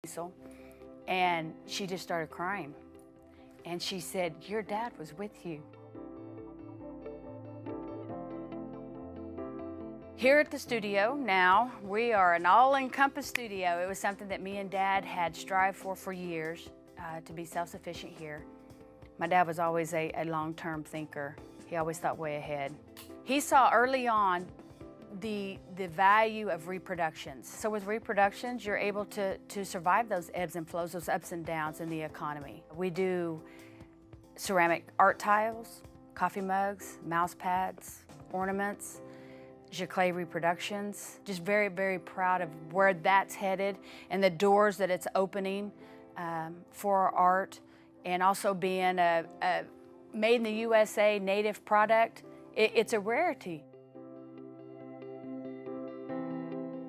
Cecil, and she just started crying. And she said, "Your dad was with you." Here at the studio now, we are an all-encompassing studio. It was something that me and Dad had strived for years, to be self-sufficient here. My dad was always a long-term thinker. He always thought way ahead. He saw early on the value of reproductions. So with reproductions, you're able to survive those ebbs and flows, those ups and downs in the economy. We do ceramic art tiles, coffee mugs, mouse pads, ornaments, Jacquet reproductions. Just very, very proud of where that's headed and the doors that it's opening for our art, and also being a made in the USA native product. It's a rarity.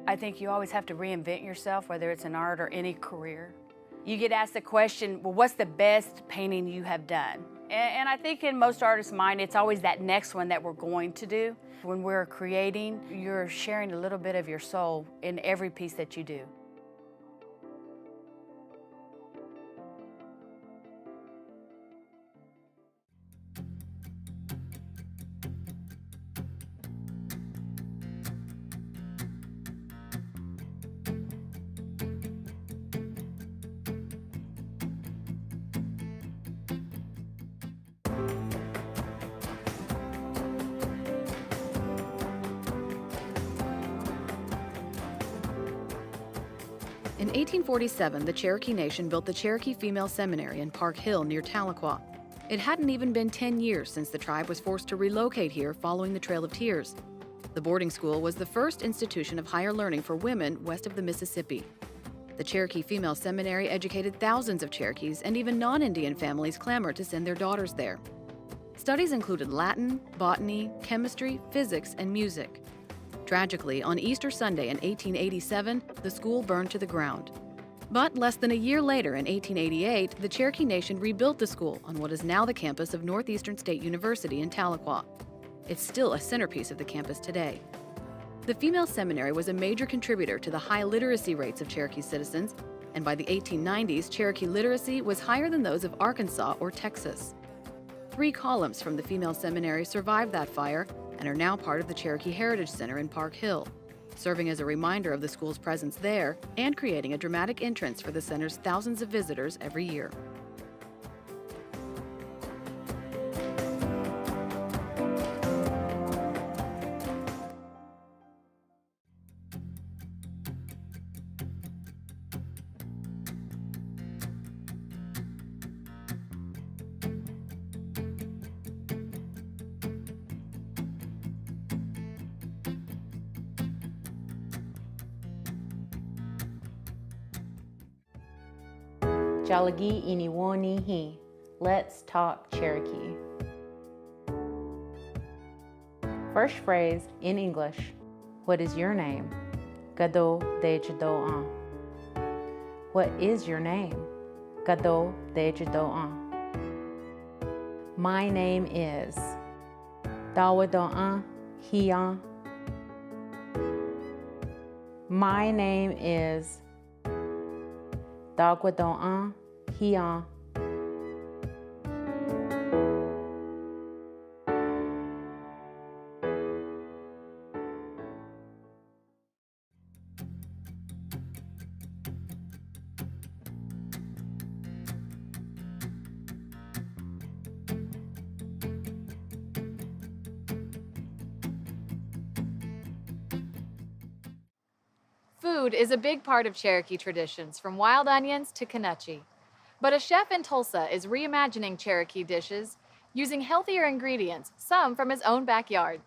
I think you always have to reinvent yourself, whether it's in art or any career. You get asked the question, well, what's the best painting you have done? And I think in most artists' mind, it's always that next one that we're going to do. When we're creating, you're sharing a little bit of your soul in every piece that you do. In 1847, the Cherokee Nation built the Cherokee Female Seminary in Park Hill near Tahlequah. It hadn't even been 10 years since the tribe was forced to relocate here following the Trail of Tears. The boarding school was the first institution of higher learning for women west of the Mississippi. The Cherokee Female Seminary educated thousands of Cherokees, and even non-Indian families clamored to send their daughters there. Studies included Latin, botany, chemistry, physics, and music. Tragically, on Easter Sunday in 1887, the school burned to the ground. But less than a year later, in 1888, the Cherokee Nation rebuilt the school on what is now the campus of Northeastern State University in Tahlequah. It's still a centerpiece of the campus today. The female seminary was a major contributor to the high literacy rates of Cherokee citizens, and by the 1890s, Cherokee literacy was higher than those of Arkansas or Texas. 3 columns from the female seminary survived that fire and are now part of the Cherokee Heritage Center in Park Hill, serving as a reminder of the school's presence there and creating a dramatic entrance for the center's thousands of visitors every year. Jalagi Iniwoni Hi. Let's talk Cherokee. First phrase in English. What is your name? Gado de Jadoan. What is your name? Gado de Jadoan. My name is Dawadoan Hian. My name is Dagwadoan Hian. Food is a big part of Cherokee traditions, from wild onions to knutschi. But a chef in Tulsa is reimagining Cherokee dishes using healthier ingredients, some from his own backyard.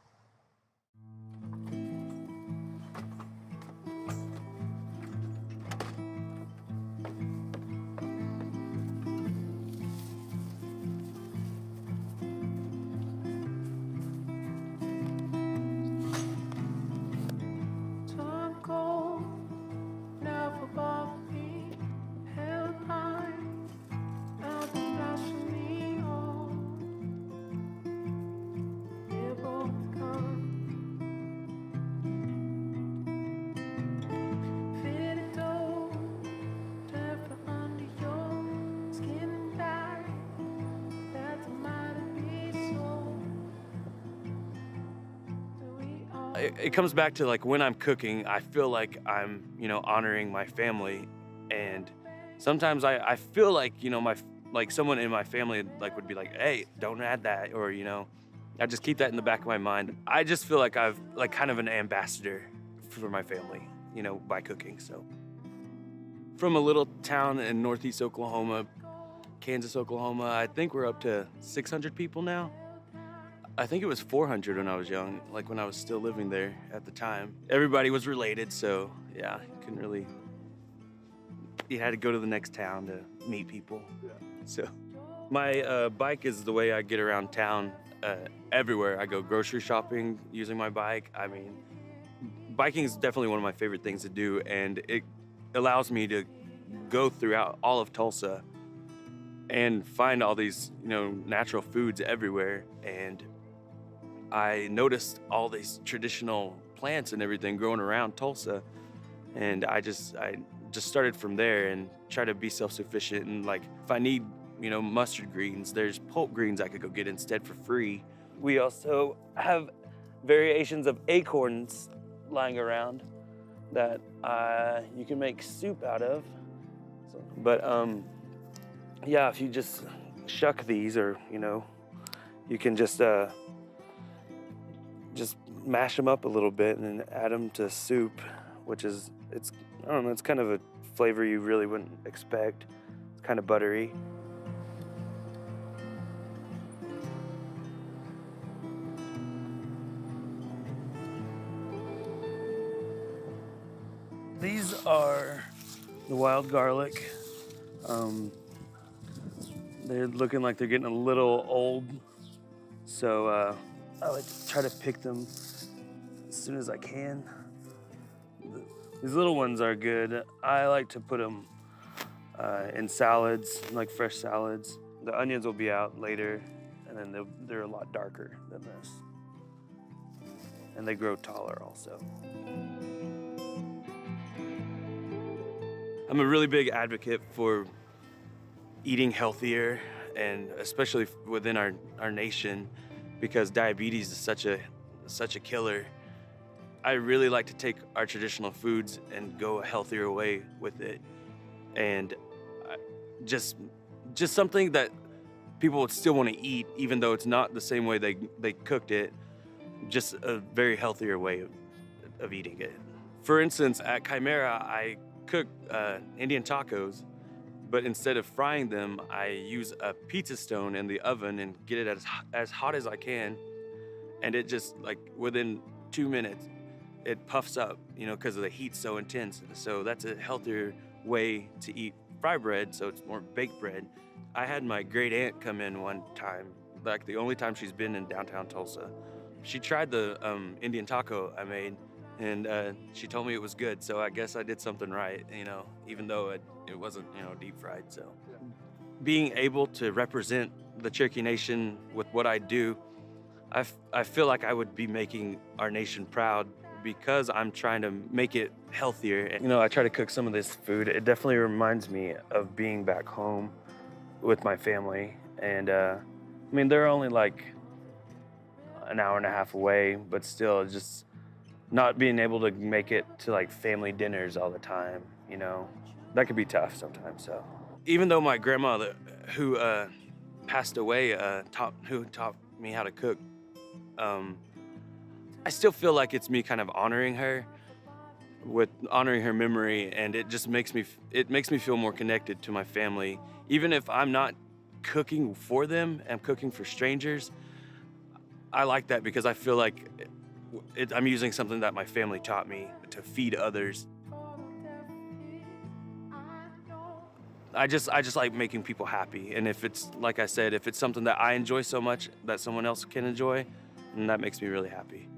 it comes back to like when I'm cooking, I feel like I'm, honoring my family. And sometimes I feel like, like someone in my family like would be like, hey, don't add that. Or, I just keep that in the back of my mind. I just feel like I've like kind of an ambassador for my family, by cooking. So from a little town in northeast Oklahoma, Kansas, Oklahoma, I think we're up to 600 people now. I think it was 400 when I was young, like when I was still living there at the time. Everybody was related, so yeah, you had to go to the next town to meet people. Yeah. So my bike is the way I get around town everywhere. I go grocery shopping using my bike. I mean, biking is definitely one of my favorite things to do, and it allows me to go throughout all of Tulsa and find all these, natural foods everywhere. And I noticed all these traditional plants and everything growing around Tulsa, and I just started from there and try to be self-sufficient. And like, if I need, mustard greens, there's pulp greens I could go get instead for free. We also have variations of acorns lying around that you can make soup out of. But yeah, if you just shuck these, or you can just mash them up a little bit and add them to soup, which is, I don't know, it's kind of a flavor you really wouldn't expect. It's kind of buttery. These are the wild garlic. They're looking like they're getting a little old, so I like to try to pick them as soon as I can. These little ones are good. I like to put them in salads, like fresh salads. The onions will be out later, and then they're a lot darker than this. And they grow taller also. I'm a really big advocate for eating healthier, and especially within our nation, because diabetes is such a killer. I really like to take our traditional foods and go a healthier way with it, and just something that people would still want to eat, even though it's not the same way they cooked it. Just a very healthier way of eating it. For instance, at Chimera, I cook Indian tacos, but instead of frying them, I use a pizza stone in the oven and get it as hot as I can, and it just, like, within 2 minutes, it puffs up, because the heat's so intense. So that's a healthier way to eat fry bread, so it's more baked bread. I had my great aunt come in one time, like the only time she's been in downtown Tulsa. She tried the Indian taco I made, and she told me it was good, so I guess I did something right, even though it wasn't, deep fried. So being able to represent the Cherokee Nation with what I do, I feel like I would be making our nation proud, because I'm trying to make it healthier. And, I try to cook some of this food. It definitely reminds me of being back home with my family. And they're only like an hour and a half away, but still, just not being able to make it to like family dinners all the time, that could be tough sometimes. So even though my grandmother, who passed away, who taught me how to cook, I still feel like it's me kind of honoring her memory, and it just makes me feel more connected to my family. Even if I'm not cooking for them, I'm cooking for strangers. I like that because I feel like I'm using something that my family taught me to feed others. I just like making people happy, and if it's, like I said, if it's something that I enjoy so much that someone else can enjoy, then that makes me really happy.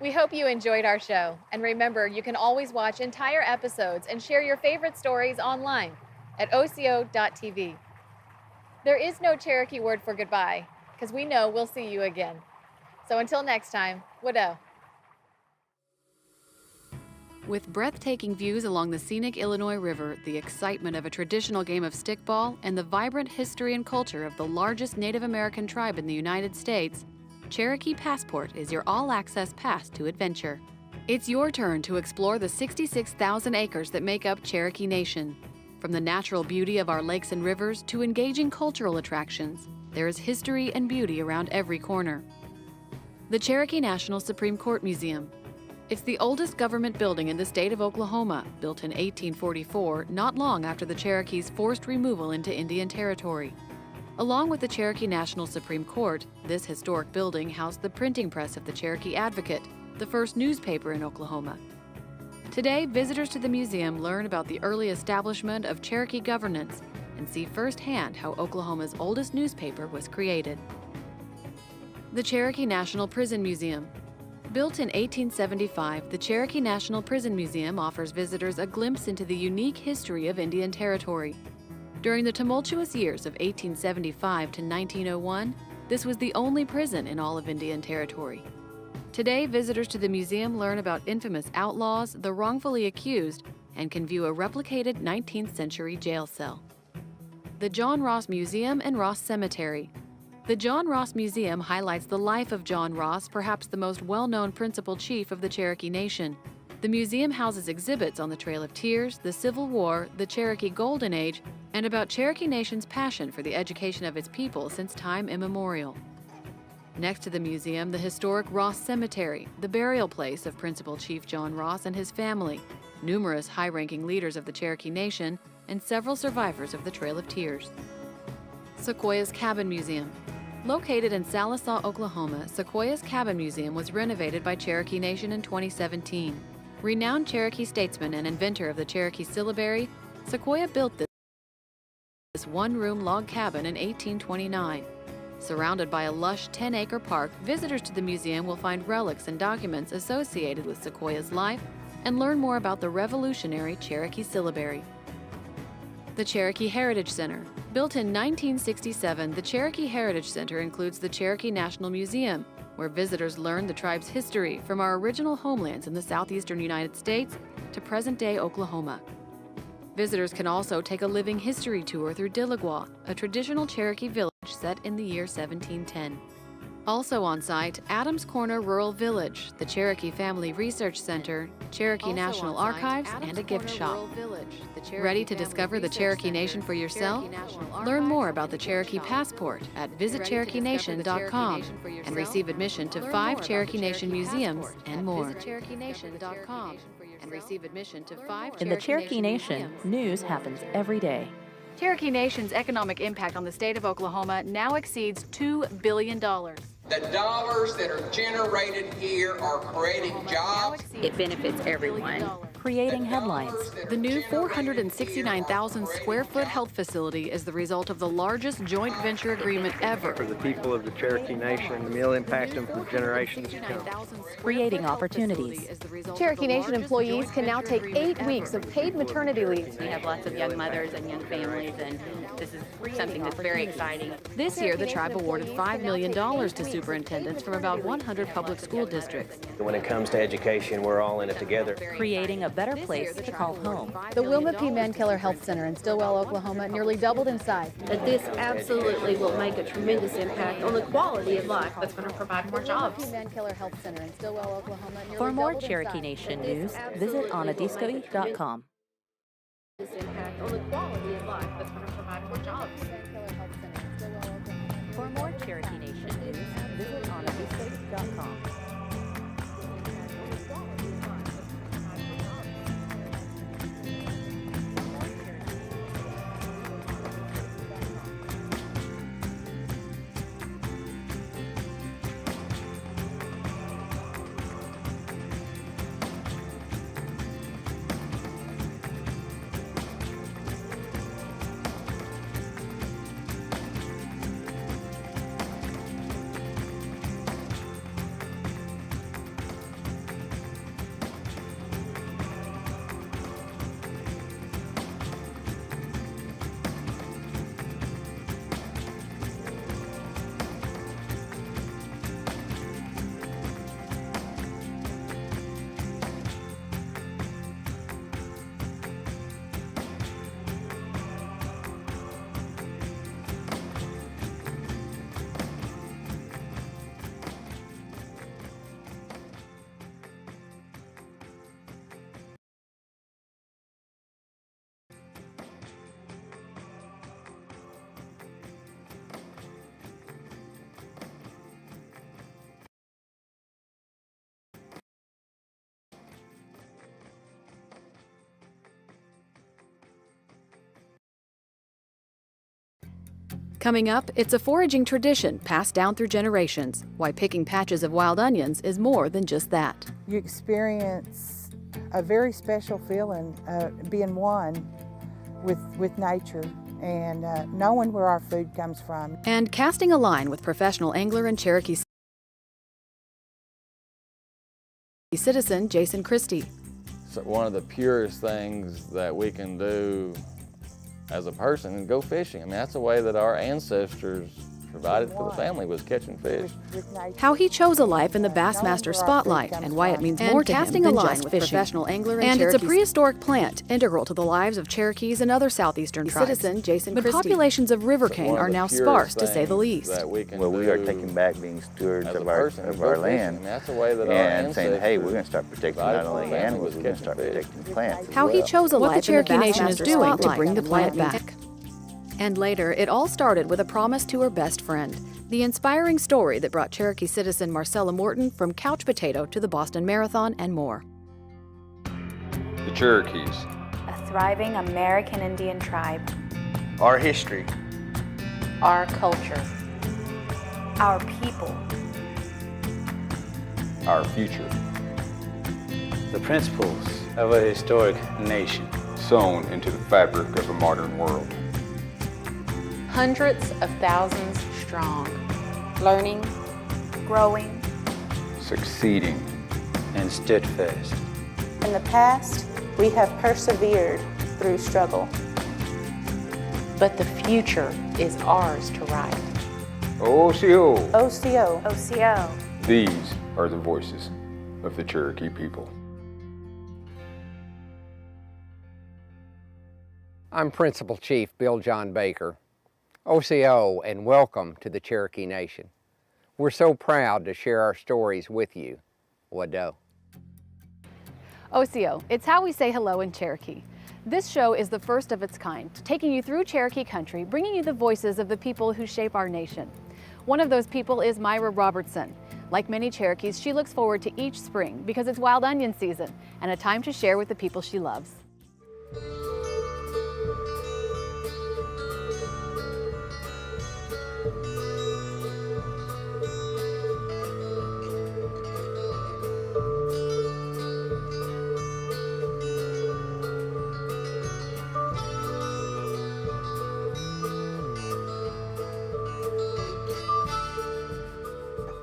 We hope you enjoyed our show. And remember, you can always watch entire episodes and share your favorite stories online at oco.tv. There is no Cherokee word for goodbye. because we know we'll see you again. So until next time, Widow. With breathtaking views along the scenic Illinois River, the excitement of a traditional game of stickball, and the vibrant history and culture of the largest Native American tribe in the United States, Cherokee Passport is your all-access pass to adventure. It's your turn to explore the 66,000 acres that make up Cherokee Nation. From the natural beauty of our lakes and rivers to engaging cultural attractions, there is history and beauty around every corner. The Cherokee National Supreme Court Museum. It's the oldest government building in the state of Oklahoma, built in 1844, not long after the Cherokees' forced removal into Indian Territory. Along with the Cherokee National Supreme Court, this historic building housed the printing press of the Cherokee Advocate, the first newspaper in Oklahoma. Today, visitors to the museum learn about the early establishment of Cherokee governance and see firsthand how Oklahoma's oldest newspaper was created. The Cherokee National Prison Museum. Built in 1875, the Cherokee National Prison Museum offers visitors a glimpse into the unique history of Indian Territory. During the tumultuous years of 1875 to 1901, this was the only prison in all of Indian Territory. Today, visitors to the museum learn about infamous outlaws, the wrongfully accused, and can view a replicated 19th century jail cell. The John Ross Museum and Ross Cemetery. The John Ross Museum highlights the life of John Ross, perhaps the most well-known principal chief of the Cherokee Nation. The museum houses exhibits on the Trail of Tears, the Civil War, the Cherokee Golden Age, and about Cherokee Nation's passion for the education of its people since time immemorial. Next to the museum, the historic Ross Cemetery, the burial place of Principal Chief John Ross and his family, numerous high-ranking leaders of the Cherokee Nation, and several survivors of the Trail of Tears. Sequoia's Cabin Museum. Located in Sallisaw, Oklahoma, Sequoia's Cabin Museum was renovated by Cherokee Nation in 2017. Renowned Cherokee statesman and inventor of the Cherokee syllabary, Sequoia built this one-room log cabin in 1829. Surrounded by a lush 10-acre park, visitors to the museum will find relics and documents associated with Sequoia's life and learn more about the revolutionary Cherokee syllabary. The Cherokee Heritage Center. Built in 1967, the Cherokee Heritage Center includes the Cherokee National Museum, where visitors learn the tribe's history from our original homelands in the southeastern United States to present-day Oklahoma. Visitors can also take a living history tour through Dilligwa, a traditional Cherokee village set in the year 1710. Also on site, Adams Corner Rural Village, the Cherokee Family Research Center, Cherokee National Archives, and a gift shop. Ready to discover the Cherokee Nation for yourself? Learn more about the Cherokee Passport at visitcherokenation.com and receive admission to 5 Cherokee Nation museums and more. In the Cherokee Nation, news happens every day. Cherokee Nation's economic impact on the state of Oklahoma now exceeds $2 billion. The dollars that are generated here are creating jobs. It benefits everyone, creating headlines. The new 469,000 square foot health facility is the result of the largest joint venture agreement ever. For the people of the Cherokee Nation, we'll impact them for generations to come. Creating opportunities. Cherokee Nation employees can now take 8 weeks of paid maternity leave. We have lots of young mothers and young families, and this is something that's very exciting. This year, the tribe awarded $5 million to superintendents from about 100 public school districts. When it comes to education, we're all in it together. Creating a better place to call home. The Wilma P. Mankiller Health Center in Stillwell, Oklahoma, nearly doubled in size. That this absolutely will make a tremendous impact on the quality of life that's going to provide more jobs. Mankiller Health Center in Stillwell, Oklahoma, nearly For more doubled in Cherokee size. Nation news, visit onadisco.com. This impact on the quality of life that's going to provide more jobs. Mankiller Health Center in Stillwell, Oklahoma. For more Cherokee Nation news, visit onadisco.com. Coming up, it's a foraging tradition passed down through generations. Why picking patches of wild onions is more than just that. You experience a very special feeling being one with nature and knowing where our food comes from. And casting a line with professional angler and Cherokee citizen Jason Christie. So one of the purest things that we can do as a person is go fishing. I mean, that's the way that our ancestors provided for the family, was catching fish. How he chose a life in the Bassmaster spotlight and why it means more to him than just fishing. Professional angler and it's a prehistoric plant integral to the lives of Cherokees and other southeastern tribes. Citizen Jason Christie. But populations of river cane are now sparse, to say the least. Well, we are taking back being stewards of our land and saying, hey, we're going to start protecting not only animals, we're going to start protecting plants. How he chose a life the Cherokee Nation is doing to bring the plant back. And later, it all started with a promise to her best friend, the inspiring story that brought Cherokee citizen Marcella Morton from couch potato to the Boston Marathon and more. The Cherokees. A thriving American Indian tribe. Our history. Our culture. Our people. Our future. The principles of a historic nation. Sewn into the fabric of a modern world. Hundreds of thousands strong. Learning, growing, succeeding, and steadfast. In the past, we have persevered through struggle. But the future is ours to write. OCO. OCO. OCO. These are the voices of the Cherokee people. I'm Principal Chief Bill John Baker. OCO, and welcome to the Cherokee Nation. We're so proud to share our stories with you. Wado. OCO, it's how we say hello in Cherokee. This show is the first of its kind, taking you through Cherokee country, bringing you the voices of the people who shape our nation. One of those people is Myra Robertson. Like many Cherokees, she looks forward to each spring because it's wild onion season and a time to share with the people she loves.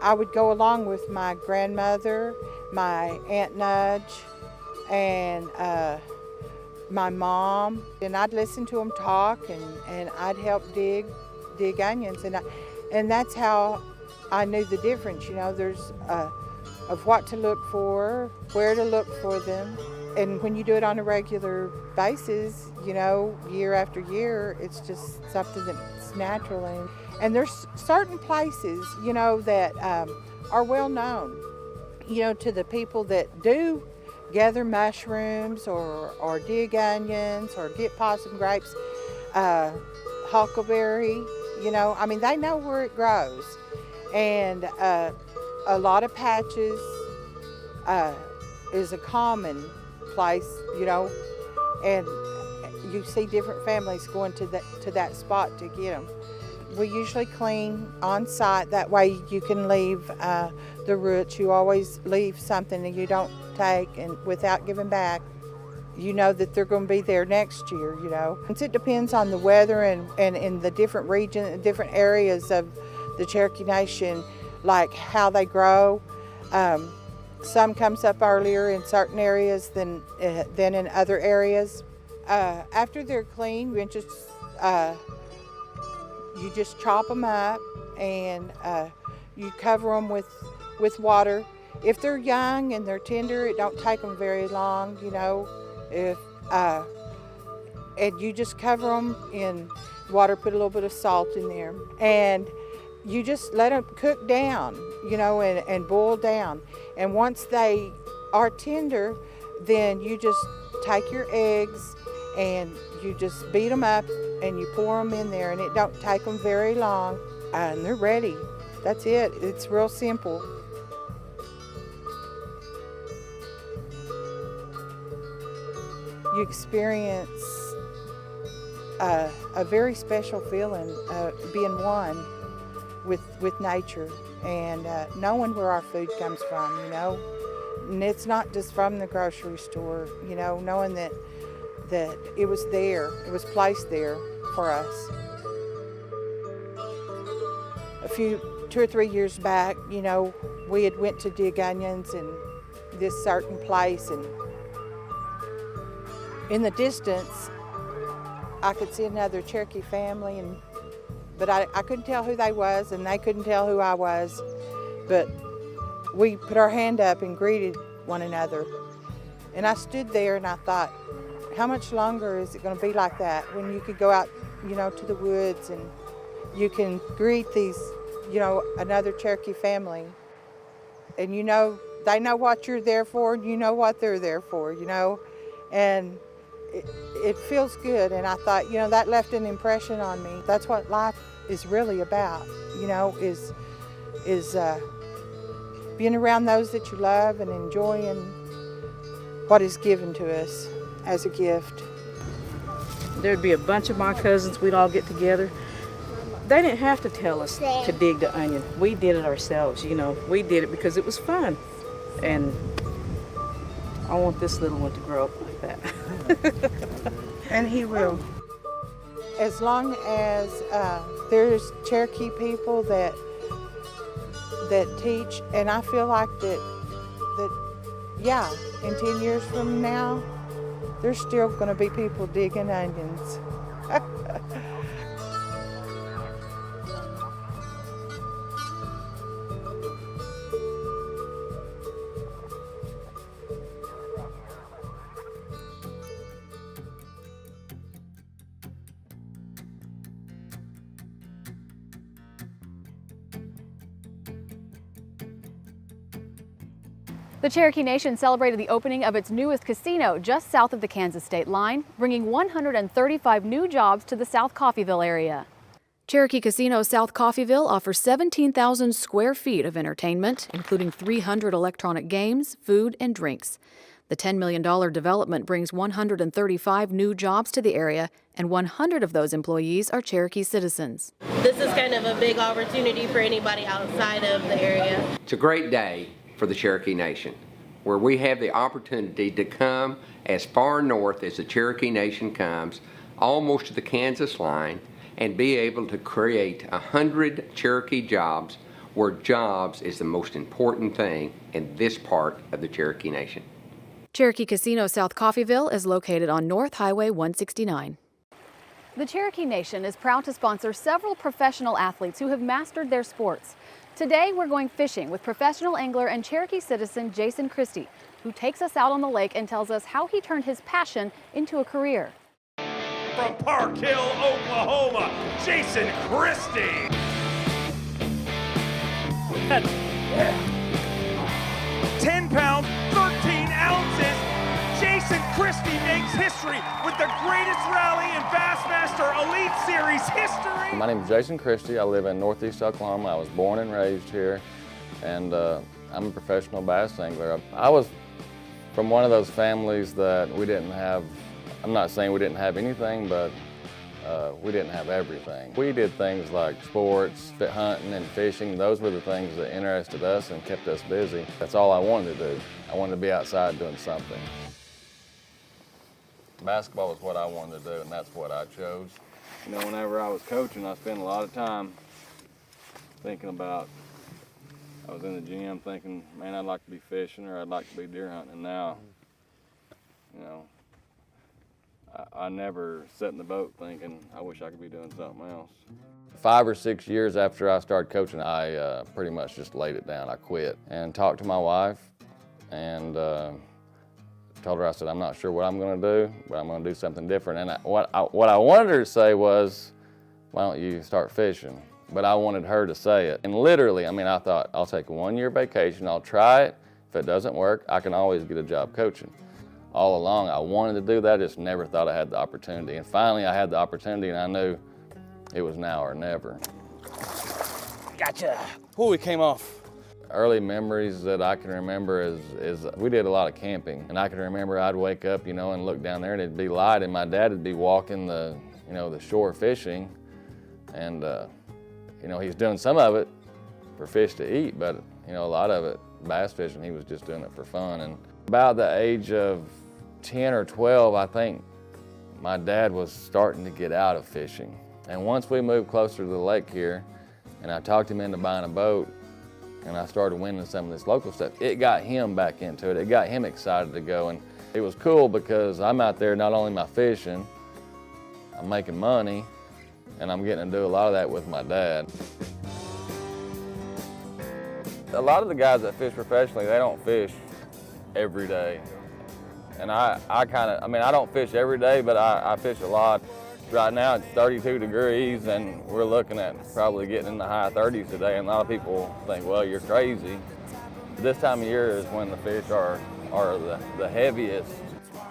I would go along with my grandmother, my Aunt Nudge, and my mom, and I'd listen to them talk, and I'd help dig onions, and that's how I knew the difference. You know, there's of what to look for, where to look for them, and when you do it on a regular basis, you know, year after year, it's just something that's natural. And there's certain places, you know, that are well known, you know, to the people that do gather mushrooms or dig onions or get possum grapes, huckleberry, you know, I mean, they know where it grows. And a lot of patches is a common place, you know, and you see different families going to that spot to get them. We usually clean on site, that way you can leave the roots. You always leave something that you don't take and without giving back. You know that they're going to be there next year, you know. It depends on the weather and in the different regions, different areas of the Cherokee Nation, like how they grow. Some comes up earlier in certain areas than in other areas. After they're clean, you just chop them up and you cover them with water. If they're young and they're tender, it don't take them very long, you know. And you just cover them in water, put a little bit of salt in there, and you just let them cook down, you know, and boil down. And once they are tender, then you just take your eggs and you just beat them up and you pour them in there, and it don't take them very long, and they're ready. That's it. It's real simple. You experience a very special feeling, being one with nature and knowing where our food comes from, you know. And it's not just from the grocery store, you know, knowing that it was there, it was placed there for us. 2 or 3 years back, you know, we had went to dig onions in this certain place, and in the distance, I could see another Cherokee family, but I couldn't tell who they was, and they couldn't tell who I was. But we put our hand up and greeted one another. And I stood there and I thought, how much longer is it going to be like that when you could go out, you know, to the woods and you can greet these, you know, another Cherokee family, and you know, they know what you're there for and you know what they're there for, you know, and it feels good. And I thought, you know, that left an impression on me. That's what life is really about, you know, is being around those that you love and enjoying what is given to us as a gift. There'd be a bunch of my cousins, we'd all get together. They didn't have to tell us to dig the onion. We did it ourselves, you know. We did it because it was fun. And I want this little one to grow up like that. And he will. As long as there's Cherokee people that teach, and I feel like that yeah, in 10 years from now, there's still going to be people digging onions. The Cherokee Nation celebrated the opening of its newest casino just south of the Kansas state line, bringing 135 new jobs to the South Coffeyville area. Cherokee Casino South Coffeyville offers 17,000 square feet of entertainment, including 300 electronic games, food, and drinks. The $10 million development brings 135 new jobs to the area, and 100 of those employees are Cherokee citizens. This is kind of a big opportunity for anybody outside of the area. It's a great day for the Cherokee Nation, where we have the opportunity to come as far north as the Cherokee Nation comes, almost to the Kansas line, and be able to create 100 Cherokee jobs, where jobs is the most important thing in this part of the Cherokee Nation. Cherokee Casino South Coffeyville is located on North Highway 169. The Cherokee Nation is proud to sponsor several professional athletes who have mastered their sports. Today, we're going fishing with professional angler and Cherokee citizen Jason Christie, who takes us out on the lake and tells us how he turned his passion into a career. From Park Hill, Oklahoma, Jason Christie. 10 pounds, 13 ounces. Jason Christie makes history with the greatest rally in Bassmaster Elite Series history. My name is Jason Christie. I live in Northeast Oklahoma. I was born and raised here, and I'm a professional bass angler. I was from one of those families that we didn't have, I'm not saying we didn't have anything, but we didn't have everything. We did things like sports, hunting and fishing. Those were the things that interested us and kept us busy. That's all I wanted to do. I wanted to be outside doing something. Basketball was what I wanted to do, and that's what I chose. You know, whenever I was coaching, I spent a lot of time thinking about, I was in the gym thinking, man, I'd like to be fishing or I'd like to be deer hunting. And now, you know, I never sat in the boat thinking, I wish I could be doing something else. 5 or 6 years after I started coaching, I pretty much just laid it down. I quit and talked to my wife and told her, I said, I'm not sure what I'm going to do, but I'm going to do something different. And what I wanted her to say was, why don't you start fishing? But I wanted her to say it. And literally, I mean, I thought, I'll take a 1-year vacation, I'll try it. If it doesn't work, I can always get a job coaching. All along, I wanted to do that, I just never thought I had the opportunity. And finally, I had the opportunity, and I knew it was now or never. Gotcha. Oh, it came off. Early memories that I can remember is we did a lot of camping, and I can remember I'd wake up, you know, and look down there and it'd be light, and my dad would be walking the you know, the shore fishing, and you know, he's doing some of it for fish to eat, but you know, a lot of it, bass fishing, he was just doing it for fun. And about the age of 10 or 12, I think my dad was starting to get out of fishing. And once we moved closer to the lake here, and I talked him into buying a boat, and I started winning some of this local stuff, it got him back into it. It got him excited to go. And it was cool because I'm out there, not only am I fishing, I'm making money, and I'm getting to do a lot of that with my dad. A lot of the guys that fish professionally, they don't fish every day. And I don't fish every day, but I fish a lot. Right now it's 32 degrees and we're looking at probably getting in the high 30s today, and a lot of people think, well, you're crazy. This time of year is when the fish are the heaviest.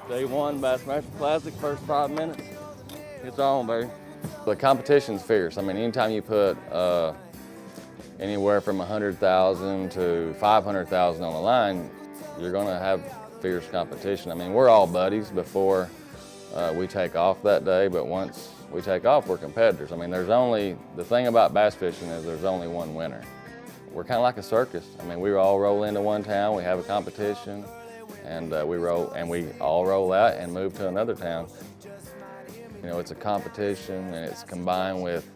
Day one Bassmaster Classic, first 5 minutes, it's on, baby. The competition's fierce. I mean, anytime you put anywhere from 100,000 to 500,000 on the line, you're gonna have fierce competition. I mean, we're all buddies before we take off that day, but once we take off, we're competitors. I mean, the thing about bass fishing is there's only one winner. We're kind of like a circus. I mean, we all roll into one town, we have a competition, and we all roll out and move to another town. You know, it's a competition, and it's combined with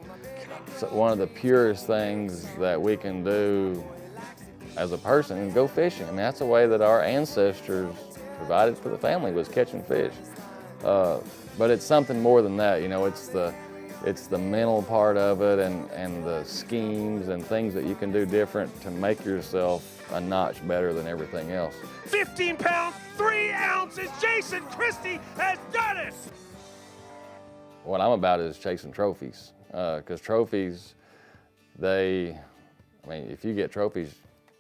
one of the purest things that we can do as a person, and go fishing. I mean, that's the way that our ancestors provided for the family, was catching fish. But it's something more than that, you know. It's the mental part of it, and the schemes and things that you can do different to make yourself a notch better than everything else. 15 pounds, 3 ounces, Jason Christie has done it! What I'm about is chasing trophies, because trophies, if you get trophies,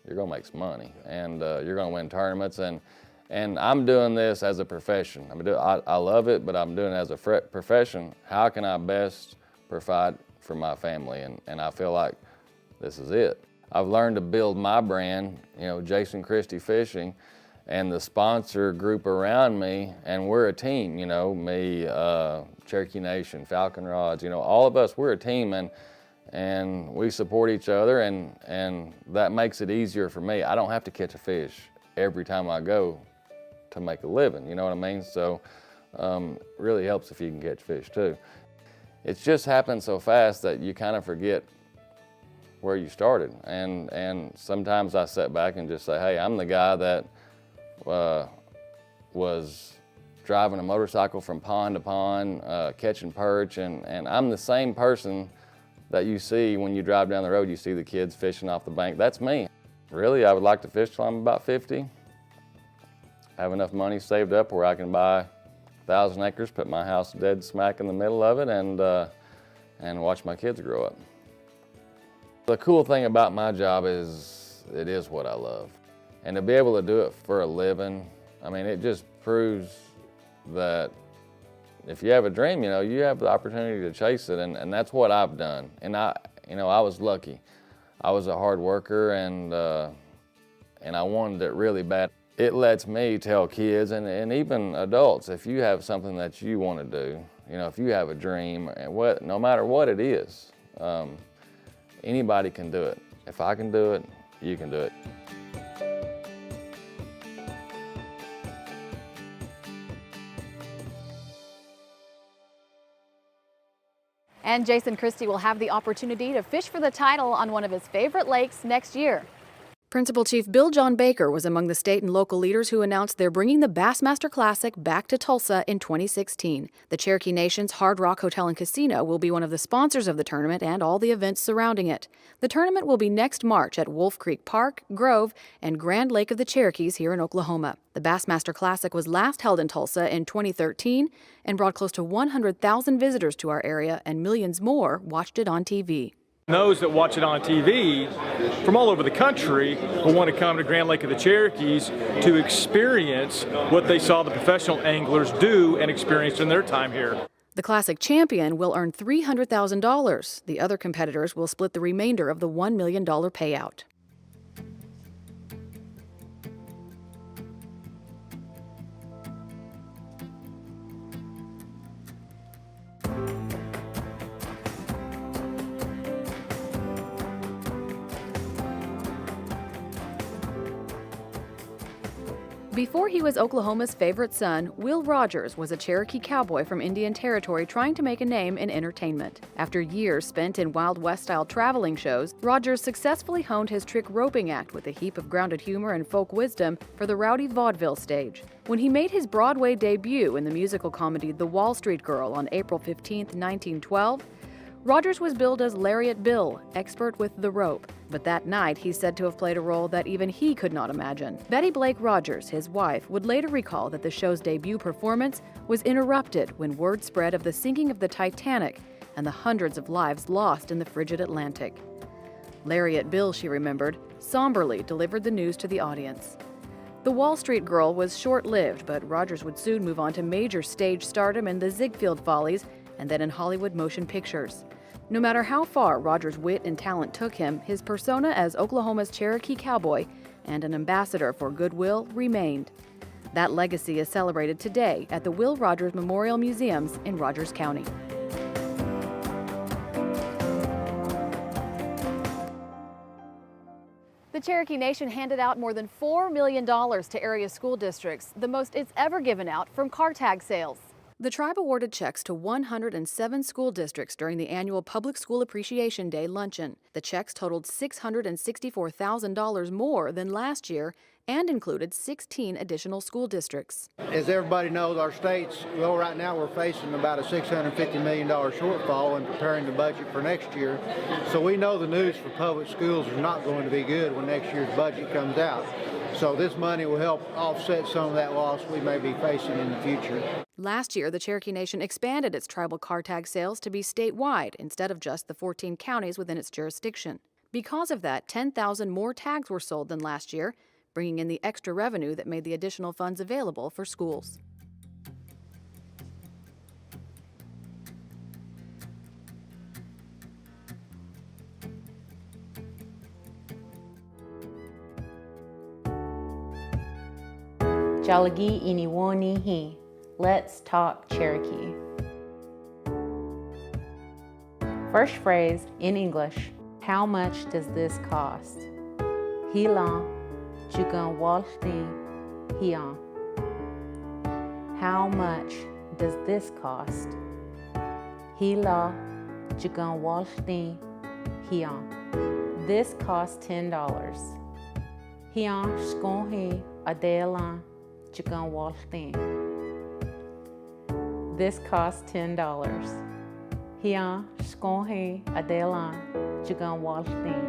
you're gonna make some money, and you're gonna win tournaments, and I'm doing this as a profession. I love it, but I'm doing it as a profession. How can I best provide for my family? And I feel like this is it. I've learned to build my brand, you know, Jason Christie Fishing, and the sponsor group around me, and we're a team, you know, me, Cherokee Nation, Falcon Rods, you know, all of us, we're a team, and we support each other, and that makes it easier for me. I don't have to catch a fish every time I go to make a living, you know what I mean? So really helps if you can catch fish too. It's just happened so fast that you kind of forget where you started, and sometimes I sit back and just say, hey, I'm the guy that was driving a motorcycle from pond to pond, catching perch, and I'm the same person that you see when you drive down the road. You see the kids fishing off the bank. That's me. Really, I would like to fish till I'm about 50. Have enough money saved up where I can buy 1,000 acres, put my house dead smack in the middle of it, and watch my kids grow up. The cool thing about my job is it is what I love. And to be able to do it for a living, I mean, it just proves that if you have a dream, you know, you have the opportunity to chase it, and that's what I've done. And I was lucky. I was a hard worker, and I wanted it really bad. It lets me tell kids and even adults, if you have something that you want to do, you know, if you have a dream, and no matter what it is, anybody can do it. If I can do it, you can do it. And Jason Christie will have the opportunity to fish for the title on one of his favorite lakes next year. Principal Chief Bill John Baker was among the state and local leaders who announced they're bringing the Bassmaster Classic back to Tulsa in 2016. The Cherokee Nation's Hard Rock Hotel and Casino will be one of the sponsors of the tournament and all the events surrounding it. The tournament will be next March at Wolf Creek Park, Grove, and Grand Lake of the Cherokees here in Oklahoma. The Bassmaster Classic was last held in Tulsa in 2013 and brought close to 100,000 visitors to our area, and millions more watched it on TV. Those that watch it on TV from all over the country will want to come to Grand Lake of the Cherokees to experience what they saw the professional anglers do and experience in their time here. The Classic champion will earn $300,000. The other competitors will split the remainder of the $1 million payout. Before he was Oklahoma's favorite son, Will Rogers was a Cherokee cowboy from Indian Territory trying to make a name in entertainment. After years spent in Wild West-style traveling shows, Rogers successfully honed his trick roping act with a heap of grounded humor and folk wisdom for the rowdy vaudeville stage. When he made his Broadway debut in the musical comedy The Wall Street Girl on April 15, 1912, Rogers was billed as Lariat Bill, expert with the rope. But that night, he's said to have played a role that even he could not imagine. Betty Blake Rogers, his wife, would later recall that the show's debut performance was interrupted when word spread of the sinking of the Titanic and the hundreds of lives lost in the frigid Atlantic. Lariat Bill, she remembered, somberly delivered the news to the audience. The Wall Street Girl was short-lived, but Rogers would soon move on to major stage stardom in the Ziegfeld Follies and then in Hollywood motion pictures. No matter how far Rogers' wit and talent took him, his persona as Oklahoma's Cherokee cowboy and an ambassador for goodwill remained. That legacy is celebrated today at the Will Rogers Memorial Museums in Rogers County. The Cherokee Nation handed out more than $4 million to area school districts, the most it's ever given out from car tag sales. The tribe awarded checks to 107 school districts during the annual Public School Appreciation Day luncheon. The checks totaled $664,000 more than last year and included 16 additional school districts. As everybody knows, our state's, well, right now we're facing about a $650 million shortfall in preparing the budget for next year. So we know the news for public schools is not going to be good when next year's budget comes out. So this money will help offset some of that loss we may be facing in the future. Last year, the Cherokee Nation expanded its tribal car tag sales to be statewide instead of just the 14 counties within its jurisdiction. Because of that, 10,000 more tags were sold than last year, bringing in the extra revenue that made the additional funds available for schools. Jalagi Iniwoni Hi. Let's talk Cherokee. First phrase in English. How much does this cost? Hilan Jugan Walstin Hian. How much does this cost? Hila Jugan Walstin Hian. This costs $10. Hian Skonhi Adelan Jugan Walstin. This costs $10. Hian Skonhi Adelan Jugan Walstin.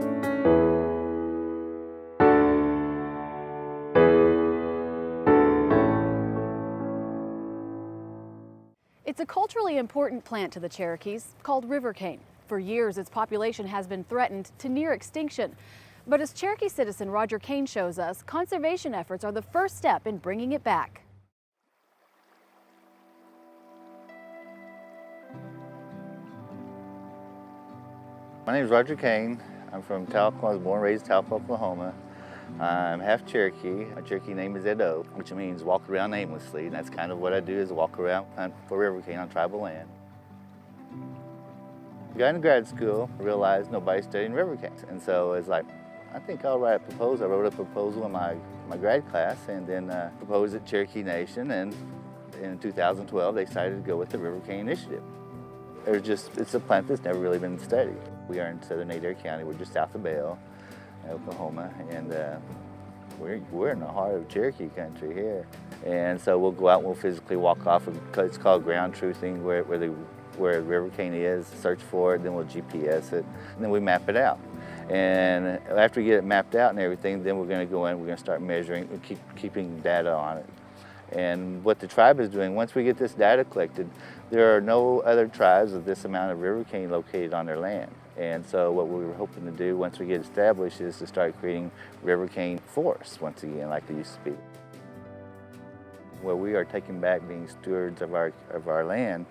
It's a culturally important plant to the Cherokees called river cane. For years, its population has been threatened to near extinction. But as Cherokee citizen Roger Kane shows us, conservation efforts are the first step in bringing it back. My name is Roger Kane. I'm from Tahlequah. I was born and raised in Tahlequah, Oklahoma. I'm half Cherokee. My Cherokee name is Edo, which means walk around aimlessly. And that's kind of what I do, is walk around, hunt for river cane on tribal land. I got into grad school, I realized nobody's studying river canes. And so it's like, I think I'll write a proposal. I wrote a proposal in my grad class and then proposed at Cherokee Nation. And in 2012, they decided to go with the River Cane Initiative. It's a plant that's never really been studied. We are in southern Adair County. We're just south of Bell, Oklahoma, and we're in the heart of Cherokee country here. And so we'll go out and we'll physically walk off. It's called ground truthing, where the river cane is, search for it, then we'll GPS it, and then we map it out. And after we get it mapped out and everything, then we're going to go in, we're going to start measuring, keeping data on it. And what the tribe is doing, once we get this data collected, there are no other tribes with this amount of river cane located on their land. And so what we were hoping to do once we get established is to start creating river cane forests once again, like they used to be. Where we are taking back being stewards of our land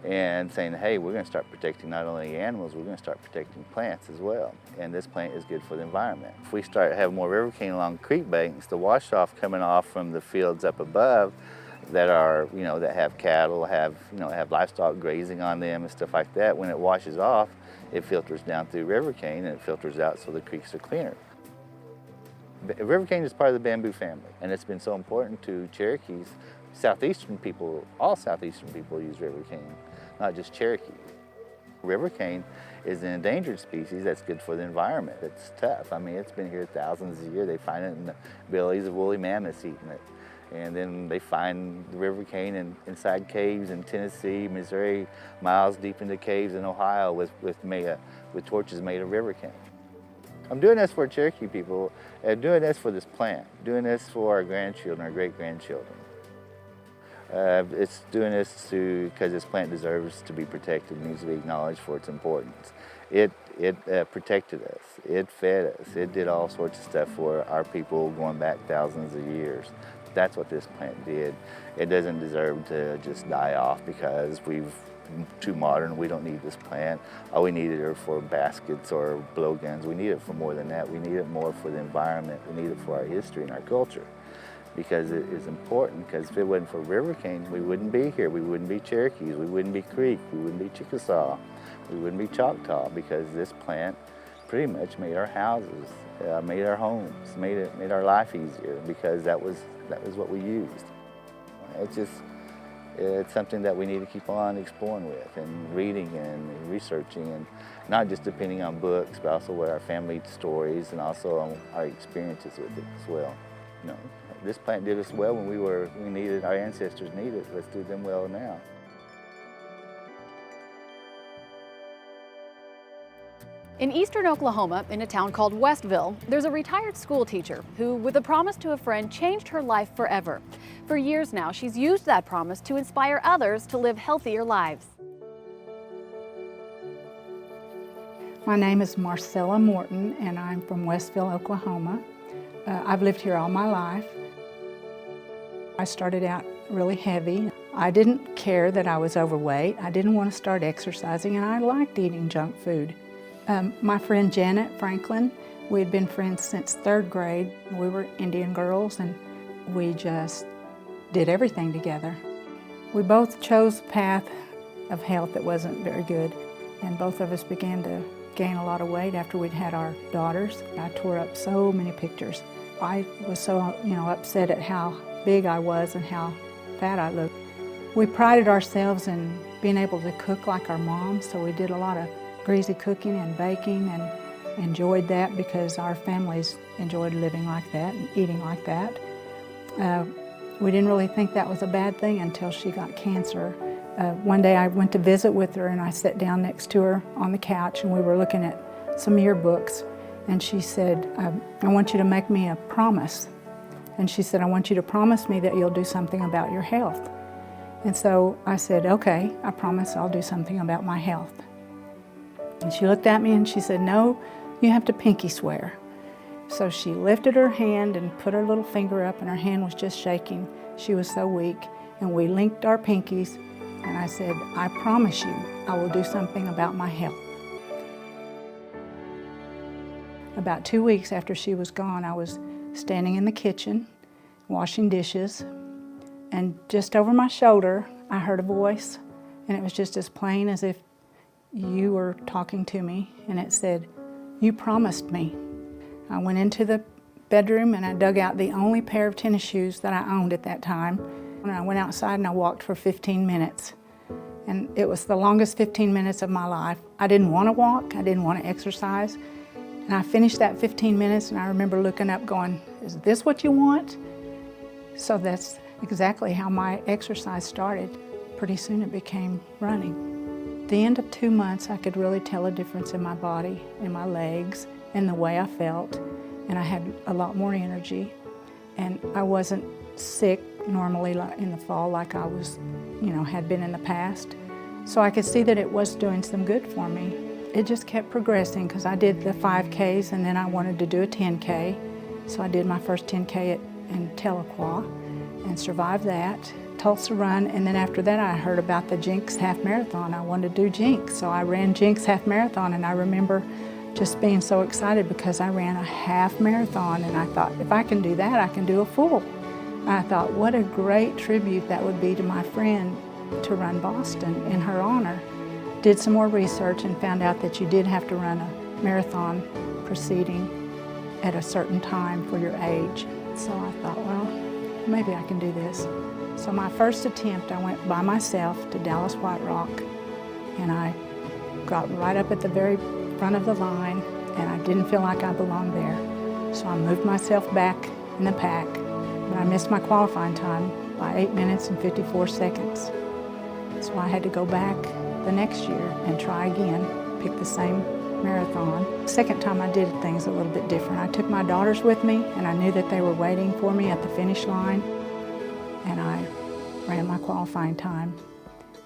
and saying, hey, we're going to start protecting not only animals, we're going to start protecting plants as well. And this plant is good for the environment. If we start having more river cane along creek banks, the wash-off coming off from the fields up above that are, that have cattle, have livestock grazing on them and stuff like that, when it washes off, it filters down through river cane and it filters out so the creeks are cleaner. River cane is part of the bamboo family, and it's been so important to Cherokees. Southeastern people, all Southeastern people use river cane, not just Cherokee. River cane is an endangered species that's good for the environment. It's tough. I mean, it's been here thousands of years. They find it in the bellies of woolly mammoths eating it. And then they find the river cane inside caves in Tennessee, Missouri, miles deep into caves in Ohio with torches made of river cane. I'm doing this for Cherokee people, and doing this for this plant, doing this for our grandchildren, our great-grandchildren. It's doing this because this plant deserves to be protected, needs to be acknowledged for its importance. It protected us, it fed us, it did all sorts of stuff for our people going back thousands of years. That's what this plant did. It doesn't deserve to just die off because we've too modern, we don't need this plant. Oh, we needed it for baskets or blowguns. We need it for more than that. We need it more for the environment. We need it for our history and our culture, because it is important, because if it wasn't for river cane, we wouldn't be here. We wouldn't be Cherokees, we wouldn't be Creek, we wouldn't be Chickasaw, we wouldn't be Choctaw, because this plant pretty much made our houses, made our homes, made our life easier, because that was what we used. It's something that we need to keep on exploring with and reading and researching, and not just depending on books, but also what our family stories and also on our experiences with it as well. You know, this plant did us well when we needed, our ancestors needed. Let's do them well now. In eastern Oklahoma, in a town called Westville, there's a retired school teacher who, with a promise to a friend, changed her life forever. For years now, she's used that promise to inspire others to live healthier lives. My name is Marcella Morton, and I'm from Westville, Oklahoma. I've lived here all my life. I started out really heavy. I didn't care that I was overweight. I didn't want to start exercising, and I liked eating junk food. My friend Janet Franklin, we had been friends since 3rd grade. We were Indian girls, and we just did everything together. We both chose a path of health that wasn't very good, and both of us began to gain a lot of weight after we'd had our daughters. I tore up so many pictures. I was so upset at how big I was and how fat I looked. We prided ourselves in being able to cook like our moms, so we did a lot of greasy cooking and baking and enjoyed that because our families enjoyed living like that and eating like that. We didn't really think that was a bad thing until she got cancer. One day I went to visit with her and I sat down next to her on the couch and we were looking at some yearbooks, and she said, I want you to make me a promise. And she said, I want you to promise me that you'll do something about your health. And so I said, okay, I promise I'll do something about my health. And she looked at me and she said, no, you have to pinky swear. So she lifted her hand and put her little finger up, and her hand was just shaking. She was so weak. And we linked our pinkies, and I said, I promise you I will do something about my health. About 2 weeks after she was gone, I was standing in the kitchen, washing dishes, and just over my shoulder, I heard a voice, and it was just as plain as if you were talking to me, and it said, you promised me. I went into the bedroom and I dug out the only pair of tennis shoes that I owned at that time, and I went outside and I walked for 15 minutes. And it was the longest 15 minutes of my life. I didn't want to walk, I didn't want to exercise. And I finished that 15 minutes and I remember looking up going, is this what you want? So that's exactly how my exercise started. Pretty soon it became running. At the end of 2 months, I could really tell a difference in my body, in my legs, and the way I felt. And I had a lot more energy. And I wasn't sick normally in the fall like I was, had been in the past. So I could see that it was doing some good for me. It just kept progressing because I did the 5Ks and then I wanted to do a 10K. So I did my first 10K in Tahlequah and survived that. Tulsa Run, and then after that I heard about the Jinx Half Marathon. I wanted to do Jinx, so I ran Jinx Half Marathon, and I remember just being so excited because I ran a half marathon, and I thought, if I can do that, I can do a full. And I thought, what a great tribute that would be to my friend to run Boston in her honor. Did some more research and found out that you did have to run a marathon preceding, at a certain time for your age. So I thought, well, maybe I can do this. So my first attempt, I went by myself to Dallas White Rock, and I got right up at the very front of the line, and I didn't feel like I belonged there. So I moved myself back in the pack, but I missed my qualifying time by 8 minutes and 54 seconds. So I had to go back the next year and try again, pick the same marathon. Second time I did things a little bit different. I took my daughters with me, and I knew that they were waiting for me at the finish line, and I ran my qualifying time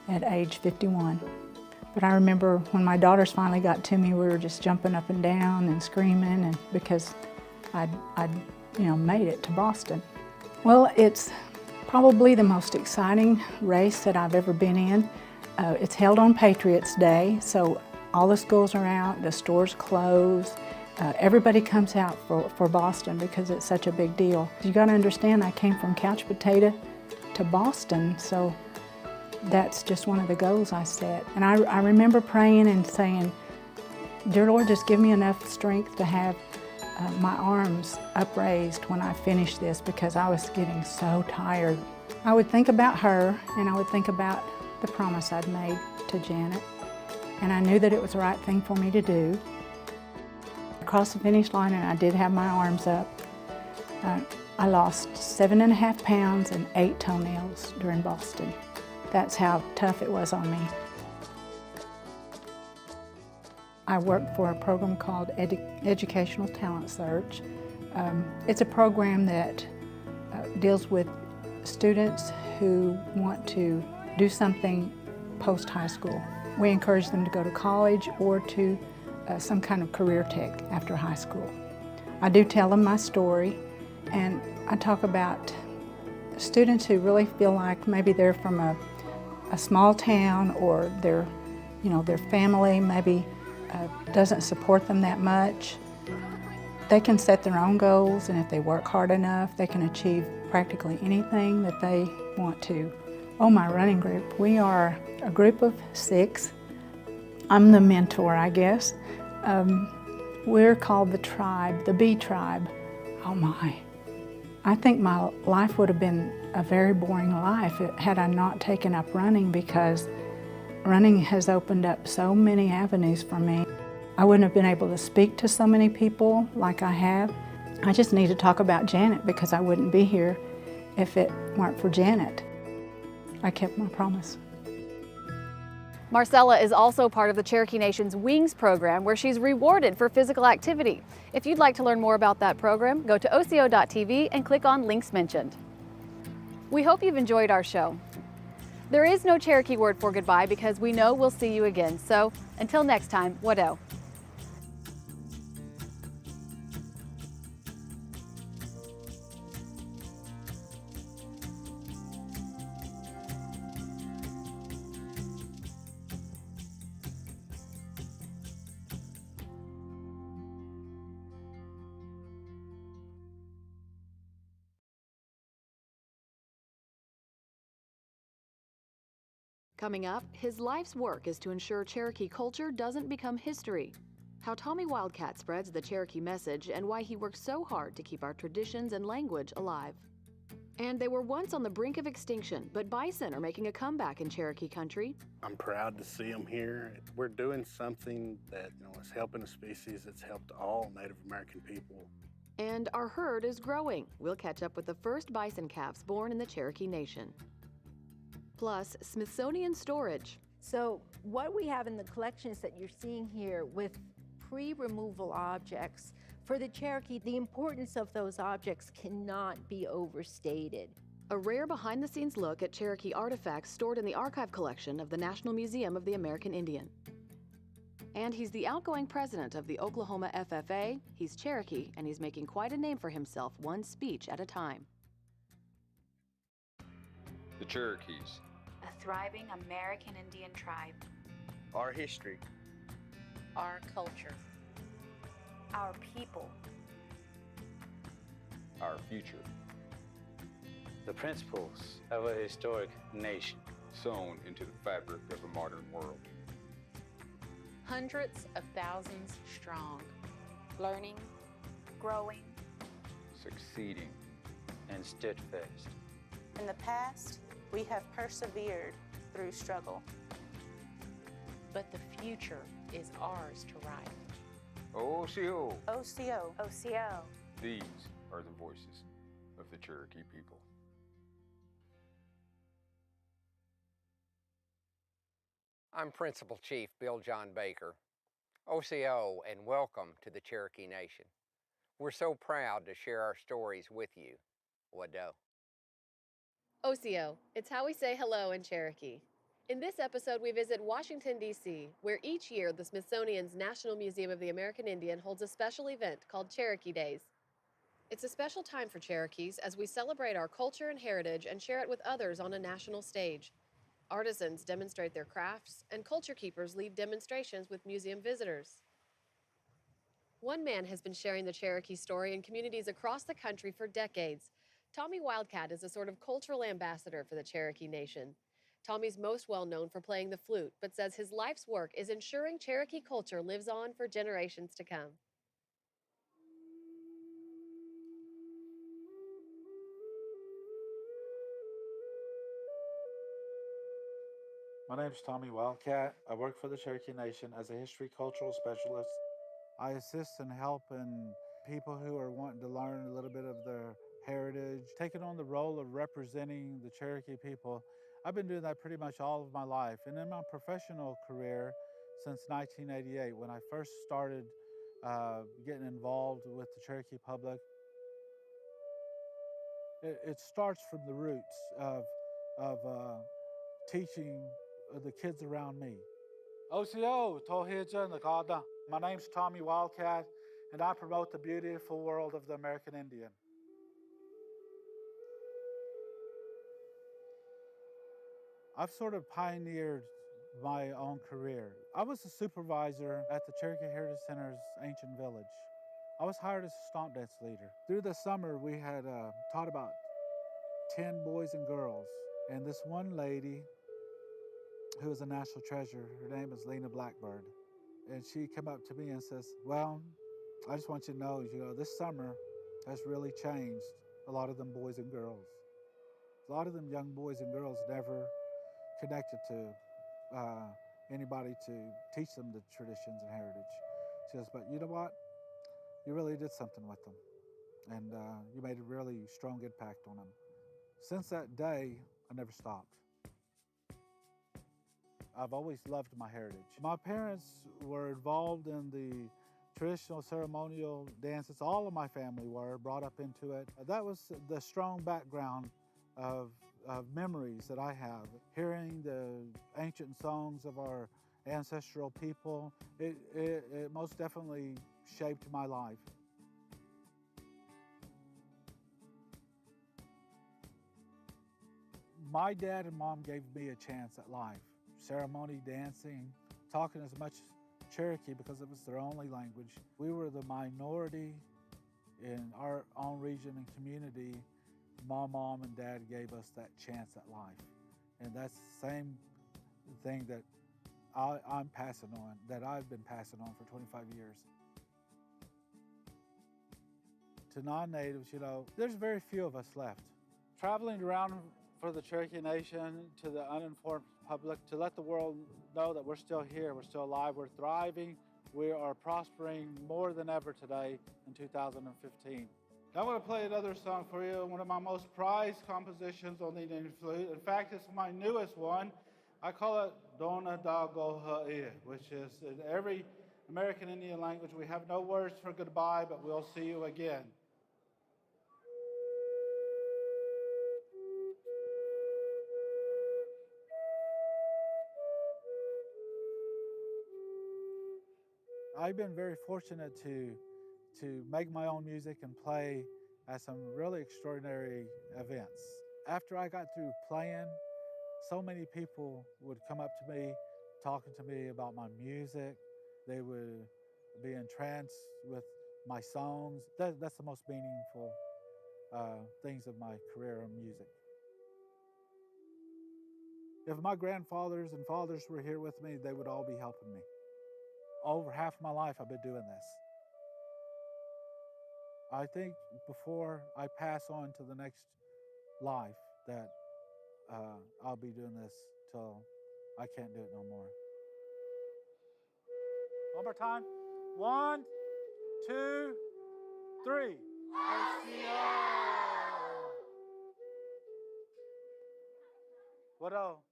at age 51. But I remember when my daughters finally got to me, we were just jumping up and down and screaming, and because I'd made it to Boston. Well, it's probably the most exciting race that I've ever been in. It's held on Patriots Day, so all the schools are out, the stores close. Everybody comes out for Boston because it's such a big deal. You gotta understand, I came from couch potato to Boston, so that's just one of the goals I set. And I remember praying and saying, "Dear Lord, just give me enough strength to have my arms upraised when I finish this," because I was getting so tired. I would think about her, and I would think about the promise I'd made to Janet, and I knew that it was the right thing for me to do. Across the finish line, and I did have my arms up. I lost 7.5 pounds and 8 toenails during Boston. That's how tough it was on me. I work for a program called Educational Talent Search. It's a program that deals with students who want to do something post-high school. We encourage them to go to college or to some kind of career tech after high school. I do tell them my story, and I talk about students who really feel like maybe they're from a small town, or their family maybe doesn't support them that much. They can set their own goals, and if they work hard enough, they can achieve practically anything that they want to. Oh, my running group, we are a group of 6. I'm the mentor, I guess. We're called the tribe, the B tribe. Oh my. I think my life would have been a very boring life had I not taken up running, because running has opened up so many avenues for me. I wouldn't have been able to speak to so many people like I have. I just need to talk about Janet, because I wouldn't be here if it weren't for Janet. I kept my promise. Marcella is also part of the Cherokee Nation's Wings program, where she's rewarded for physical activity. If you'd like to learn more about that program, go to oco.tv and click on links mentioned. We hope you've enjoyed our show. There is no Cherokee word for goodbye, because we know we'll see you again. So until next time, Wado. Coming up, his life's work is to ensure Cherokee culture doesn't become history. How Tommy Wildcat spreads the Cherokee message, and why he works so hard to keep our traditions and language alive. And they were once on the brink of extinction, but bison are making a comeback in Cherokee country. I'm proud to see them here. We're doing something that is helping a species that's helped all Native American people. And our herd is growing. We'll catch up with the first bison calves born in the Cherokee Nation. Plus, Smithsonian storage. So what we have in the collections that you're seeing here with pre-removal objects, for the Cherokee, the importance of those objects cannot be overstated. A rare behind-the-scenes look at Cherokee artifacts stored in the archive collection of the National Museum of the American Indian. And he's the outgoing president of the Oklahoma FFA. He's Cherokee, and he's making quite a name for himself, one speech at a time. The Cherokees. A thriving American Indian tribe. Our history. Our culture. Our people. Our future. The principles of a historic nation. Sewn into the fabric of a modern world. Hundreds of thousands strong. Learning, growing, Succeeding. and steadfast. In the past, we have persevered through struggle. But the future is ours to write. OCO. OCO. OCO. These are the voices of the Cherokee people. I'm Principal Chief Bill John Baker, OCO, and welcome to the Cherokee Nation. We're so proud to share our stories with you. Wado. OCO, it's how we say hello in Cherokee. In this episode, we visit Washington, D.C., where each year the Smithsonian's National Museum of the American Indian holds a special event called Cherokee Days. It's a special time for Cherokees as we celebrate our culture and heritage and share it with others on a national stage. Artisans demonstrate their crafts, and culture keepers lead demonstrations with museum visitors. One man has been sharing the Cherokee story in communities across the country for decades. Tommy Wildcat is a sort of cultural ambassador for the Cherokee Nation. Tommy's most well known for playing the flute, but says his life's work is ensuring Cherokee culture lives on for generations to come. My name is Tommy Wildcat. I work for the Cherokee Nation as a history cultural specialist. I assist and help in people who are wanting to learn a little bit of their heritage, taking on the role of representing the Cherokee people. I've been doing that pretty much all of my life. And in my professional career since 1988, when I first started getting involved with the Cherokee public, it starts from the roots of teaching the kids around me. OCO, Tohija Nagada. My name's Tommy Wildcat, and I promote the beautiful world of the American Indian. I've sort of pioneered my own career. I was a supervisor at the Cherokee Heritage Center's ancient village. I was hired as a stomp dance leader. Through the summer, we had taught about 10 boys and girls, and this one lady who is a national treasure. Her name is Lena Blackbird. And she came up to me and says, well, I just want you to know, this summer has really changed a lot of them boys and girls. A lot of them young boys and girls never connected to anybody to teach them the traditions and heritage. She says, but you know what? You really did something with them. And you made a really strong impact on them. Since that day, I never stopped. I've always loved my heritage. My parents were involved in the traditional ceremonial dances. All of my family were brought up into it. That was the strong background of memories that I have. Hearing the ancient songs of our ancestral people, it most definitely shaped my life. My dad and mom gave me a chance at life. Ceremony dancing, talking as much Cherokee because it was their only language. We were the minority in our own region and community. My mom and dad gave us that chance at life. And that's the same thing that I'm passing on, that I've been passing on for 25 years. To non-natives, there's very few of us left. Traveling around for the Cherokee Nation, to the uninformed public, to let the world know that we're still here, we're still alive, we're thriving, we are prospering more than ever today in 2015. Now I'm going to play another song for you, one of my most prized compositions on the Indian flute. In fact, it's my newest one. I call it Dona Da Goha'e, which is in every American Indian language, we have no words for goodbye, but we'll see you again. I've been very fortunate to make my own music and play at some really extraordinary events. After I got through playing, so many people would come up to me, talking to me about my music. They would be entranced with my songs. That's the most meaningful things of my career in music. If my grandfathers and fathers were here with me, they would all be helping me. Over half my life, I've been doing this. I think before I pass on to the next life that I'll be doing this till I can't do it no more. One more time. 1, 2, 3. What else?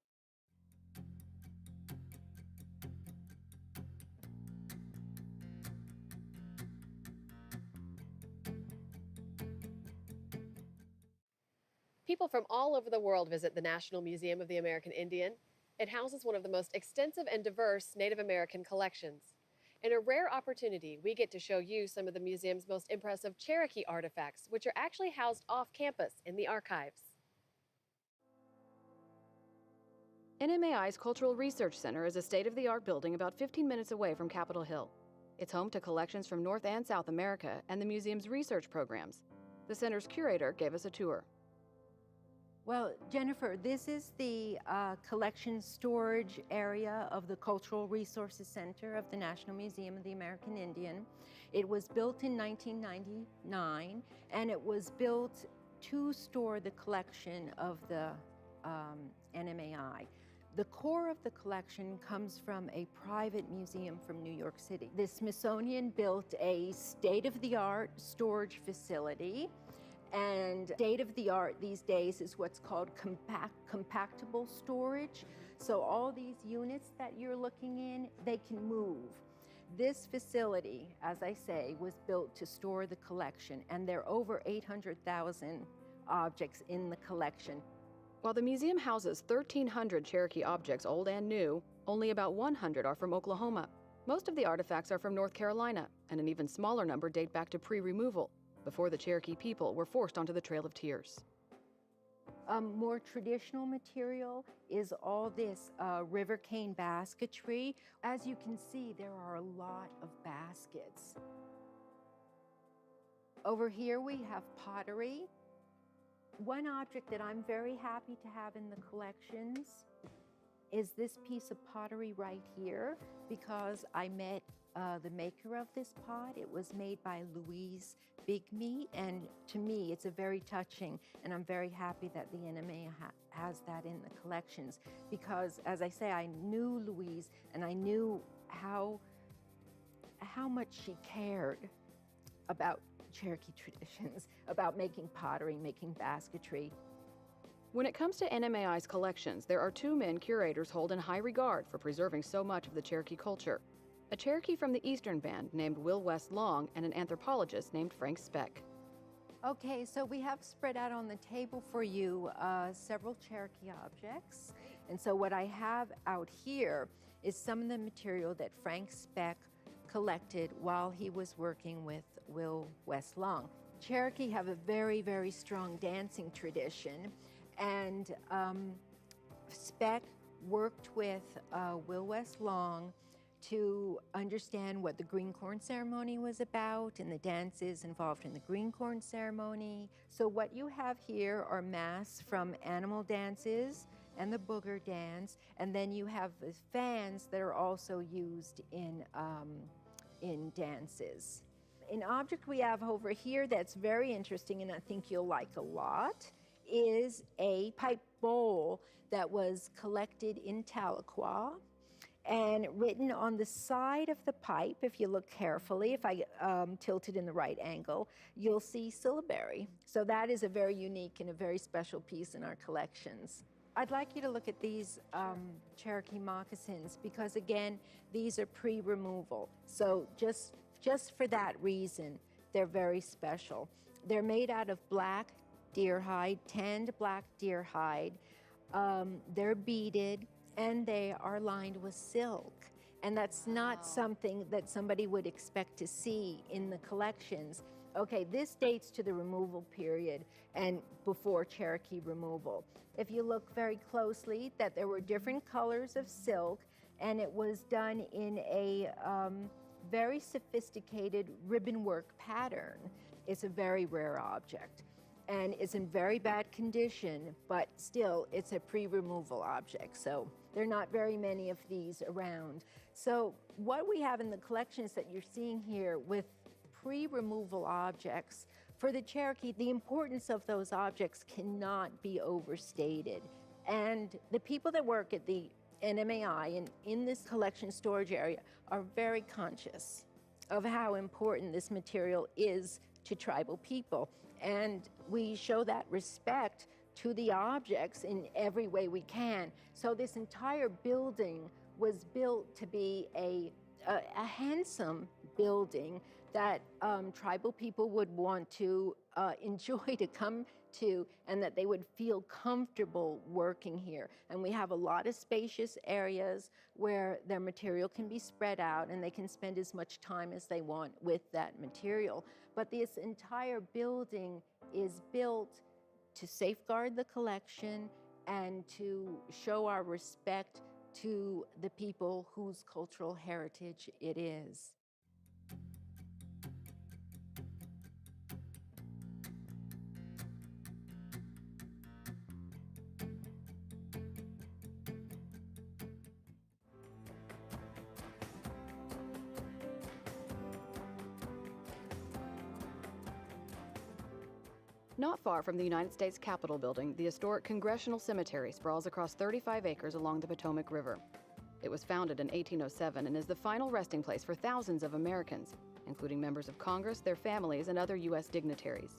People from all over the world visit the National Museum of the American Indian. It houses one of the most extensive and diverse Native American collections. In a rare opportunity, we get to show you some of the museum's most impressive Cherokee artifacts, which are actually housed off campus in the archives. NMAI's Cultural Research Center is a state-of-the-art building about 15 minutes away from Capitol Hill. It's home to collections from North and South America and the museum's research programs. The center's curator gave us a tour. Well, Jennifer, this is the collection storage area of the Cultural Resources Center of the National Museum of the American Indian. It was built in 1999, and it was built to store the collection of the NMAI. The core of the collection comes from a private museum from New York City. The Smithsonian built a state-of-the-art storage facility, and state-of-the-art these days is what's called compactable storage. So all these units that you're looking in, they can move. This facility, as I say, was built to store the collection, and there are over 800,000 objects in the collection. While the museum houses 1,300 Cherokee objects, old and new, only about 100 are from Oklahoma. Most of the artifacts are from North Carolina, and an even smaller number date back to pre-removal, before the Cherokee people were forced onto the Trail of Tears. More traditional material is all this river cane basketry. As you can see, there are a lot of baskets. Over here we have pottery. One object that I'm very happy to have in the collections is this piece of pottery right here, because I met the maker of this pot. It was made by Louise Bigme, and to me it's a very touching, and I'm very happy that the NMA has that in the collections, because as I say, I knew Louise and I knew how much she cared about Cherokee traditions, about making pottery, making basketry. When it comes to NMAI's collections, there are two men curators hold in high regard for preserving so much of the Cherokee culture. A Cherokee from the Eastern Band named Will West Long and an anthropologist named Frank Speck. Okay, so we have spread out on the table for you several Cherokee objects. And so what I have out here is some of the material that Frank Speck collected while he was working with Will West Long. Cherokee have a very, very strong dancing tradition, and Speck worked with Will West Long to understand what the green corn ceremony was about and the dances involved in the green corn ceremony. So what you have here are masks from animal dances and the booger dance, and then you have the fans that are also used in dances. An object we have over here that's very interesting, and I think you'll like a lot, is a pipe bowl that was collected in Tahlequah, and written on the side of the pipe, if you look carefully, if I tilt it in the right angle, you'll see syllabary. So that is a very unique and a very special piece in our collections. I'd like you to look at these Cherokee moccasins, because again, these are pre-removal. So just for that reason, they're very special. They're made out of black deer hide, tanned black deer hide. They're beaded, and they are lined with silk. And that's not something that somebody would expect to see in the collections. Okay, this dates to the removal period and before Cherokee removal. If you look very closely, that there were different colors of silk, and it was done in a very sophisticated ribbon work pattern. It's a very rare object, and it's in very bad condition, but still it's a pre-removal object. So there are not very many of these around. So what we have in the collections that you're seeing here with pre-removal objects. For the Cherokee, the importance of those objects cannot be overstated. And the people that work at the NMAI and in this collection storage area are very conscious of how important this material is to tribal people. And we show that respect to the objects in every way we can. So this entire building was built to be a handsome building that tribal people would want to enjoy to come to, and that they would feel comfortable working here. And we have a lot of spacious areas where their material can be spread out and they can spend as much time as they want with that material. But this entire building is built to safeguard the collection and to show our respect to the people whose cultural heritage it is. Not far from the United States Capitol building, the historic Congressional Cemetery sprawls across 35 acres along the Potomac River. It was founded in 1807 and is the final resting place for thousands of Americans, including members of Congress, their families, and other U.S. dignitaries.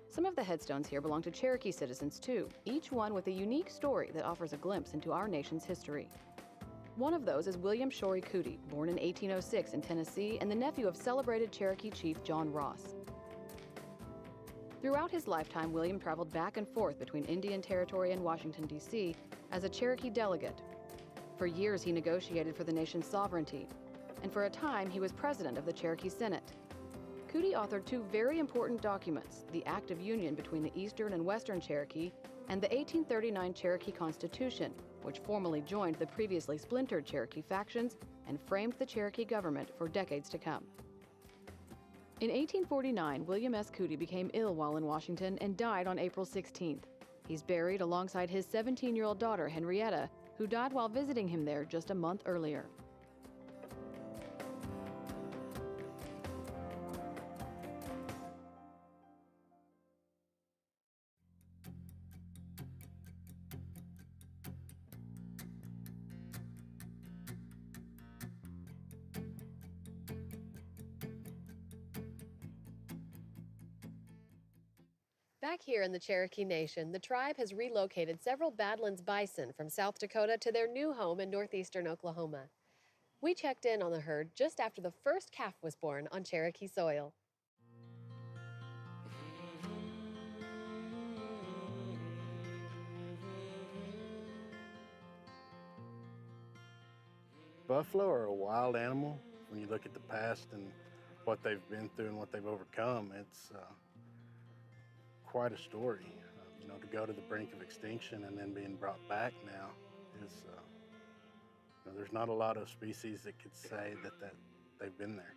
Some of the headstones here belong to Cherokee citizens, too, each one with a unique story that offers a glimpse into our nation's history. One of those is William Shorey Cootie, born in 1806 in Tennessee and the nephew of celebrated Cherokee chief John Ross. Throughout his lifetime, William traveled back and forth between Indian Territory and Washington, D.C. as a Cherokee delegate. For years, he negotiated for the nation's sovereignty, and for a time, he was president of the Cherokee Senate. Cootie authored two very important documents, the Act of Union between the Eastern and Western Cherokee and the 1839 Cherokee Constitution, which formally joined the previously splintered Cherokee factions and framed the Cherokee government for decades to come. In 1849, William S. Cootie became ill while in Washington and died on April 16th. He's buried alongside his 17-year-old daughter, Henrietta, who died while visiting him there just a month earlier. Back here in the Cherokee Nation, the tribe has relocated several Badlands bison from South Dakota to their new home in northeastern Oklahoma. We checked in on the herd just after the first calf was born on Cherokee soil. Buffalo are a wild animal. When you look at the past and what they've been through and what they've overcome, it's quite a story. You know, to go to the brink of extinction and then being brought back now is, you know, there's not a lot of species that could say that they've been there.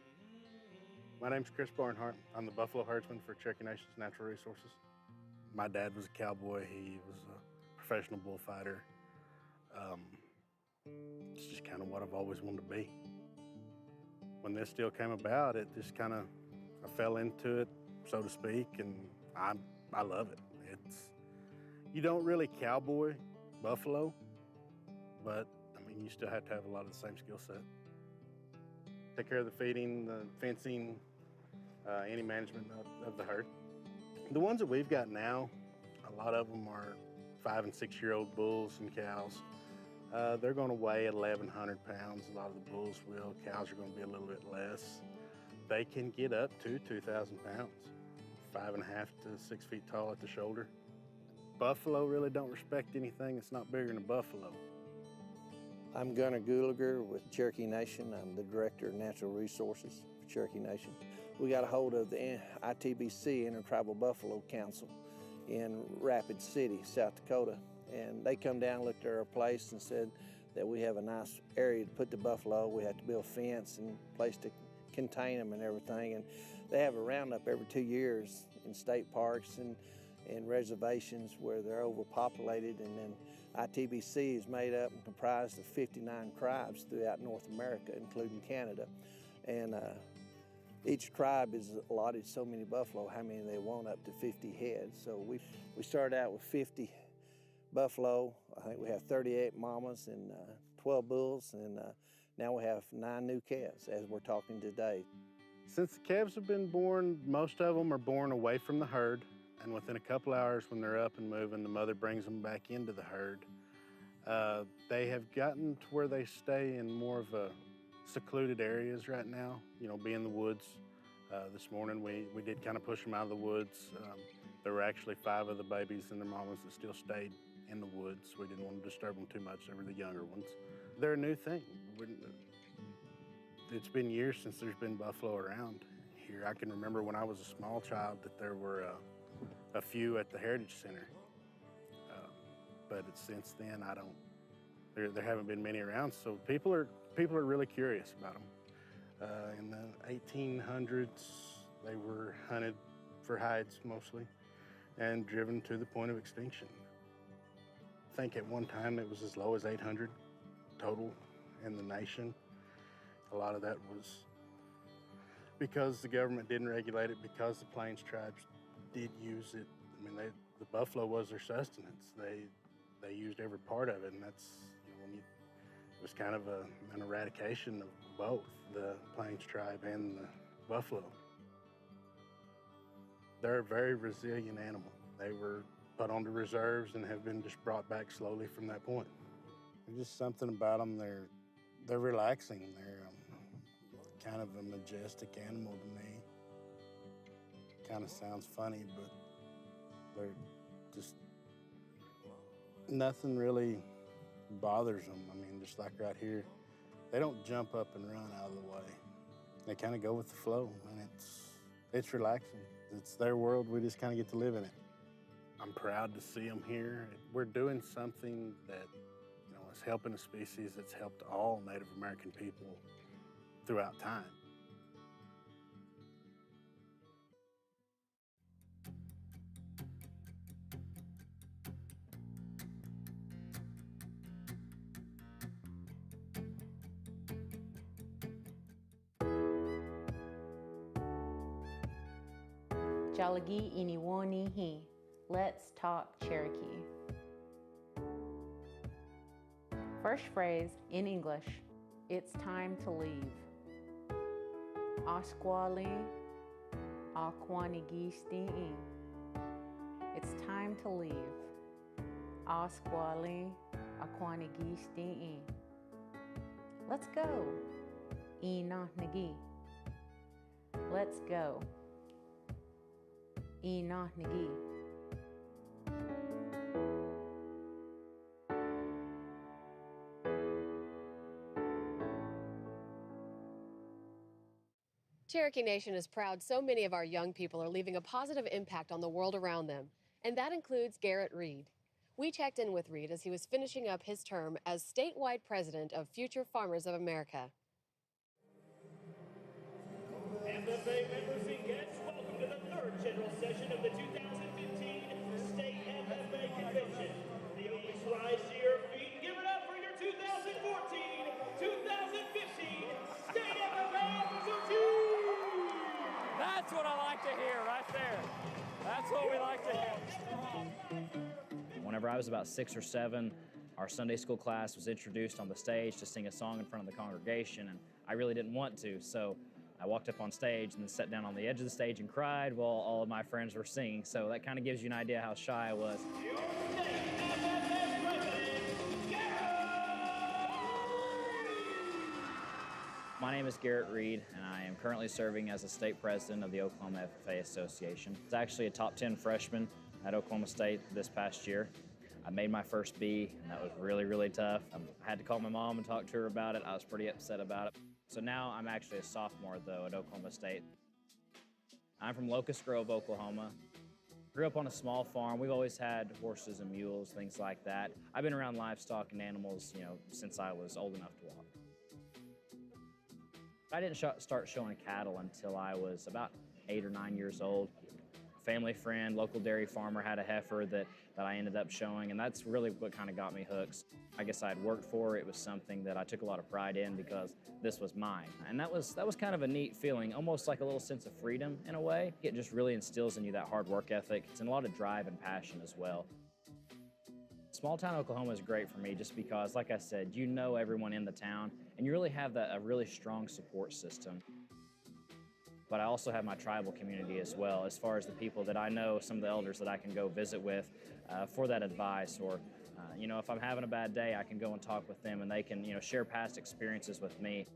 My name's Chris Barnhart. I'm the buffalo herdsman for Cherokee Nation's Natural Resources. My dad was a cowboy. He was a professional bullfighter. It's just kind of what I've always wanted to be. When this deal came about, it just kind of, I fell into it, so to speak, and I love it. You don't really cowboy buffalo, but I mean, you still have to have a lot of the same skill set. Take care of the feeding, the fencing, any management of the herd. The ones that we've got now, a lot of them are 5- and 6-year-old bulls and cows. They're going to weigh 1,100 pounds. A lot of the bulls will. Cows are going to be a little bit less. They can get up to 2,000 pounds. 5.5 to 6 feet tall at the shoulder. Buffalo really don't respect anything that's not bigger than a buffalo. I'm Gunnar Gulager with Cherokee Nation. I'm the Director of Natural Resources for Cherokee Nation. We got a hold of the ITBC, Intertribal Buffalo Council, in Rapid City, South Dakota. And they come down, looked at our place and said that we have a nice area to put the buffalo. We have to build a fence and a place to contain them and everything. And they have a roundup every 2 years in state parks and reservations where they're overpopulated. And then ITBC is made up and comprised of 59 tribes throughout North America, including Canada. And Each tribe is allotted so many buffalo, how many they want, up to 50 head. So we started out with 50 buffalo. I think we have 38 mamas and 12 bulls, and now we have 9 new calves as we're talking today. Since the calves have been born, most of them are born away from the herd, and within a couple hours when they're up and moving, the mother brings them back into the herd. They have gotten to where they stay in more of a secluded areas right now, you know, be in the woods. This morning we did kind of push them out of the woods. There were actually 5 of the babies and their mamas that still stayed in the woods. We didn't want to disturb them too much. They were the younger ones. They're a new thing. It's been years since there's been buffalo around here. I can remember when I was a small child that there were a few at the Heritage Center. But since then, there haven't been many around. So people are really curious about them. In the 1800s, they were hunted for hides mostly and driven to the point of extinction. I think at one time it was as low as 800 total in the nation. A lot of that was because the government didn't regulate it, because the Plains tribes did use it. I mean, the buffalo was their sustenance. They used every part of it, and that's, you know, it was kind of an eradication of both the Plains tribe and the buffalo. They're a very resilient animal. They were put onto reserves and have been just brought back slowly from that point. There's just something about them. They're relaxing. They're kind of a majestic animal to me. Kind of sounds funny, but they're just, nothing really bothers them. I mean, just like right here, they don't jump up and run out of the way. They kind of go with the flow, and it's relaxing. It's their world. We just kind of get to live in it. I'm proud to see them here. We're doing something that, you know, is helping a species that's helped all Native American people throughout time. Jalagi Iniwoni Hi. Let's talk Cherokee. First phrase in English, it's time to leave. Asquali Aquanigisti. It's time to leave. Asquali Aquanigisti. Let's go. Inahnagi. Let's go. Inahnagi. Cherokee Nation is proud so many of our young people are leaving a positive impact on the world around them, and that includes Garrett Reed. We checked in with Reed as he was finishing up his term as statewide president of Future Farmers of America. FFA members and guests, welcome to the 3rd General Session of the 2015 State FFA Convention. The always rise to your feet and give it up for your 2014-2015 State FFA Officer Team! That's what I like to hear right there. That's what we like to hear. Whenever I was about 6 or 7, our Sunday school class was introduced on the stage to sing a song in front of the congregation, and I really didn't want to, so I walked up on stage and then sat down on the edge of the stage and cried while all of my friends were singing. So that kind of gives you an idea how shy I was. My name is Garrett Reed, and I am currently serving as the state president of the Oklahoma FFA Association. I was actually a top 10 freshman at Oklahoma State this past year. I made my first B, and that was really, really tough. I had to call my mom and talk to her about it. I was pretty upset about it. So now I'm actually a sophomore, though, at Oklahoma State. I'm from Locust Grove, Oklahoma. Grew up on a small farm. We've always had horses and mules, things like that. I've been around livestock and animals, since I was old enough to walk. I didn't start showing cattle until I was about 8 or 9 years old. family friend, local dairy farmer, had a heifer that I ended up showing, and that's really what kind of got me hooked. I guess I had worked for. It was something that I took a lot of pride in because this was mine. And that was kind of a neat feeling, almost like a little sense of freedom in a way. It just really instills in you that hard work ethic. It's a lot of drive and passion as well. Small town Oklahoma is great for me just because, like I said, you know everyone in the town, and you really have a really strong support system. But I also have my tribal community as well, as far as the people that I know, some of the elders that I can go visit with for that advice, or you know, if I'm having a bad day, I can go and talk with them, and they can, you know, share past experiences with me.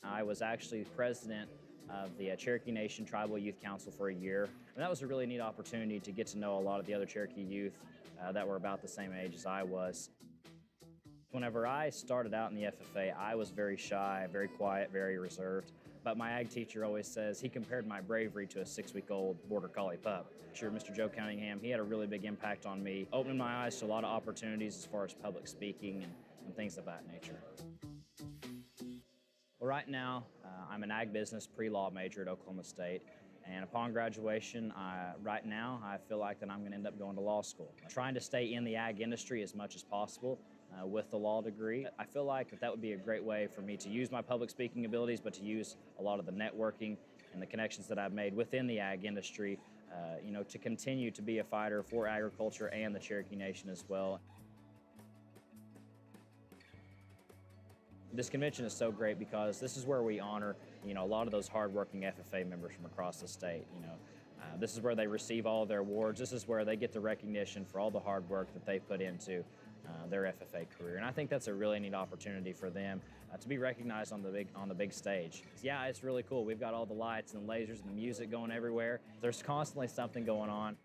I was actually president of the Cherokee Nation Tribal Youth Council for a year, and that was a really neat opportunity to get to know a lot of the other Cherokee youth that were about the same age as I was. Whenever I started out in the FFA, I was very shy, very quiet, very reserved. But my ag teacher always says he compared my bravery to a 6-week-old border collie pup. Sure, Mr. Joe Cunningham, he had a really big impact on me, opening my eyes to a lot of opportunities as far as public speaking and things of that nature. Well, right now, I'm an ag business pre-law major at Oklahoma State. And upon graduation, right now, I feel like that I'm going to end up going to law school. Trying to stay in the ag industry as much as possible with the law degree. I feel like that would be a great way for me to use my public speaking abilities, but to use a lot of the networking and the connections that I've made within the ag industry, you know, to continue to be a fighter for agriculture and the Cherokee Nation as well. This convention is so great because this is where we honor, you know, a lot of those hardworking FFA members from across the state. You know, this is where they receive all of their awards. This is where they get the recognition for all the hard work that they put into their FFA career, and I think that's a really neat opportunity for them to be recognized on the big stage. Yeah, it's really cool. We've got all the lights and the lasers and the music going everywhere. There's constantly something going on.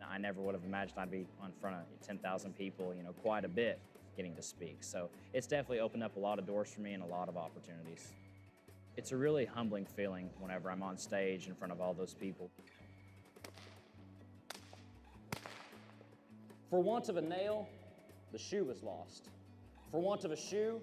I never would have imagined I'd be in front of 10,000 people, you know, quite a bit, getting to speak. So it's definitely opened up a lot of doors for me and a lot of opportunities. It's a really humbling feeling whenever I'm on stage in front of all those people. For want of a nail, the shoe was lost. For want of a shoe,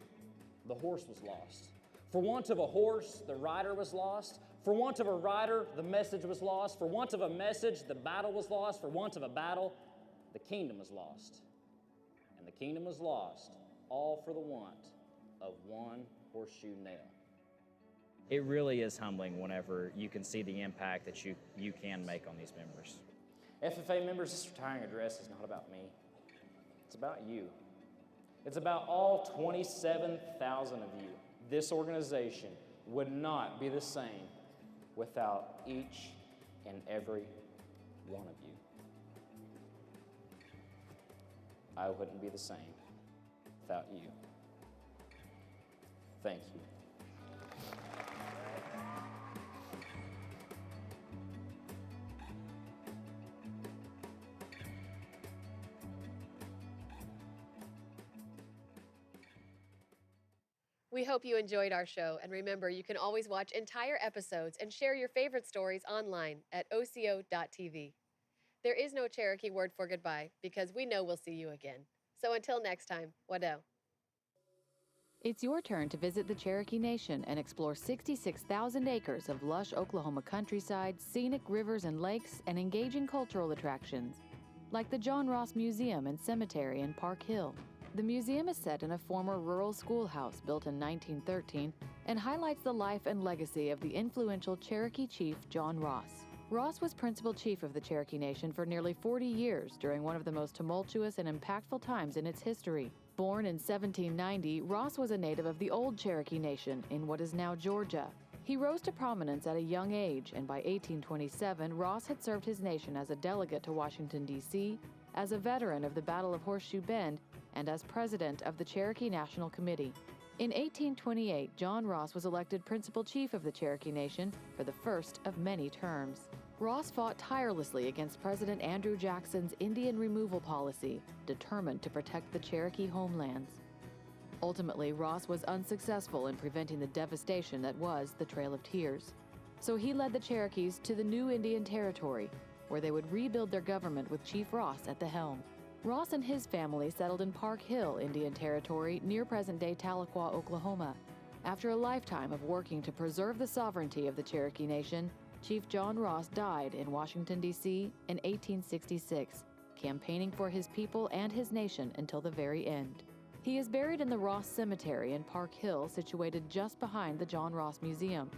the horse was lost. For want of a horse, the rider was lost. For want of a rider, the message was lost. For want of a message, the battle was lost. For want of a battle, the kingdom was lost. And the kingdom was lost, all for the want of one horseshoe nail. It really is humbling whenever you can see the impact that you can make on these members. FFA members, this retiring address is not about me. It's about you. It's about all 27,000 of you. This organization would not be the same without each and every one of you. I wouldn't be the same without you. Thank you. We hope you enjoyed our show, and remember, you can always watch entire episodes and share your favorite stories online at oco.tv. There is no Cherokee word for goodbye because we know we'll see you again. So until next time, Wado. It's your turn to visit the Cherokee Nation and explore 66,000 acres of lush Oklahoma countryside, scenic rivers and lakes, and engaging cultural attractions, like the John Ross Museum and Cemetery in Park Hill. The museum is set in a former rural schoolhouse built in 1913 and highlights the life and legacy of the influential Cherokee chief John Ross. Ross was principal chief of the Cherokee Nation for nearly 40 years during one of the most tumultuous and impactful times in its history. Born in 1790, Ross was a native of the old Cherokee Nation in what is now Georgia. He rose to prominence at a young age, and by 1827, Ross had served his nation as a delegate to Washington, D.C., as a veteran of the Battle of Horseshoe Bend, and as president of the Cherokee National Committee. In 1828, John Ross was elected principal chief of the Cherokee Nation for the first of many terms. Ross fought tirelessly against President Andrew Jackson's Indian removal policy, determined to protect the Cherokee homelands. Ultimately, Ross was unsuccessful in preventing the devastation that was the Trail of Tears. So he led the Cherokees to the new Indian Territory, where they would rebuild their government with Chief Ross at the helm. Ross and his family settled in Park Hill, Indian Territory, near present-day Tahlequah, Oklahoma. After a lifetime of working to preserve the sovereignty of the Cherokee Nation, Chief John Ross died in Washington, D.C. in 1866, campaigning for his people and his nation until the very end. He is buried in the Ross Cemetery in Park Hill, situated just behind the John Ross Museum.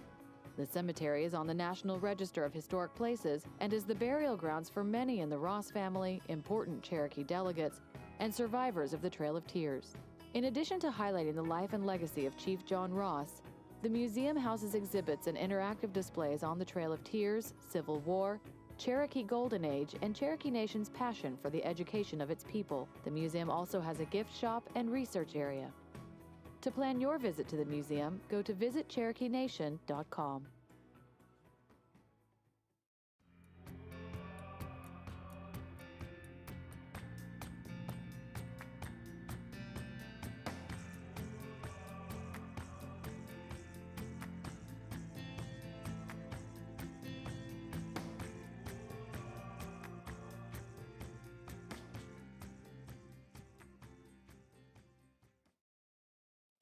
The cemetery is on the National Register of Historic Places and is the burial grounds for many in the Ross family, important Cherokee delegates, and survivors of the Trail of Tears. In addition to highlighting the life and legacy of Chief John Ross, the museum houses exhibits and interactive displays on the Trail of Tears, Civil War, Cherokee Golden Age, and Cherokee Nation's passion for the education of its people. The museum also has a gift shop and research area. To plan your visit to the museum, go to visitcherokeenation.com.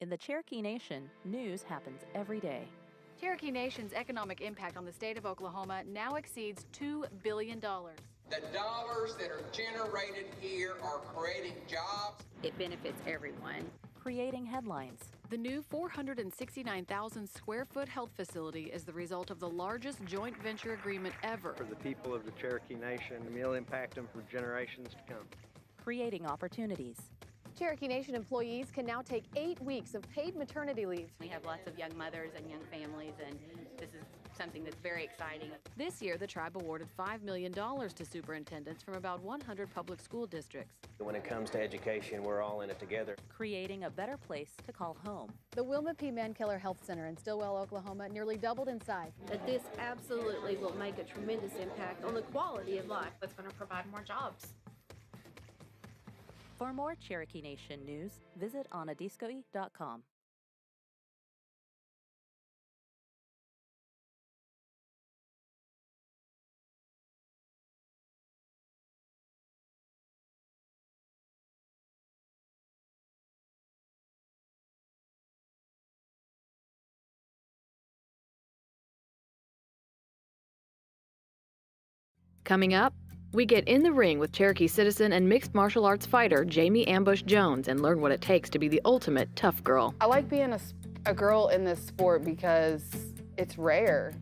In the Cherokee Nation, news happens every day. Cherokee Nation's economic impact on the state of Oklahoma now exceeds $2 billion. The dollars that are generated here are creating jobs. It benefits everyone. Creating headlines. The new 469,000 square foot health facility is the result of the largest joint venture agreement ever. For the people of the Cherokee Nation, we'll impact them for generations to come. Creating opportunities. Cherokee Nation employees can now take 8 weeks of paid maternity leave. We have lots of young mothers and young families, and this is something that's very exciting. This year, the tribe awarded $5 million to superintendents from about 100 public school districts. When it comes to education, we're all in it together. Creating a better place to call home. The Wilma P. Mankiller Health Center in Stillwell, Oklahoma nearly doubled in size. That this absolutely will make a tremendous impact on the quality of life. It's going to provide more jobs. For more Cherokee Nation news, visit onadiskoe.com. Coming up, we get in the ring with Cherokee citizen and mixed martial arts fighter Jamie Ambush Jones and learn what it takes to be the ultimate tough girl. I like being a girl in this sport because it's rare.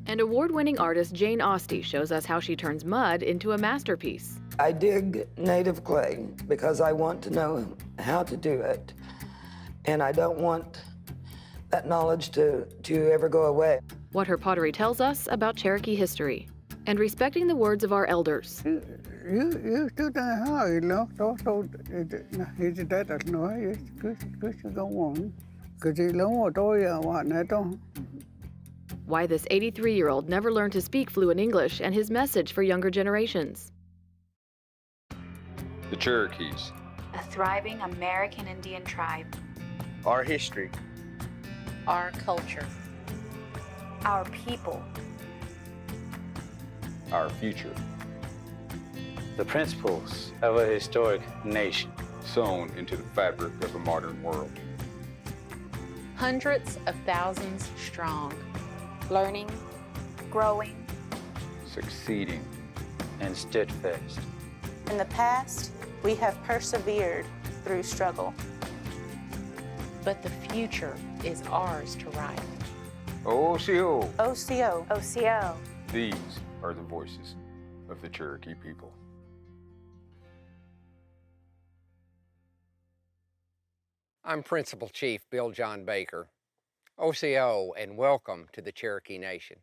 And award-winning artist Jane Ostie shows us how she turns mud into a masterpiece. I dig native clay because I want to know how to do it, and I don't want that knowledge to ever go away. What her pottery tells us about Cherokee history, and respecting the words of our elders. Why this 83-year-old never learned to speak fluent English and his message for younger generations. The Cherokees. A thriving American Indian tribe. Our history. Our culture. Our people. Our future. The principles of a historic nation. Sewn into the fabric of a modern world. Hundreds of thousands strong. Learning. Growing. Succeeding. And stood fast. In the past, we have persevered through struggle. But the future is ours to write. OCO. OCO. OCO. These are the voices of the Cherokee people. I'm Principal Chief Bill John Baker, OCO, and welcome to the Cherokee Nation.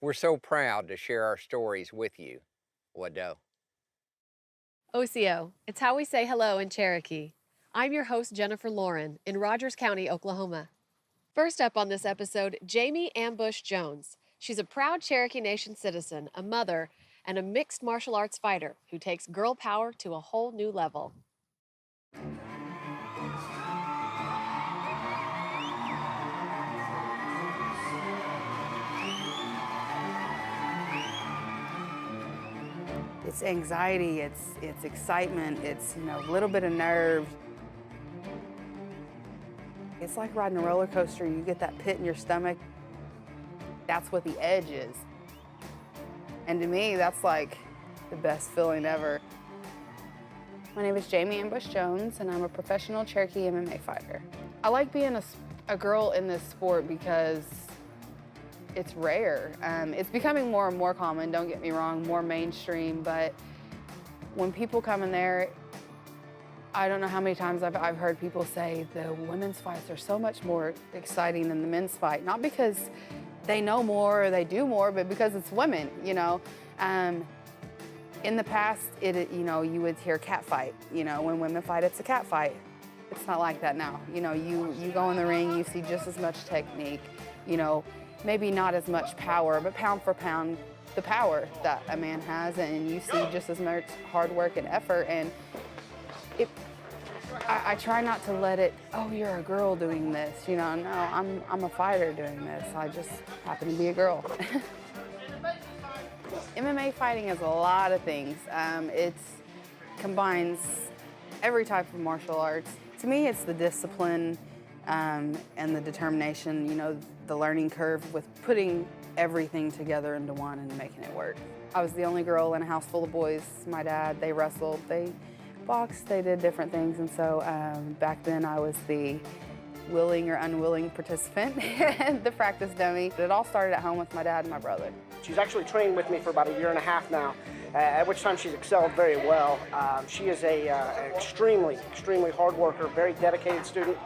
We're so proud to share our stories with you. Wado. OCO, it's how we say hello in Cherokee. I'm your host, Jennifer Lauren, in Rogers County, Oklahoma. First up on this episode, Jamie Ambush Jones. She's a proud Cherokee Nation citizen, a mother, and a mixed martial arts fighter who takes girl power to a whole new level. It's anxiety, it's excitement, it's a little bit of nerve. It's like riding a roller coaster. You get that pit in your stomach. That's what the edge is. And to me, that's like the best feeling ever. My name is Jamie Ambush Jones, and I'm a professional Cherokee MMA fighter. I like being a girl in this sport because it's rare. It's becoming more and more common, don't get me wrong, more mainstream, but when people come in there, I don't know how many times I've heard people say the women's fights are so much more exciting than the men's fight. Not because they know more or they do more, but because it's women, you know. In the past, you know, you would hear cat fight. You know, when women fight, it's a cat fight. It's not like that now. You know, you go in the ring, you see just as much technique, you know, maybe not as much power, but pound for pound, the power that a man has, and you see just as much hard work and effort. And I try not to let it, oh, you're a girl doing this, you know. No, I'm a fighter doing this. I just happen to be a girl. MMA fighting is a lot of things. It combines every type of martial arts. To me, it's the discipline and the determination, you know, the learning curve with putting everything together into one and making it work. I was the only girl in a house full of boys. My dad, they wrestled, they boxed, they did different things, and so back then I was the willing or unwilling participant, the practice dummy. It all started at home with my dad and my brother. She's actually trained with me for about 1.5 years now, at which time she's excelled very well. She is an extremely hard worker, very dedicated student,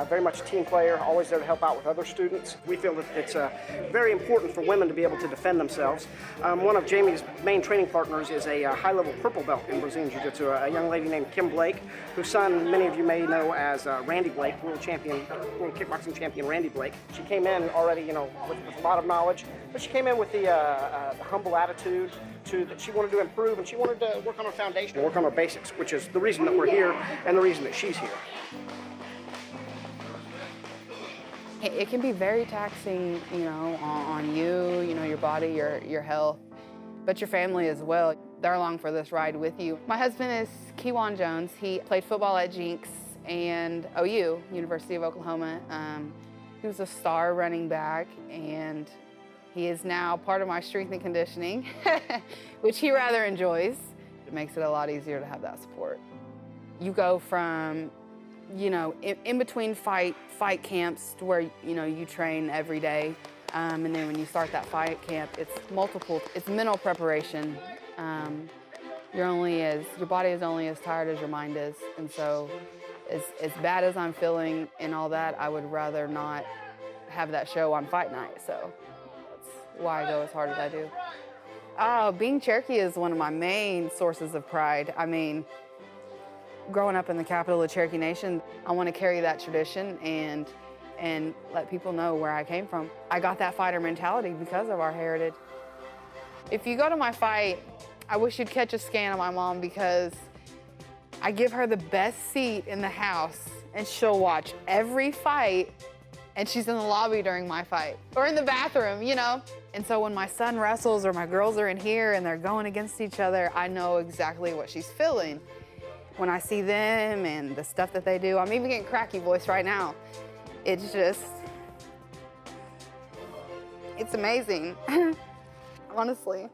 very much a team player, always there to help out with other students. We feel that it's very important for women to be able to defend themselves. One of Jamie's main training partners is a high-level purple belt in Brazilian Jiu-Jitsu, a young lady named Kim Blake, whose son many of you may know as Randy Blake, world kickboxing champion Randy Blake. She came in already, you know, with a lot of knowledge, but she came in with the humble attitude that she wanted to improve, and she wanted to work on her foundation, work on her basics, which is the reason that we're here and the reason that she's here. It can be very taxing, you know, on you, you know, your body, your health, but your family as well. They're along for this ride with you. My husband is Kewan Jones. He played football at Jinx and OU, University of Oklahoma. He was a star running back, and he is now part of my strength and conditioning, which he rather enjoys. It makes it a lot easier to have that support. You go from, you know, in between fight camps to where, you know, you train every day. And then when you start that fight camp, it's mental preparation. Your body is only as tired as your mind is. And so as bad as I'm feeling and all that, I would rather not have that show on fight night. So that's why I go as hard as I do. Being Cherokee is one of my main sources of pride. I mean, growing up in the capital of the Cherokee Nation, I want to carry that tradition and let people know where I came from. I got that fighter mentality because of our heritage. If you go to my fight, I wish you'd catch a scan of my mom, because I give her the best seat in the house and she'll watch every fight, and she's in the lobby during my fight or in the bathroom, you know? And so when my son wrestles or my girls are in here and they're going against each other, I know exactly what she's feeling. When I see them and the stuff that they do, I'm even getting cracky voice right now. It's just, it's amazing, honestly.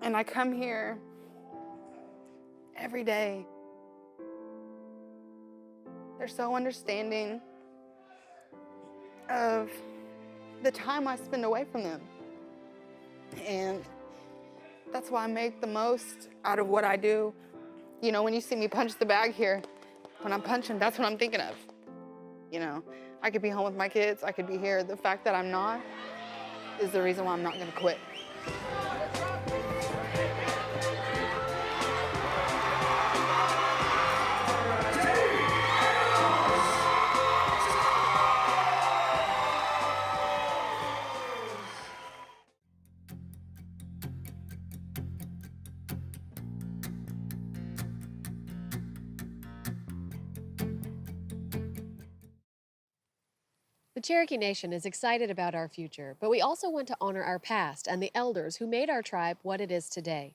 And I come here every day. They're so understanding of the time I spend away from them. And that's why I make the most out of what I do. You know, when you see me punch the bag here, when I'm punching, that's what I'm thinking of. You know, I could be home with my kids, I could be here. The fact that I'm not is the reason why I'm not gonna quit. The Cherokee Nation is excited about our future, but we also want to honor our past and the elders who made our tribe what it is today.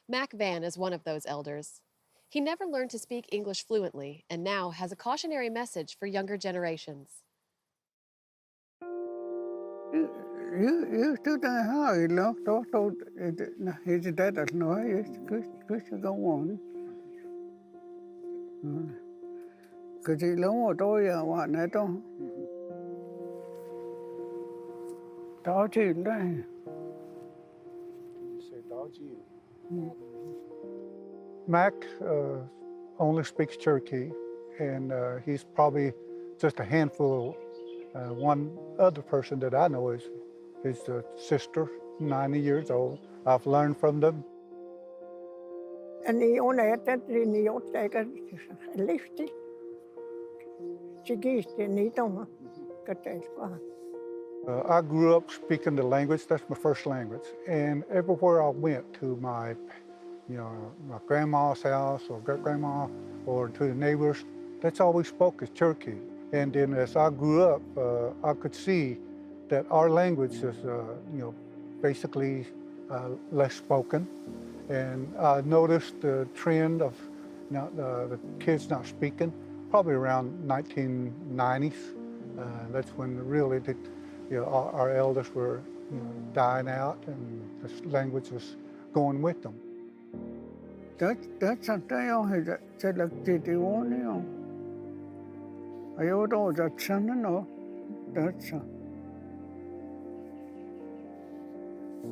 Mac Van is one of those elders. He never learned to speak English fluently and now has a cautionary message for younger generations. Just do that how you know, don't he's dead as no, just go on. Because he long tôi what này đó. Đó chứ đây. Mac only speaks Cherokee, and he's probably just a handful. One other person that I know is his sister, 90 years old. I've learned from them. And he only had that in the old like a lifted. She gets the need on I grew up speaking the language. That's my first language, and everywhere I went to my grandma's house or great-grandma or to the neighbors, that's all we spoke is Cherokee. And then as I grew up, I could see that our language is, basically less spoken. And I noticed the trend of the kids not speaking, probably around 1990s. That's when really our elders were dying out, and this language was going with them. That's something else that like the one, I don't that's no. That's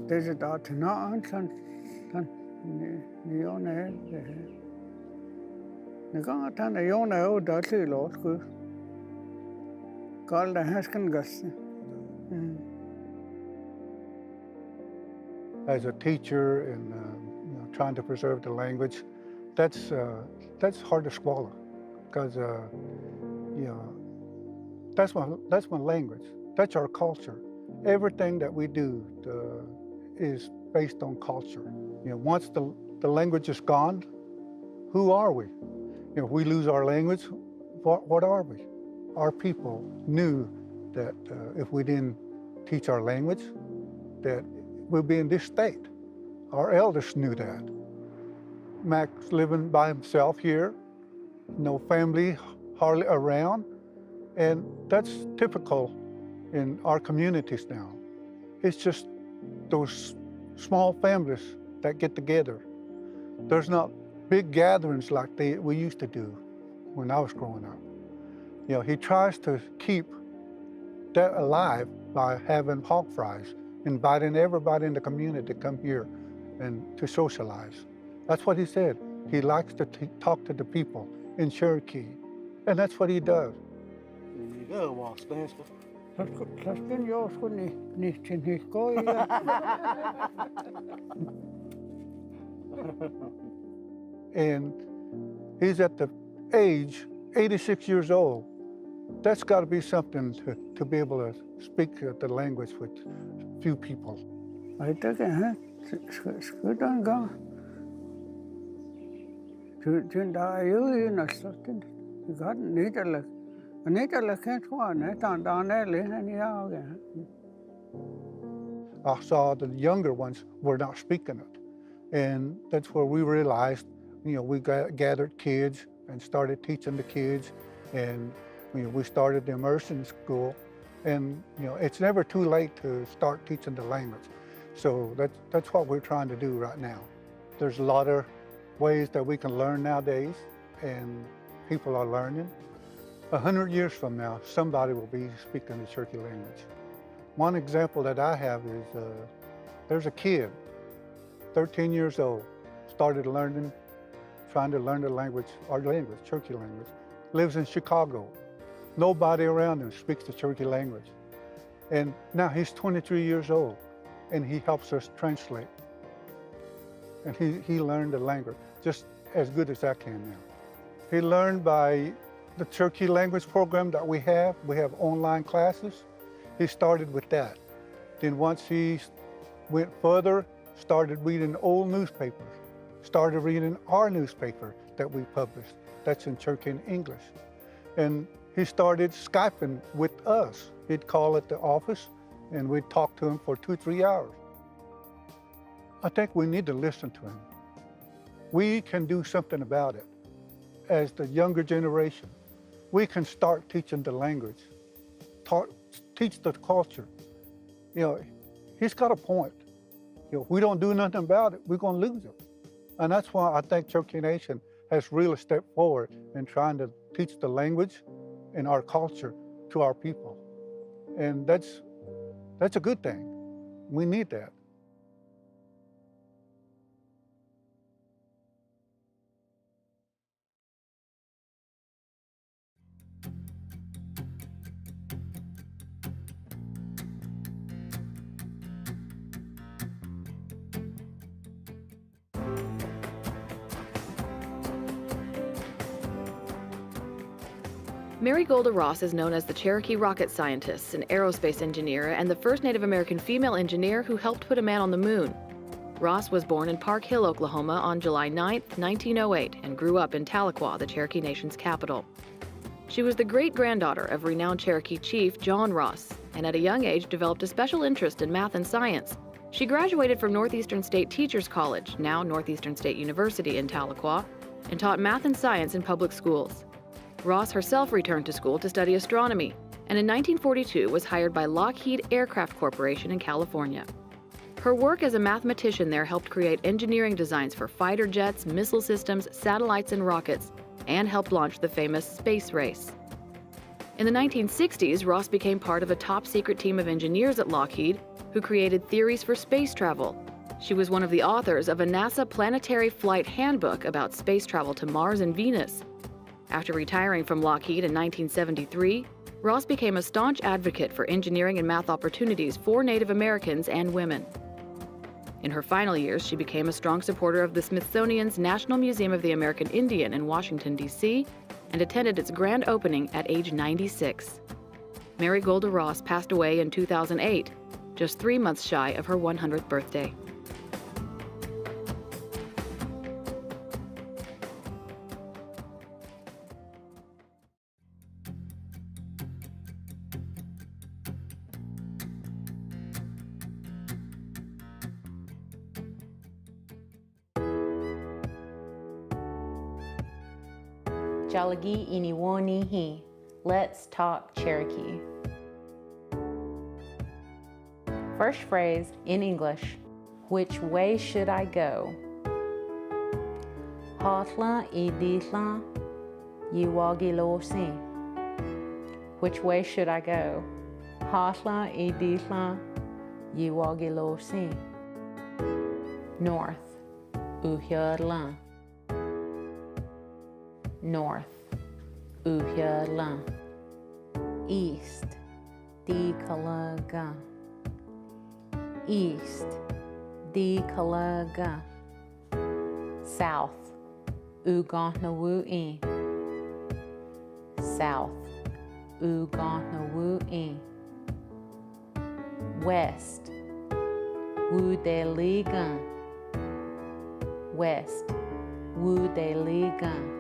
there's a dot not and you know the got and you know that's a lot good. Called the Haskin Gus. As a teacher and trying to preserve the language, that's hard to swallow, because that's my language. That's our culture. Everything that we do is based on culture. Once the language is gone, who are we? If we lose our language, what are we? Our people knew that if we didn't teach our language, that we'd be in this state. Our elders knew that. Mac's living by himself here, no family hardly around, and that's typical in our communities now. It's just those small families that get together. There's not big gatherings like we used to do when I was growing up. He tries to keep that alive by having hog fries, inviting everybody in the community to come here and to socialize. That's what he said. He likes to talk to the people in Cherokee, and that's what he does. And he's at the age, 86 years old. That's got to be something to be able to speak the language with few people. I think it's good on go. To die, you know, something. You got needle. I can't one. I don't down there, and I saw the younger ones were not speaking it. And that's where we realized, we gathered kids and started teaching the kids. And we started the immersion school. And it's never too late to start teaching the language. So that's what we're trying to do right now. There's a lot of ways that we can learn nowadays, and people are learning. 100 years from now, somebody will be speaking the Cherokee language. One example that I have is there's a kid, 13 years old, started trying to learn the language, our language, Cherokee language, lives in Chicago. Nobody around him speaks the Cherokee language. And now he's 23 years old, and he helps us translate. And he learned the language just as good as I can now. He learned by the Cherokee language program that we have. We have online classes. He started with that. Then once he went further, started reading old newspapers, started reading our newspaper that we published. That's in Cherokee and English. And he started Skyping with us. He'd call at the office, and we'd talk to him for 2-3 hours. I think we need to listen to him. We can do something about it. As the younger generation, we can start teaching the language, teach the culture. you know, he's got a point. You know, if we don't do nothing about it, we're going to lose him. And that's why I think Cherokee Nation has really stepped forward in trying to teach the language and our culture to our people. And that's a good thing. We need that. Mary Golda Ross is known as the Cherokee rocket scientist, an aerospace engineer, and the first Native American female engineer who helped put a man on the moon. Ross was born in Park Hill, Oklahoma on July 9, 1908, and grew up in Tahlequah, the Cherokee Nation's capital. She was the great-granddaughter of renowned Cherokee chief John Ross, and at a young age developed a special interest in math and science. She graduated from Northeastern State Teachers College, now Northeastern State University in Tahlequah, and taught math and science in public schools. Ross herself returned to school to study astronomy, and in 1942 was hired by Lockheed Aircraft Corporation in California. Her work as a mathematician there helped create engineering designs for fighter jets, missile systems, satellites, and rockets, and helped launch the famous space race. In the 1960s, Ross became part of a top-secret team of engineers at Lockheed who created theories for space travel. She was one of the authors of a NASA Planetary Flight Handbook about space travel to Mars and Venus. After retiring from Lockheed in 1973, Ross became a staunch advocate for engineering and math opportunities for Native Americans and women. In her final years, she became a strong supporter of the Smithsonian's National Museum of the American Indian in Washington, D.C., and attended its grand opening at age 96. Mary Golda Ross passed away in 2008, just 3 months shy of her 100th birthday. Jalagi Iniwoni Hi. Let's talk Cherokee. First phrase in English. Which way should I go? Hatla iditla yiwagilosi. Which way should I go? Hatla iditla yiwagilosi. North. Uhyadla. North, Uhyadla. East, Dikalaga. East, Dikalaga. South, Ugontnawui. South, Ugontnawui. West, Wudeliga. West, Wudeliga.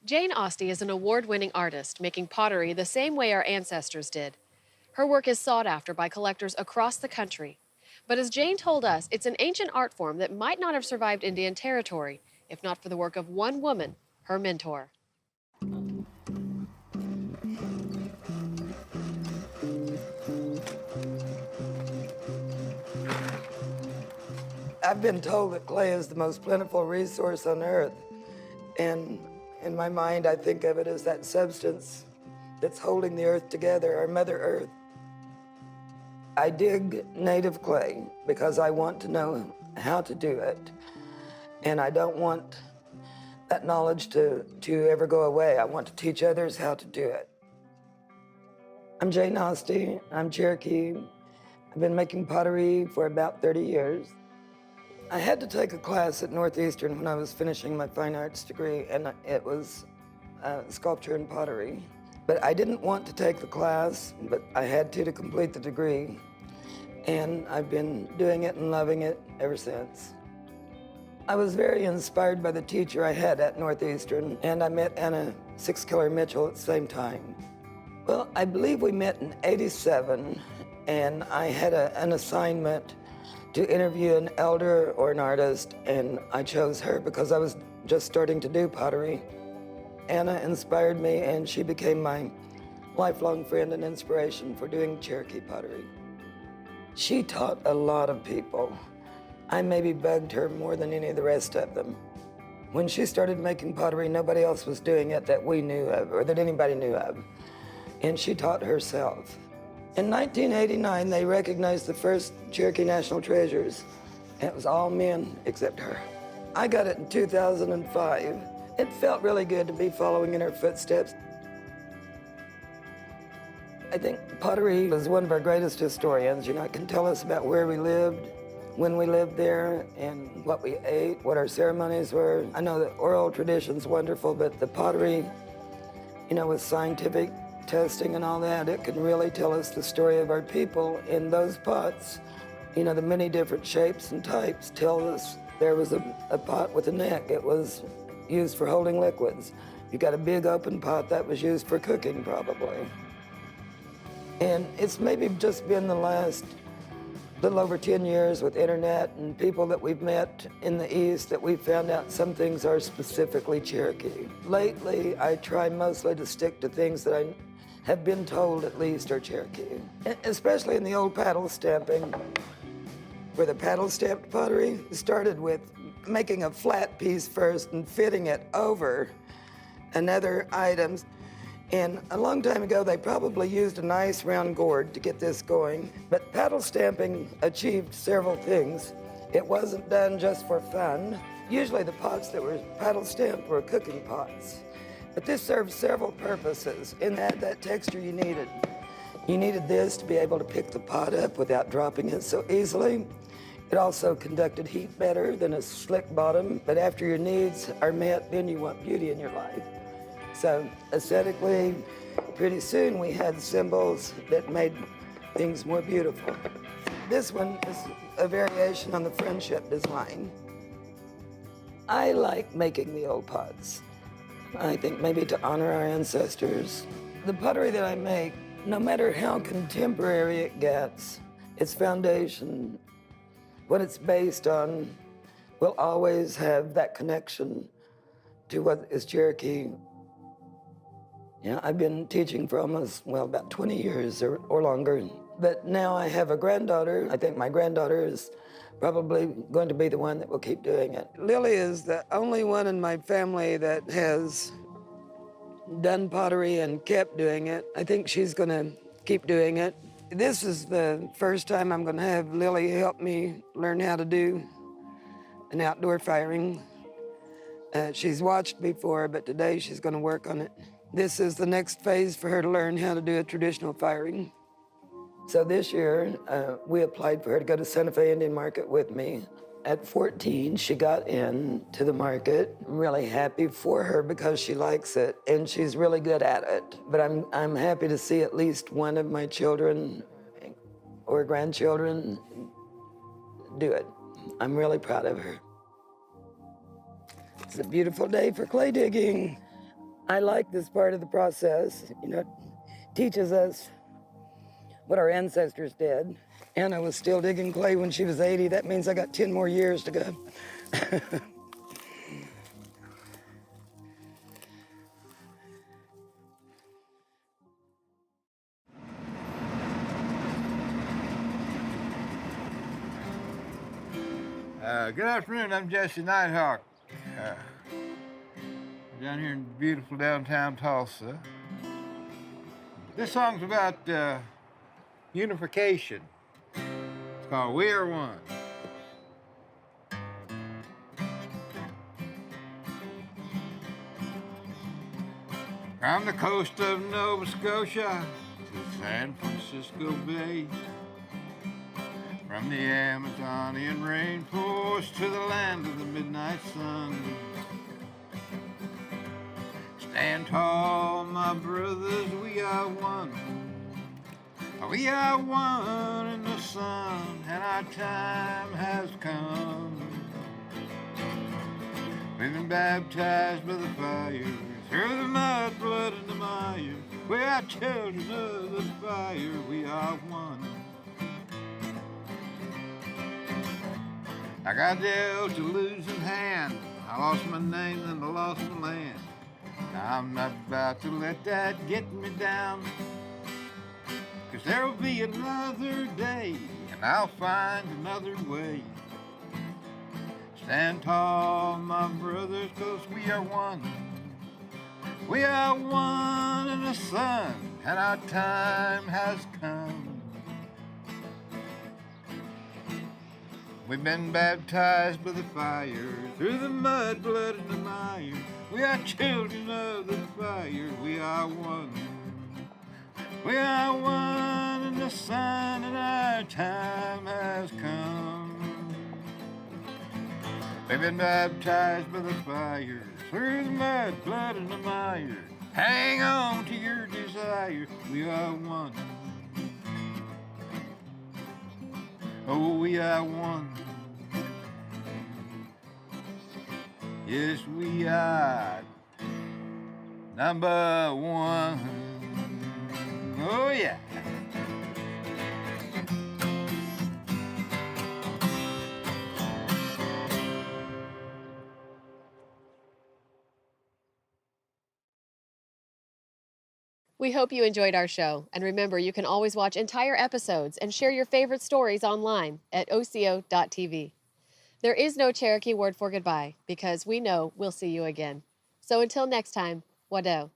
Jane Austen is an award-winning artist, making pottery the same way our ancestors did. Her work is sought after by collectors across the country. But as Jane told us, it's an ancient art form that might not have survived Indian territory, if not for the work of one woman, her mentor. I've been told that clay is the most plentiful resource on earth. And in my mind, I think of it as that substance that's holding the earth together, our Mother Earth. I dig native clay because I want to know how to do it. And I don't want that knowledge to ever go away. I want to teach others how to do it. I'm Jane Austen. I'm Cherokee. I've been making pottery for about 30 years. I had to take a class at Northeastern when I was finishing my fine arts degree, and it was sculpture and pottery. But I didn't want to take the class, but I had to complete the degree. And I've been doing it and loving it ever since. I was very inspired by the teacher I had at Northeastern, and I met Anna Six-Killer Mitchell at the same time. Well, I believe we met in '87, and I had an assignment to interview an elder or an artist, and I chose her because I was just starting to do pottery. Anna inspired me, and she became my lifelong friend and inspiration for doing Cherokee pottery. She taught a lot of people. I maybe bugged her more than any of the rest of them. When she started making pottery, nobody else was doing it that we knew of or that anybody knew of. And she taught herself. In 1989, they recognized the first Cherokee National Treasures. And it was all men except her. I got it in 2005. It felt really good to be following in her footsteps. I think pottery is one of our greatest historians. You know, it can tell us about where we lived, when we lived there, and what we ate, what our ceremonies were. I know the oral tradition's wonderful, but the pottery, you know, with scientific testing and all that, it can really tell us the story of our people in those pots. You know, the many different shapes and types tell us there was a pot with a neck. It was used for holding liquids. You got a big open pot that was used for cooking, probably. And it's maybe just been the last little over 10 years with internet and people that we've met in the East that we've found out some things are specifically Cherokee. Lately, I try mostly to stick to things that I have been told at least are Cherokee, especially in the old paddle stamping, where the paddle stamped pottery started with making a flat piece first and fitting it over another item. And a long time ago, they probably used a nice round gourd to get this going. But paddle stamping achieved several things. It wasn't done just for fun. Usually the pots that were paddle stamped were cooking pots. But this served several purposes and had that texture you needed. You needed this to be able to pick the pot up without dropping it so easily. It also conducted heat better than a slick bottom. But after your needs are met, then you want beauty in your life. So aesthetically, pretty soon we had symbols that made things more beautiful. This one is a variation on the friendship design. I like making the old pots. I think maybe to honor our ancestors. The pottery that I make, no matter how contemporary it gets, its foundation, what it's based on, will always have that connection to what is Cherokee. Yeah, I've been teaching for almost, well, about 20 years or longer. But now I have a granddaughter. I think my granddaughter is probably going to be the one that will keep doing it. Lily is the only one in my family that has done pottery and kept doing it. I think she's going to keep doing it. This is the first time I'm going to have Lily help me learn how to do an outdoor firing. She's watched before, but today she's going to work on it. This is the next phase for her to learn how to do a traditional firing. So this year, we applied for her to go to Santa Fe Indian Market with me. At 14, she got in to the market. I'm really happy for her because she likes it and she's really good at it. But I'm happy to see at least one of my children or grandchildren do it. I'm really proud of her. It's a beautiful day for clay digging. I like this part of the process. You know, it teaches us what our ancestors did. Anna was still digging clay when she was 80. That means I got 10 more years to go. Good afternoon, I'm Jesse Nighthawk. Down here in beautiful downtown Tulsa. This song's about unification. It's called We Are One. From the coast of Nova Scotia to San Francisco Bay, from the Amazonian rainforest to the land of the midnight sun. Stand tall, my brothers, we are one. We are one in the sun, and our time has come. been baptized by the fire, through the mud, blood, and the mire. We are children of the fire, we are one. I got dealt a losing hand. I lost my name and I lost my land. Now I'm not about to let that get me down. 'Cause there'll be another day and I'll find another way. Stand tall, my brothers, 'cause we are one. We are one in the sun, and our time has come. We've been baptized by the fire, through the mud, blood, and the mire. We are children of the fire, we are one. We are one in the sun, and our time has come. We've been baptized by the fire, through the mud, blood, and the mire. Hang on to your desire, we are one. Oh, we are one. Yes, we are number one. Oh, yeah. We hope you enjoyed our show, and remember, you can always watch entire episodes and share your favorite stories online at oco.tv. There is no Cherokee word for goodbye, because we know we'll see you again. So until next time, Wado.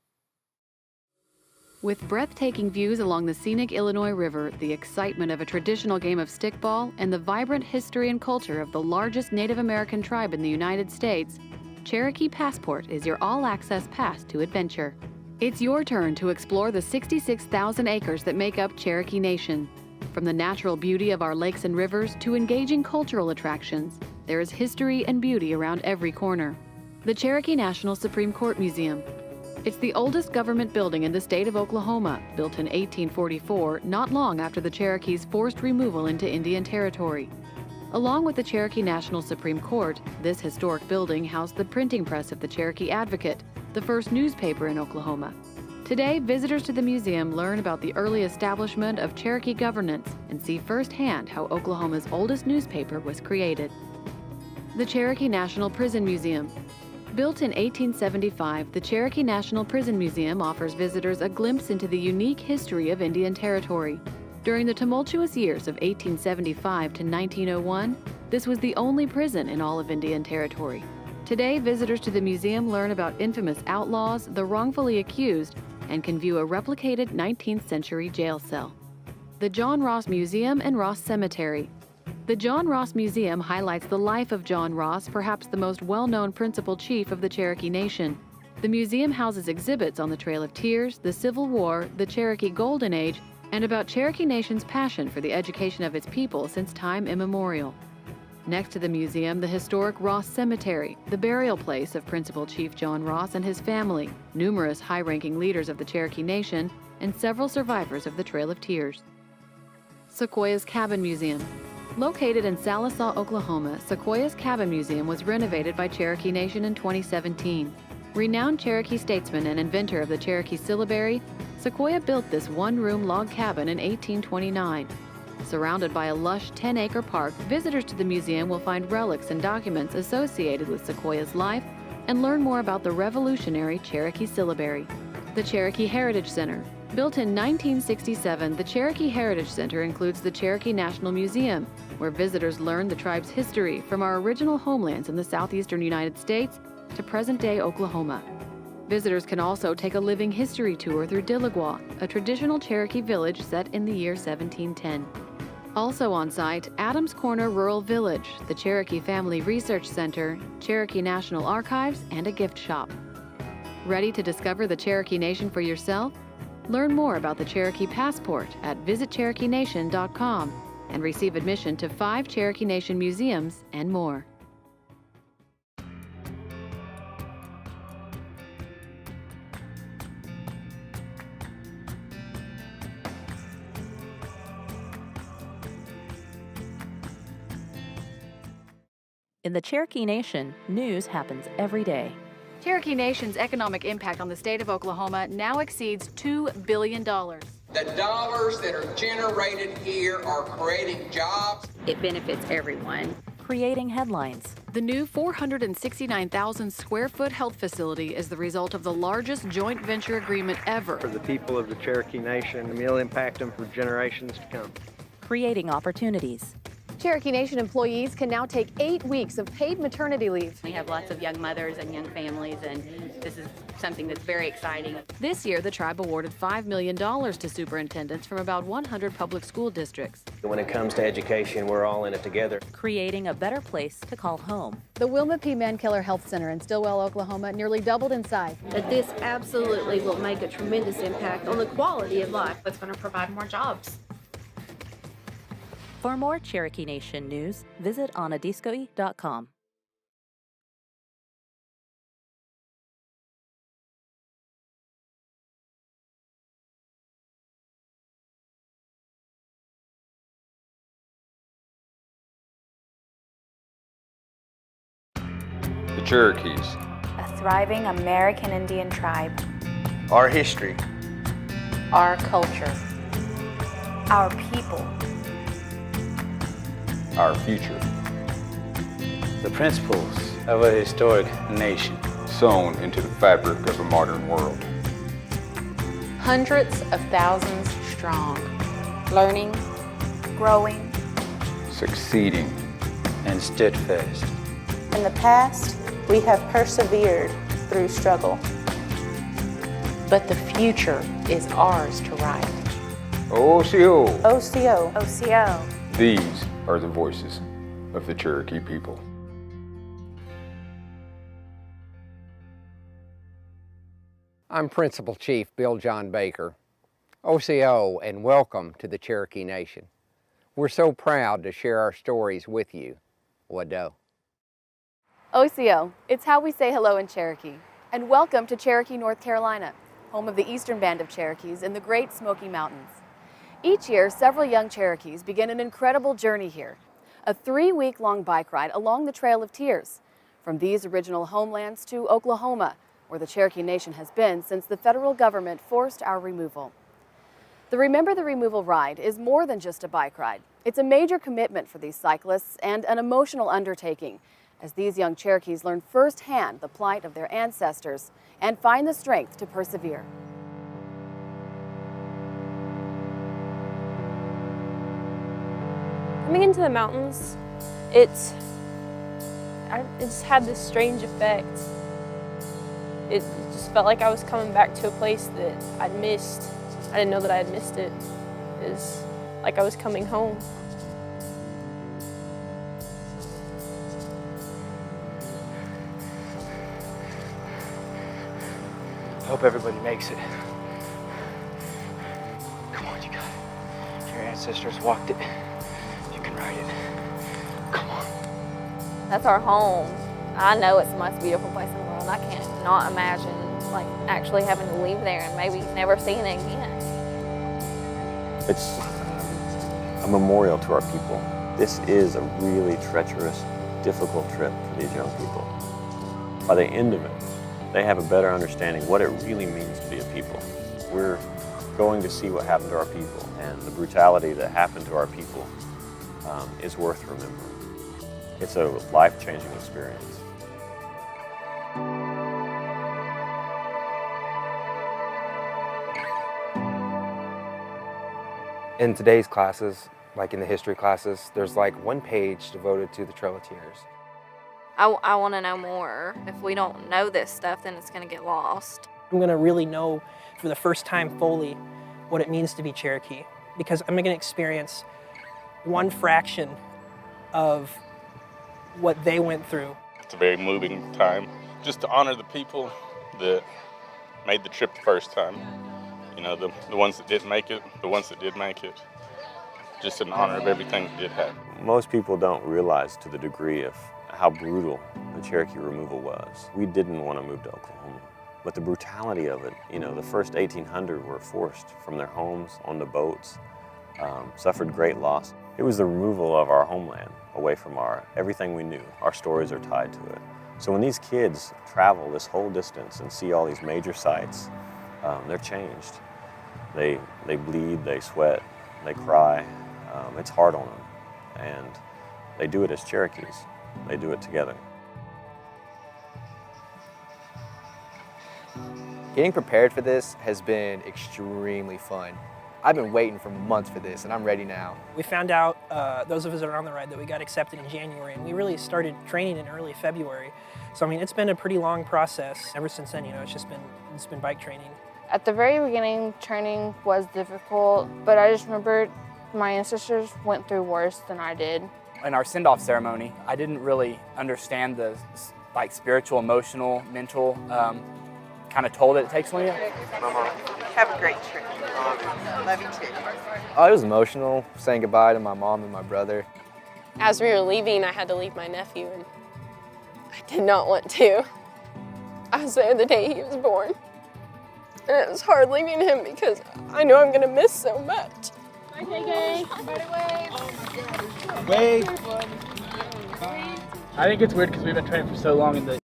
With breathtaking views along the scenic Illinois River, the excitement of a traditional game of stickball, and the vibrant history and culture of the largest Native American tribe in the United States, Cherokee Passport is your all-access pass to adventure. It's your turn to explore the 66,000 acres that make up Cherokee Nation. From the natural beauty of our lakes and rivers to engaging cultural attractions, there is history and beauty around every corner. The Cherokee National Supreme Court Museum. It's the oldest government building in the state of Oklahoma, built in 1844, not long after the Cherokees' forced removal into Indian Territory. Along with the Cherokee National Supreme Court, this historic building housed the printing press of the Cherokee Advocate, the first newspaper in Oklahoma. Today, visitors to the museum learn about the early establishment of Cherokee governance and see firsthand how Oklahoma's oldest newspaper was created. The Cherokee National Prison Museum. Built in 1875, the Cherokee National Prison Museum offers visitors a glimpse into the unique history of Indian Territory. During the tumultuous years of 1875 to 1901, this was the only prison in all of Indian Territory. Today, visitors to the museum learn about infamous outlaws, the wrongfully accused, and can view a replicated 19th century jail cell. The John Ross Museum and Ross Cemetery. The John Ross Museum highlights the life of John Ross, perhaps the most well-known principal chief of the Cherokee Nation. The museum houses exhibits on the Trail of Tears, the Civil War, the Cherokee Golden Age, and about Cherokee Nation's passion for the education of its people since time immemorial. Next to the museum, the historic Ross Cemetery, the burial place of Principal Chief John Ross and his family, numerous high-ranking leaders of the Cherokee Nation, and several survivors of the Trail of Tears. Sequoia's Cabin Museum. Located in Sallisaw, Oklahoma, Sequoia's Cabin Museum was renovated by Cherokee Nation in 2017. Renowned Cherokee statesman and inventor of the Cherokee syllabary, Sequoia built this one-room log cabin in 1829. Surrounded by a lush 10-acre park, visitors to the museum will find relics and documents associated with Sequoia's life and learn more about the revolutionary Cherokee syllabary. The Cherokee Heritage Center. Built in 1967, the Cherokee Heritage Center includes the Cherokee National Museum, where visitors learn the tribe's history from our original homelands in the southeastern United States to present-day Oklahoma. Visitors can also take a living history tour through Dilligwa, a traditional Cherokee village set in the year 1710. Also on site, Adams Corner Rural Village, the Cherokee Family Research Center, Cherokee National Archives, and a gift shop. Ready to discover the Cherokee Nation for yourself? Learn more about the Cherokee Passport at visitcherokeenation.com and receive admission to 5 Cherokee Nation museums and more. In the Cherokee Nation, news happens every day. Cherokee Nation's economic impact on the state of Oklahoma now exceeds $2 billion. The dollars that are generated here are creating jobs. It benefits everyone. Creating headlines. The new 469,000 square foot health facility is the result of the largest joint venture agreement ever. For the people of the Cherokee Nation, and will impact them for generations to come. Creating opportunities. Cherokee Nation employees can now take 8 weeks of paid maternity leave. We have lots of young mothers and young families, and this is something that's very exciting. This year, the tribe awarded $5 million to superintendents from about 100 public school districts. When it comes to education, we're all in it together. Creating a better place to call home. The Wilma P. Mankeller Health Center in Stillwell, Oklahoma nearly doubled in size. That this absolutely will make a tremendous impact on the quality of life. That's going to provide more jobs. For more Cherokee Nation news, visit onadiscoe.com. The Cherokees. A thriving American Indian tribe. Our history. Our culture. Our people. Our future. The principles of a historic nation. Sewn into the fabric of a modern world. Hundreds of thousands strong. Learning. Growing. Succeeding. And steadfast. In the past, we have persevered through struggle. But the future is ours to write. OCO. OCO. OCO. These are the voices of the Cherokee people. I'm Principal Chief Bill John Baker, OCO, and welcome to the Cherokee Nation. We're so proud to share our stories with you. Wado. OCO, it's how we say hello in Cherokee. And welcome to Cherokee, North Carolina, home of the Eastern Band of Cherokees in the Great Smoky Mountains. Each year, several young Cherokees begin an incredible journey here, a 3-week-long bike ride along the Trail of Tears, from these original homelands to Oklahoma, where the Cherokee Nation has been since the federal government forced our removal. The Remember the Removal ride is more than just a bike ride. It's a major commitment for these cyclists and an emotional undertaking, as these young Cherokees learn firsthand the plight of their ancestors and find the strength to persevere. Coming into the mountains, it just had this strange effect. It just felt like I was coming back to a place that I'd missed. I didn't know that I had missed it. It was like I was coming home. I hope everybody makes it. Come on, you got it. Your ancestors walked it. You can ride it. Come on. That's our home. I know it's the most beautiful place in the world. I can't not imagine like actually having to leave there and maybe never seeing it again. It's a memorial to our people. This is a really treacherous, difficult trip for these young people. By the end of it, they have a better understanding what it really means to be a people. We're going to see what happened to our people, and the brutality that happened to our people is worth remembering. It's a life-changing experience. In today's classes, like in the history classes, there's like one page devoted to the Trail of Tears. I want to know more. If we don't know this stuff, then it's going to get lost. I'm going to really know for the first time fully what it means to be Cherokee, because I'm going to experience one fraction of what they went through. It's a very moving time, just to honor the people that made the trip the first time. You know, the ones that didn't make it, the ones that did make it. Just in honor of everything that did happen. Most people don't realize to the degree of how brutal the Cherokee removal was. We didn't want to move to Oklahoma, but the brutality of it, you know, the first 1,800 were forced from their homes onto boats, suffered great loss. It was the removal of our homeland, away from everything we knew. Our stories are tied to it. So when these kids travel this whole distance and see all these major sites, they're changed. They bleed, they sweat, they cry. It's hard on them. And they do it as Cherokees. They do it together. Getting prepared for this has been extremely fun. I've been waiting for months for this, and I'm ready now. We found out, those of us that are on the ride, that we got accepted in January, and we really started training in early February. So I mean, it's been a pretty long process. Ever since then, you know, it's been bike training. At the very beginning, training was difficult, but I just remembered my ancestors went through worse than I did. In our send-off ceremony, I didn't really understand the spiritual, emotional, mental kind of toll that it takes on you. Have a great trip. Love you too. Oh, it was emotional, saying goodbye to my mom and my brother. As we were leaving, I had to leave my nephew, and I did not want to. I was there the day he was born, and it was hard leaving him because I know I'm gonna miss so much. Bye, KK. Wave. I think it's weird because we've been training for so long, and the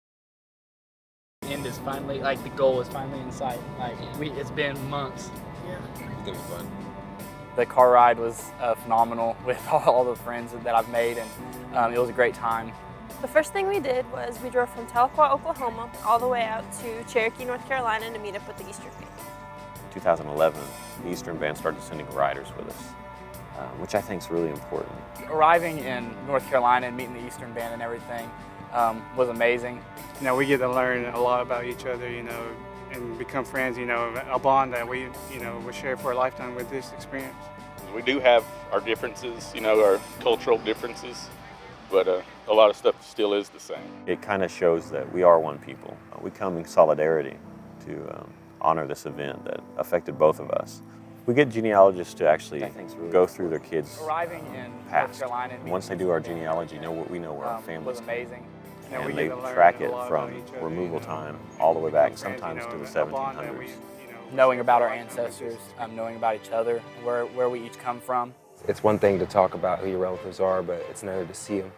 end is finally, like, the goal is finally in sight. Like, it's been months. Yeah. It's gonna be fun. The car ride was phenomenal with all the friends that I've made, and it was a great time. The first thing we did was we drove from Tahlequah, Oklahoma, all the way out to Cherokee, North Carolina to meet up with the Eastern Band. In 2011, the Eastern Band started sending riders with us, which I think is really important. Arriving in North Carolina and meeting the Eastern Band and everything was amazing. You know, we get to learn a lot about each other, you know, and become friends, you know, a bond that we, you know, will share for a lifetime with this experience. We do have our differences, you know, our cultural differences, but a lot of stuff still is the same. It kind of shows that we are one people. We come in solidarity to honor this event that affected both of us. We get genealogists to actually go through their kids' Arriving in past. North Carolina and Once they do our genealogy, we know where our families was amazing. and they track it from removal time all the way back, sometimes to the 1700s. Knowing about our ancestors, knowing about each other, where we each come from. It's one thing to talk about who your relatives are, but it's another to see them.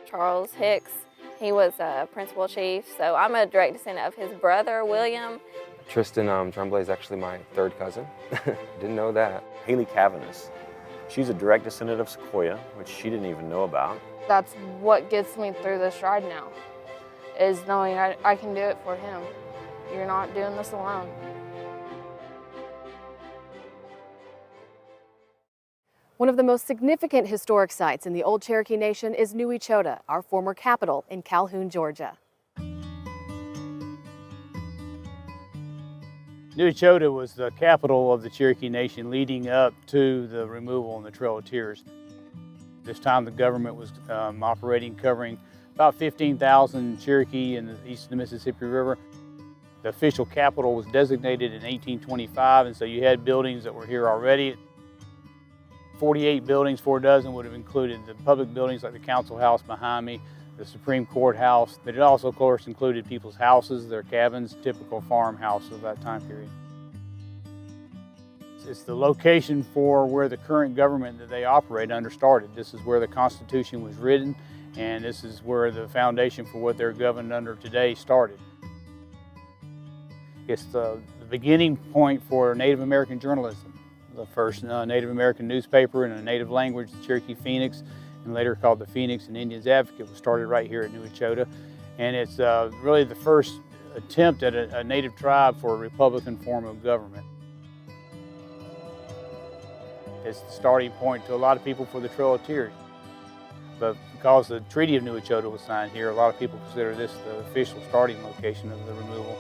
Charles Hicks, he was a principal chief, so I'm a direct descendant of his brother, William. Tristan Tremblay is actually my third cousin. Didn't know that. Haley Cavanis, she's a direct descendant of Sequoia, which she didn't even know about. That's what gets me through this ride now, is knowing I can do it for him. You're not doing this alone. One of the most significant historic sites in the Old Cherokee Nation is New Echota, our former capital in Calhoun, Georgia. New Echota was the capital of the Cherokee Nation leading up to the removal on the Trail of Tears. This time the government was operating, covering about 15,000 Cherokee in the east of the Mississippi River. The official capital was designated in 1825, and so you had buildings that were here already. 48 buildings, 4 dozen would have included the public buildings like the council house behind me, the Supreme Court house, but it also, of course, included people's houses, their cabins, typical farmhouse of that time period. It's the location for where the current government that they operate under started. This is where the Constitution was written, and this is where the foundation for what they're governed under today started. It's the beginning point for Native American journalism. The first Native American newspaper in a native language, the Cherokee Phoenix, and later called the Phoenix and Indians Advocate, was started right here at New Echota. And it's really the first attempt at a native tribe for a Republican form of government. It's the starting point to a lot of people for the Trail of Tears. But because the Treaty of New Echota was signed here, a lot of people consider this the official starting location of the removal.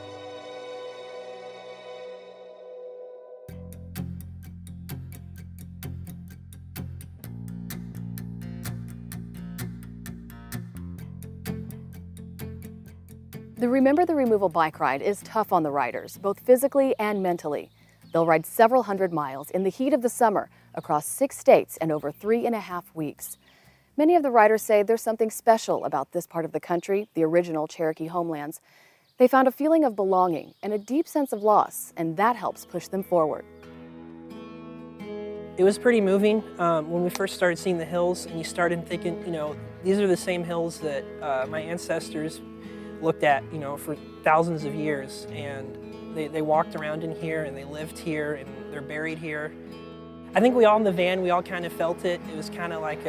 The Remember the Removal bike ride is tough on the riders, both physically and mentally. They'll ride several hundred miles in the heat of the summer across 6 states in over 3.5 weeks. Many of the riders say there's something special about this part of the country, the original Cherokee homelands. They found a feeling of belonging and a deep sense of loss, and that helps push them forward. It was pretty moving when we first started seeing the hills, and you started thinking, you know, these are the same hills that my ancestors looked at, you know, for thousands of years, and they walked around in here, and they lived here, and they're buried here. I think we all in the van, we all kind of felt it. It was kind of like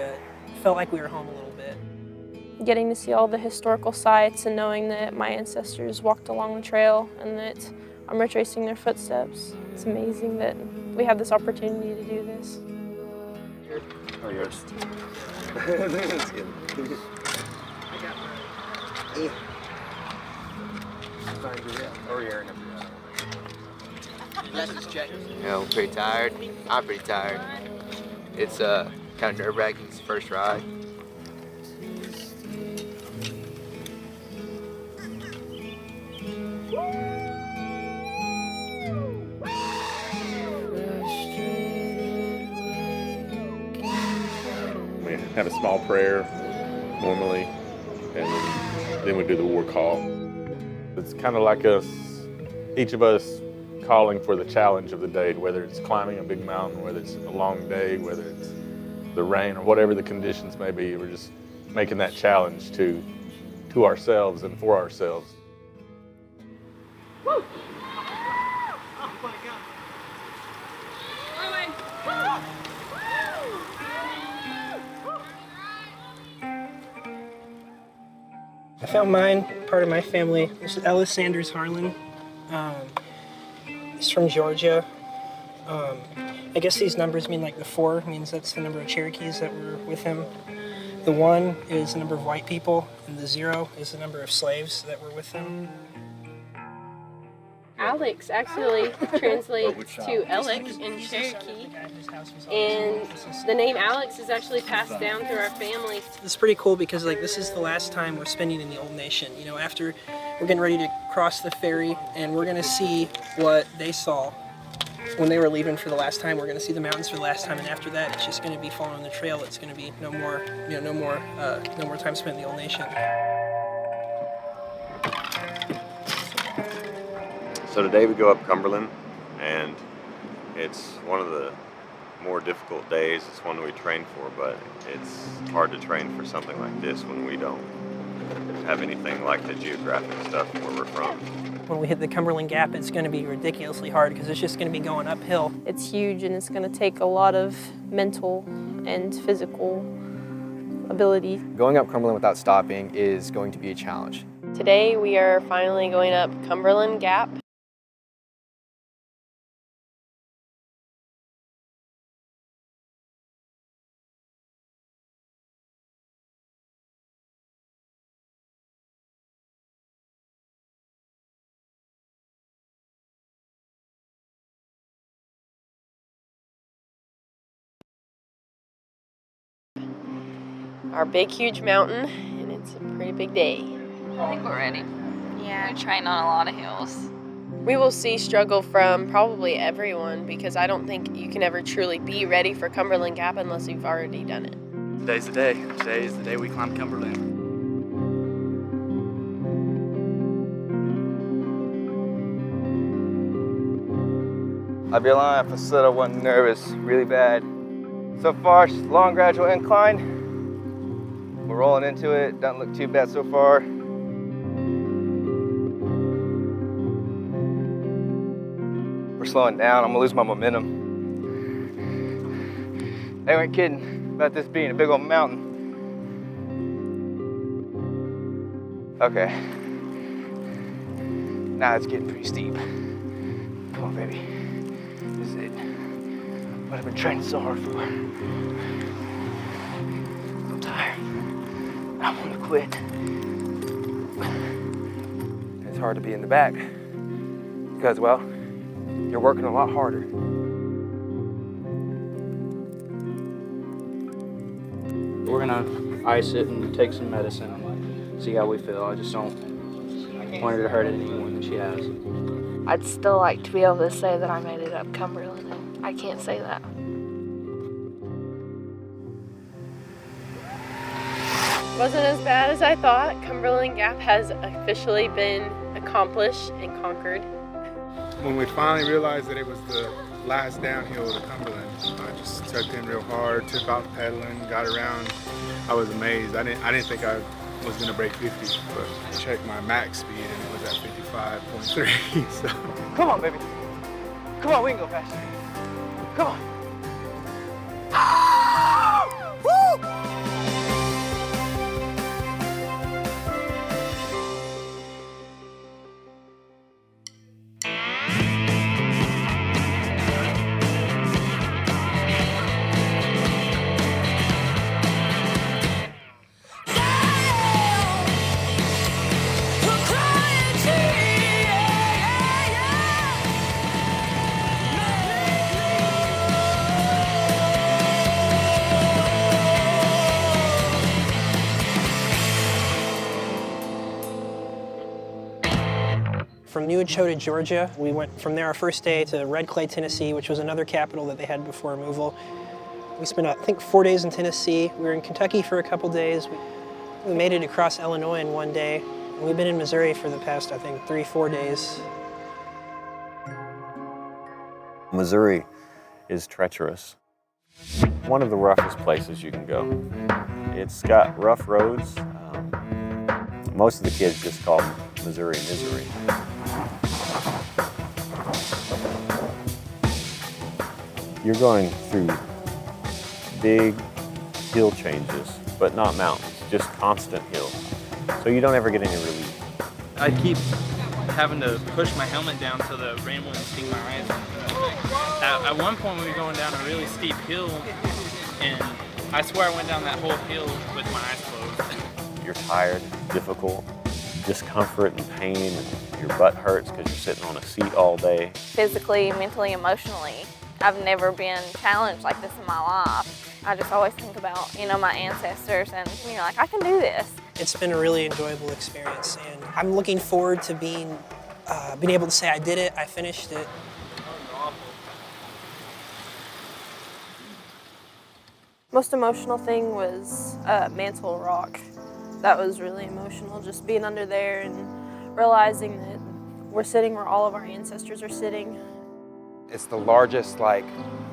felt like we were home a little bit. Getting to see all the historical sites and knowing that my ancestors walked along the trail and that I'm retracing their footsteps. It's amazing that we have this opportunity to do this. Oh, yours. You know, pretty tired. I'm pretty tired. It's kind of nerve-wracking. It's the first ride. We have a small prayer normally, and then we do the war call. It's kind of like each of us calling for the challenge of the day, whether it's climbing a big mountain, whether it's a long day, whether it's the rain, or whatever the conditions may be. We're just making that challenge to ourselves and for ourselves. Woo! I found mine, part of my family. This is Ellis Sanders Harlan. He's from Georgia. I guess these numbers mean like the 4 means that's the number of Cherokees that were with him. The 1 is the number of white people, and the 0 is the number of slaves that were with him. Alex actually translates to Alec in Cherokee, and the name Alex is actually passed down through our family. It's pretty cool because like this is the last time we're spending in the Old Nation. You know, after we're getting ready to cross the ferry, and we're gonna see what they saw when they were leaving for the last time. We're gonna see the mountains for the last time, and after that, it's just gonna be following the trail. It's gonna be no more time spent in the Old Nation. So today we go up Cumberland, and it's one of the more difficult days. It's one we train for, but it's hard to train for something like this when we don't have anything like the geographic stuff where we're from. When we hit the Cumberland Gap, it's going to be ridiculously hard because it's just going to be going uphill. It's huge, and it's going to take a lot of mental and physical ability. Going up Cumberland without stopping is going to be a challenge. Today we are finally going up Cumberland Gap. Our big, huge mountain, and it's a pretty big day. I think we're ready. Yeah. We train on a lot of hills. We will see struggle from probably everyone because I don't think you can ever truly be ready for Cumberland Gap unless you've already done it. Today's the day. Today is the day we climb Cumberland. I'd be lying if I said I wasn't nervous really bad. So far, long gradual incline. We're rolling into it. Doesn't look too bad so far. We're slowing down. I'm gonna lose my momentum. They weren't kidding about this being a big old mountain. Okay. Now it's getting pretty steep. Come on, baby. This is it. What I've been training so hard for. I'm tired. I want to quit. It's hard to be in the back because, well, you're working a lot harder. We're gonna ice it and take some medicine and see how we feel. I just don't want her to hurt it any more than she has. I'd still like to be able to say that I made it up Cumberland, and I can't say that. Wasn't as bad as I thought. Cumberland Gap has officially been accomplished and conquered. When we finally realized that it was the last downhill to Cumberland. I just tucked in real hard, took off pedaling, got around. I was amazed. I didn't think I was gonna break 50, but I checked my max speed and it was at 55.3. So. Come on, baby. Come on, we can go faster. Come on. Woo! From New Echota, Georgia, we went from there our first day to Red Clay, Tennessee, which was another capital that they had before removal. We spent, I think, 4 days in Tennessee. We were in Kentucky for a couple days. We made it across Illinois in one day. And we've been in Missouri for the past, I think, 3-4 days. Missouri is treacherous. One of the roughest places you can go. It's got rough roads. Most of the kids just call Missouri misery. You're going through big hill changes, but not mountains, just constant hills. So you don't ever get any relief. I keep having to push my helmet down so the rain wouldn't sting my eyes. At one point we were going down a really steep hill, and I swear I went down that whole hill with my eyes closed. You're tired, difficult, discomfort and pain, and your butt hurts because you're sitting on a seat all day. Physically, mentally, emotionally, I've never been challenged like this in my life. I just always think about, my ancestors and, like, I can do this. It's been a really enjoyable experience, and I'm looking forward to being able to say I did it, I finished it. Most emotional thing was Mantle Rock. That was really emotional, just being under there and realizing that we're sitting where all of our ancestors are sitting. It's the largest,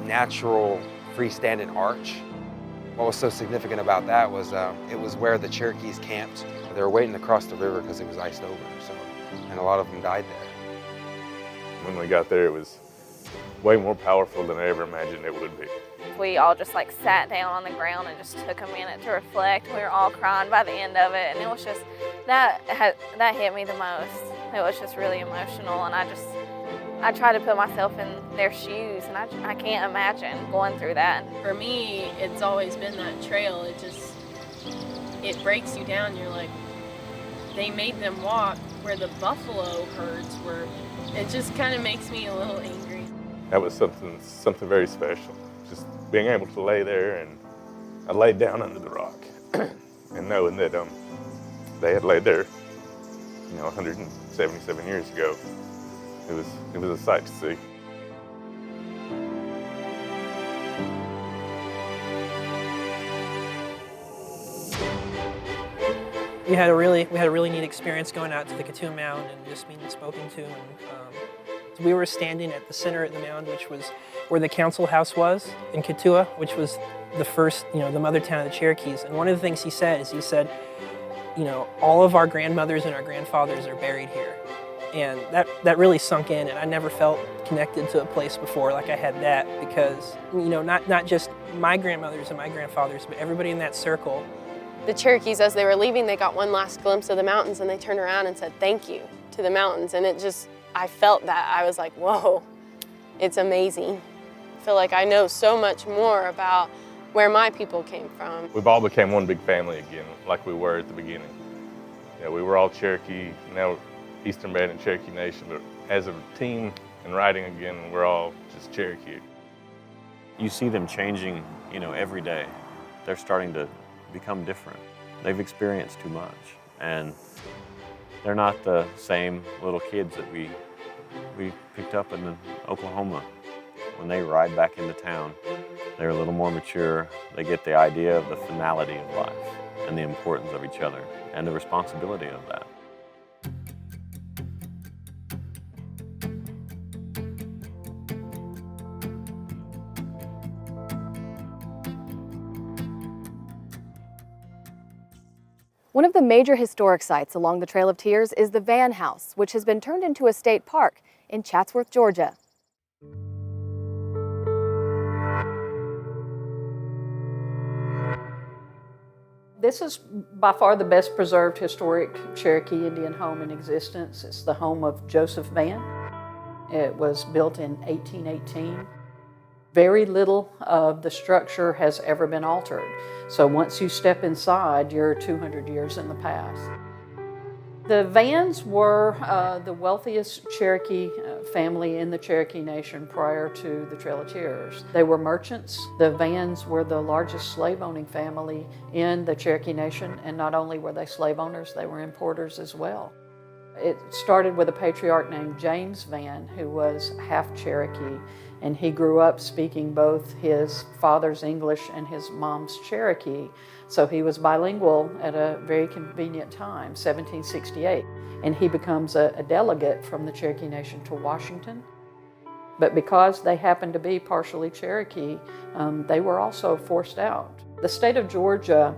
natural freestanding arch. What was so significant about that was it was where the Cherokees camped. They were waiting to cross the river because it was iced over, and a lot of them died there. When we got there, it was way more powerful than I ever imagined it would be. We all just sat down on the ground and just took a minute to reflect. We were all crying by the end of it, and it was just, that hit me the most. It was just really emotional, and I try to put myself in their shoes, and I can't imagine going through that. For me, it's always been that trail. It breaks you down. You're like, they made them walk where the buffalo herds were. It just kind of makes me a little angry. That was something very special. Just being able to lay there, and I laid down under the rock and knowing that they had laid there, 177 years ago. It was a sight to see. We had a really neat experience going out to the Katua Mound and just being spoken to. And we were standing at the center of the mound, which was where the council house was in Katua, which was the first, the mother town of the Cherokees. And one of the things he said, all of our grandmothers and our grandfathers are buried here. And that really sunk in, and I never felt connected to a place before like I had that, because, not just my grandmothers and my grandfathers, but everybody in that circle. The Cherokees, as they were leaving, they got one last glimpse of the mountains, and they turned around and said thank you to the mountains. And I felt that. I was like, whoa, it's amazing. I feel like I know so much more about where my people came from. We've all become one big family again, like we were at the beginning. We were all Cherokee, now Eastern Band and Cherokee Nation, but as a team and riding again, we're all just Cherokee. You see them changing, every day. They're starting to become different. They've experienced too much, and they're not the same little kids that we picked up in Oklahoma. When they ride back into town, they're a little more mature. They get the idea of the finality of life and the importance of each other and the responsibility of that. One of the major historic sites along the Trail of Tears is the Van House, which has been turned into a state park in Chatsworth, Georgia. This is by far the best preserved historic Cherokee Indian home in existence. It's the home of Joseph Van. It was built in 1818. Very little of the structure has ever been altered. So once you step inside, you're 200 years in the past. The Vans were the wealthiest Cherokee family in the Cherokee Nation prior to the Trail of Tears. They were merchants. The Vans were the largest slave-owning family in the Cherokee Nation, and not only were they slave owners, they were importers as well. It started with a patriarch named James Van, who was half Cherokee, and he grew up speaking both his father's English and his mom's Cherokee. So he was bilingual at a very convenient time, 1768. And he becomes a delegate from the Cherokee Nation to Washington. But because they happened to be partially Cherokee, they were also forced out. The state of Georgia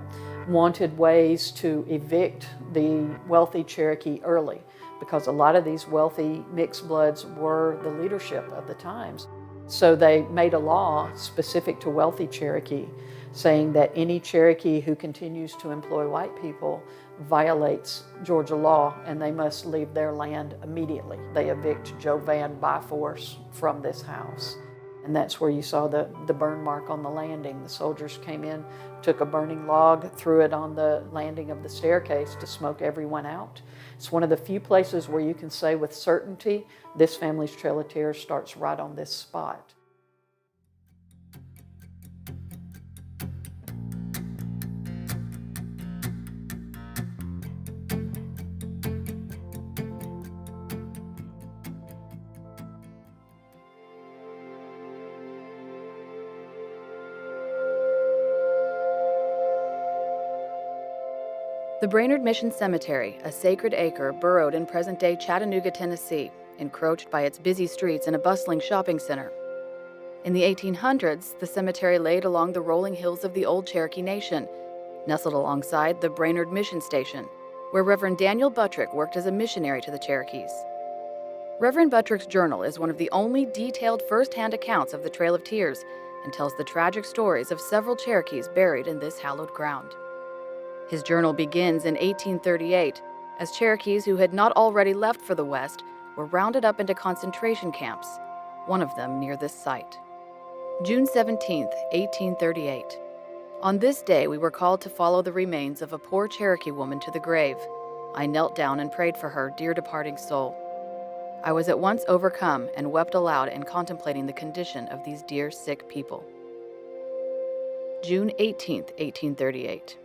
wanted ways to evict the wealthy Cherokee early, because a lot of these wealthy mixed bloods were the leadership of the times. So they made a law specific to wealthy Cherokee, saying that any Cherokee who continues to employ white people violates Georgia law, and they must leave their land immediately. They evict Joe Van by force from this house. And that's where you saw the burn mark on the landing. The soldiers came in, took a burning log, threw it on the landing of the staircase to smoke everyone out. It's one of the few places where you can say with certainty, this family's Trail of Tears starts right on this spot. The Brainerd Mission Cemetery, a sacred acre burrowed in present-day Chattanooga, Tennessee, encroached by its busy streets and a bustling shopping center. In the 1800s, the cemetery laid along the rolling hills of the old Cherokee Nation, nestled alongside the Brainerd Mission Station, where Reverend Daniel Buttrick worked as a missionary to the Cherokees. Reverend Buttrick's journal is one of the only detailed first-hand accounts of the Trail of Tears and tells the tragic stories of several Cherokees buried in this hallowed ground. His journal begins in 1838, as Cherokees who had not already left for the West were rounded up into concentration camps, one of them near this site. June 17, 1838. On this day we were called to follow the remains of a poor Cherokee woman to the grave. I knelt down and prayed for her dear departing soul. I was at once overcome and wept aloud in contemplating the condition of these dear sick people. June 18, 1838.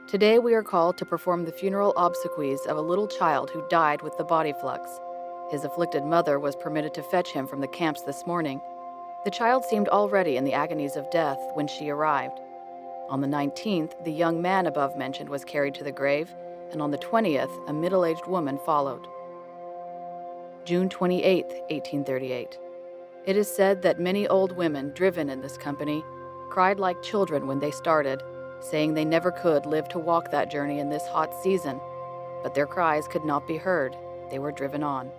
Today we are called to perform the funeral obsequies of a little child who died with the body flux. His afflicted mother was permitted to fetch him from the camps this morning. The child seemed already in the agonies of death when she arrived. On the 19th, the young man above mentioned was carried to the grave, and on the 20th, a middle-aged woman followed. June 28, 1838. It is said that many old women driven in this company cried like children when they started, saying they never could live to walk that journey in this hot season, but their cries could not be heard. They were driven on.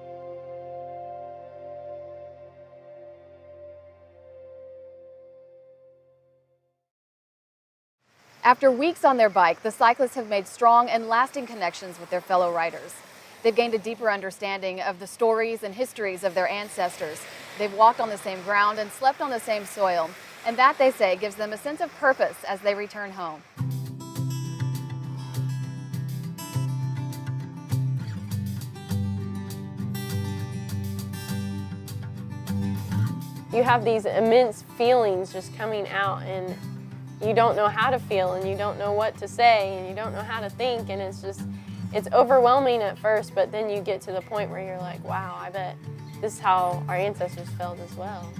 After weeks on their bike, the cyclists have made strong and lasting connections with their fellow riders. They've gained a deeper understanding of the stories and histories of their ancestors. They've walked on the same ground and slept on the same soil, and that, they say, gives them a sense of purpose as they return home. You have these immense feelings just coming out, and you don't know how to feel, and you don't know what to say, and you don't know how to think, and it's overwhelming at first, but then you get to the point where you're like, wow, I bet this is how our ancestors felt as well.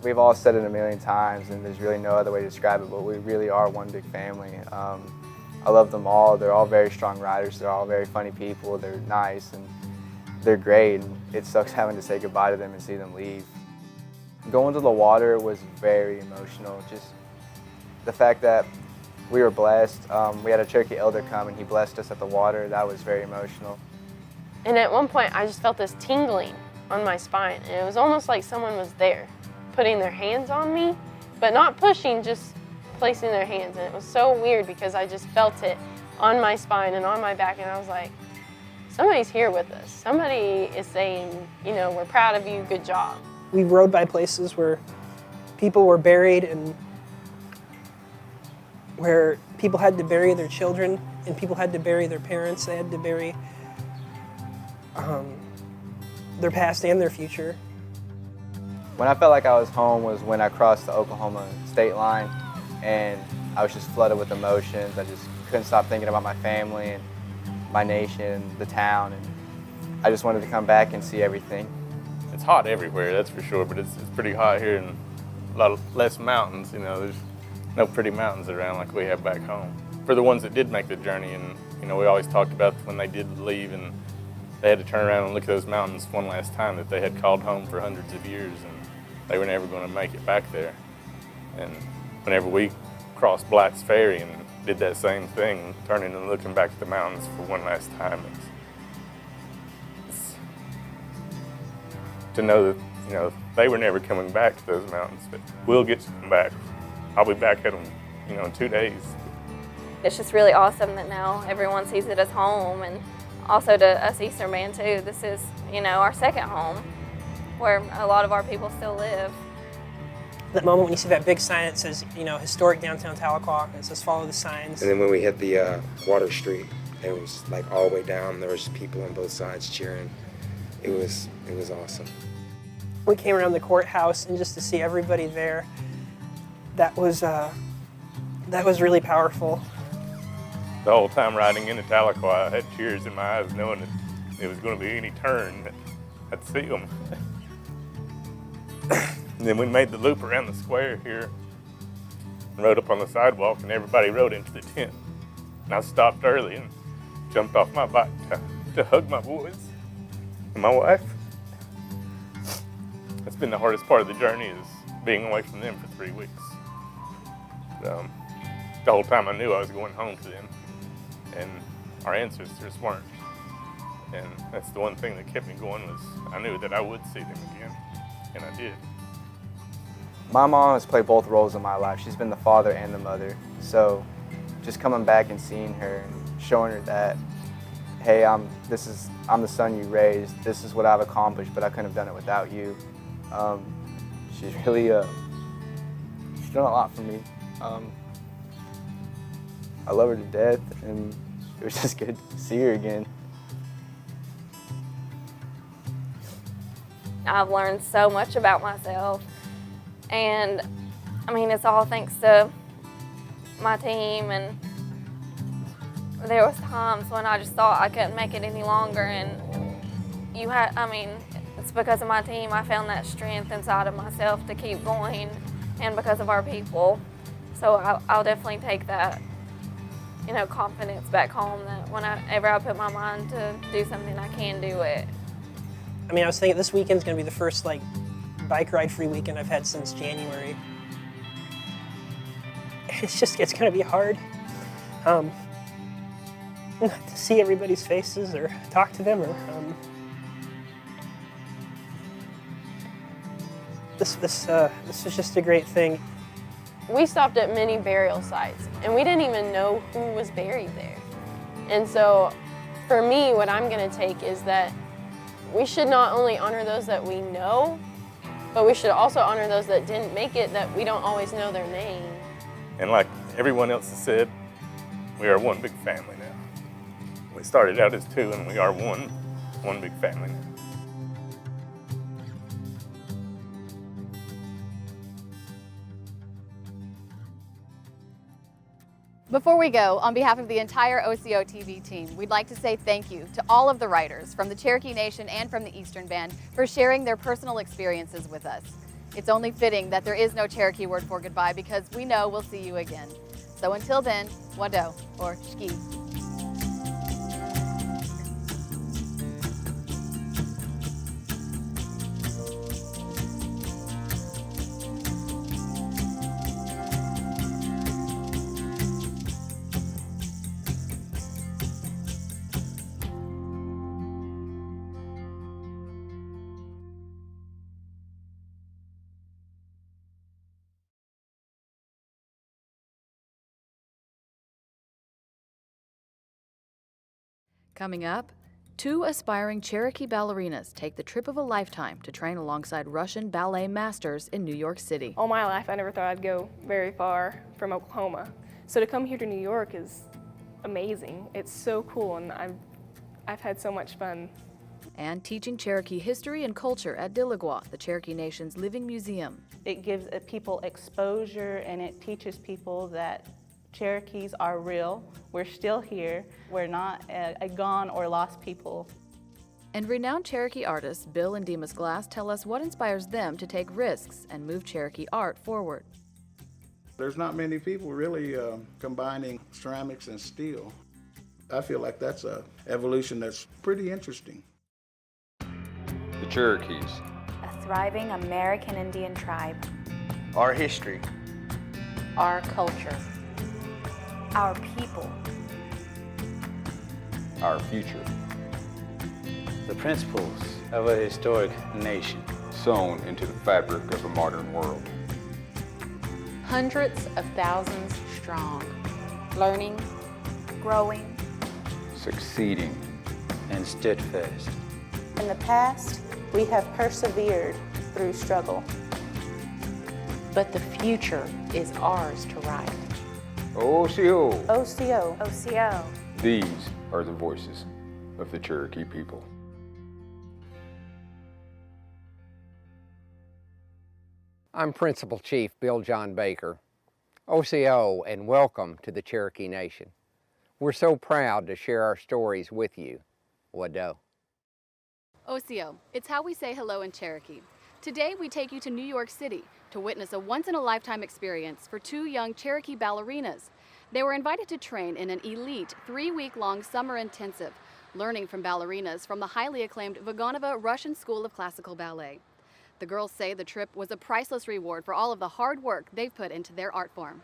We've all said it a million times, and there's really no other way to describe it, but we really are one big family. I love them all. They're all very strong riders. They're all very funny people. They're nice, and they're great. And it sucks having to say goodbye to them and see them leave. Going to the water was very emotional. Just the fact that We were blessed. We had a Cherokee elder come and he blessed us at the water. That was very emotional. And at one point, I just felt this tingling on my spine. And it was almost like someone was there, putting their hands on me, but not pushing, just placing their hands. And it was so weird because I just felt it on my spine and on my back. And I was like, somebody's here with us. Somebody is saying, you know, we're proud of you, good job. We rode by places where people were buried and where people had to bury their children and people had to bury their parents. They had to bury their past and their future. When I felt like I was home was when I crossed the Oklahoma state line and I was just flooded with emotions. I just couldn't stop thinking about my family and my nation, the town, and I just wanted to come back and see everything. It's hot everywhere, that's for sure, but it's pretty hot here and a lot less mountains, you know, there's no pretty mountains around like we have back home. For the ones that did make the journey, and you know, we always talked about when they did leave and they had to turn around and look at those mountains one last time that they had called home for hundreds of years and they were never going to make it back there. And whenever we crossed Black's Ferry and did that same thing, turning and looking back at the mountains for one last time, it's to know that, you know, they were never coming back to those mountains, but we'll get to come back. I'll be back at them, you know, in 2 days. It's just really awesome that now everyone sees it as home, and also to us Eastern Band too. This is, you know, our second home where a lot of our people still live. That moment when you see that big sign that says, you know, historic downtown Tahlequah, it says follow the signs. And then when we hit the Water Street, it was like all the way down. There was people on both sides cheering. It was awesome. We came around the courthouse and just to see everybody there, that was really powerful. The whole time riding into Tahlequah, I had tears in my eyes knowing that it was going to be any turn that I'd see them. And then we made the loop around the square here and rode up on the sidewalk and everybody rode into the tent. And I stopped early and jumped off my bike to hug my boys and my wife. That's been the hardest part of the journey, is being away from them for 3 weeks. The whole time I knew I was going home to them, and our ancestors weren't. And that's the one thing that kept me going, was I knew that I would see them again, and I did. My mom has played both roles in my life. She's been the father and the mother. So just coming back and seeing her and showing her that, hey, I'm the son you raised. This is what I've accomplished, but I couldn't have done it without you. She's really, she's done a lot for me. I love her to death, and it was just good to see her again. I've learned so much about myself, and I mean, it's all thanks to my team. And there was times when I just thought I couldn't make it any longer, and it's because of my team I found that strength inside of myself to keep going, and because of our people. So I'll definitely take that, you know, confidence back home, that whenever I put my mind to do something, I can do it. I mean, I was thinking this weekend's gonna be the first like bike ride free weekend I've had since January. It's gonna be hard. Not to see everybody's faces or talk to them, or this was just a great thing. We stopped at many burial sites, and we didn't even know who was buried there. And so, for me, what I'm gonna take is that we should not only honor those that we know, but we should also honor those that didn't make it, that we don't always know their name. And like everyone else has said, we are one big family now. We started out as two, and we are one big family now. Before we go, on behalf of the entire OCO TV team, we'd like to say thank you to all of the writers from the Cherokee Nation and from the Eastern Band for sharing their personal experiences with us. It's only fitting that there is no Cherokee word for goodbye, because we know we'll see you again. So until then, wado, or shki. Coming up, 2 aspiring Cherokee ballerinas take the trip of a lifetime to train alongside Russian ballet masters in New York City. All my life, I never thought I'd go very far from Oklahoma. So to come here to New York is amazing. It's so cool, and I've had so much fun. And teaching Cherokee history and culture at Dilligwa, the Cherokee Nation's living museum. It gives people exposure, and it teaches people that Cherokees are real. We're still here. We're not a gone or lost people. And renowned Cherokee artists Bill and Demas Glass tell us what inspires them to take risks and move Cherokee art forward. There's not many people really combining ceramics and steel. I feel like that's an evolution that's pretty interesting. The Cherokees. A thriving American Indian tribe. Our history. Our culture. Our people. Our future. The principles of a historic nation. Sewn into the fabric of a modern world. Hundreds of thousands strong. Learning. Growing. Succeeding. And steadfast. In the past, we have persevered through struggle. But the future is ours to write. OCO. OCO. OCO. These are the voices of the Cherokee people. I'm Principal Chief Bill John Baker, OCO, and welcome to the Cherokee Nation. We're so proud to share our stories with you. Wado. OCO, it's how we say hello in Cherokee. Today we take you to New York City to witness a once-in-a-lifetime experience for 2 young Cherokee ballerinas. They were invited to train in an elite 3-week-long summer intensive, learning from ballerinas from the highly acclaimed Vaganova Russian School of Classical Ballet. The girls say the trip was a priceless reward for all of the hard work they've put into their art form.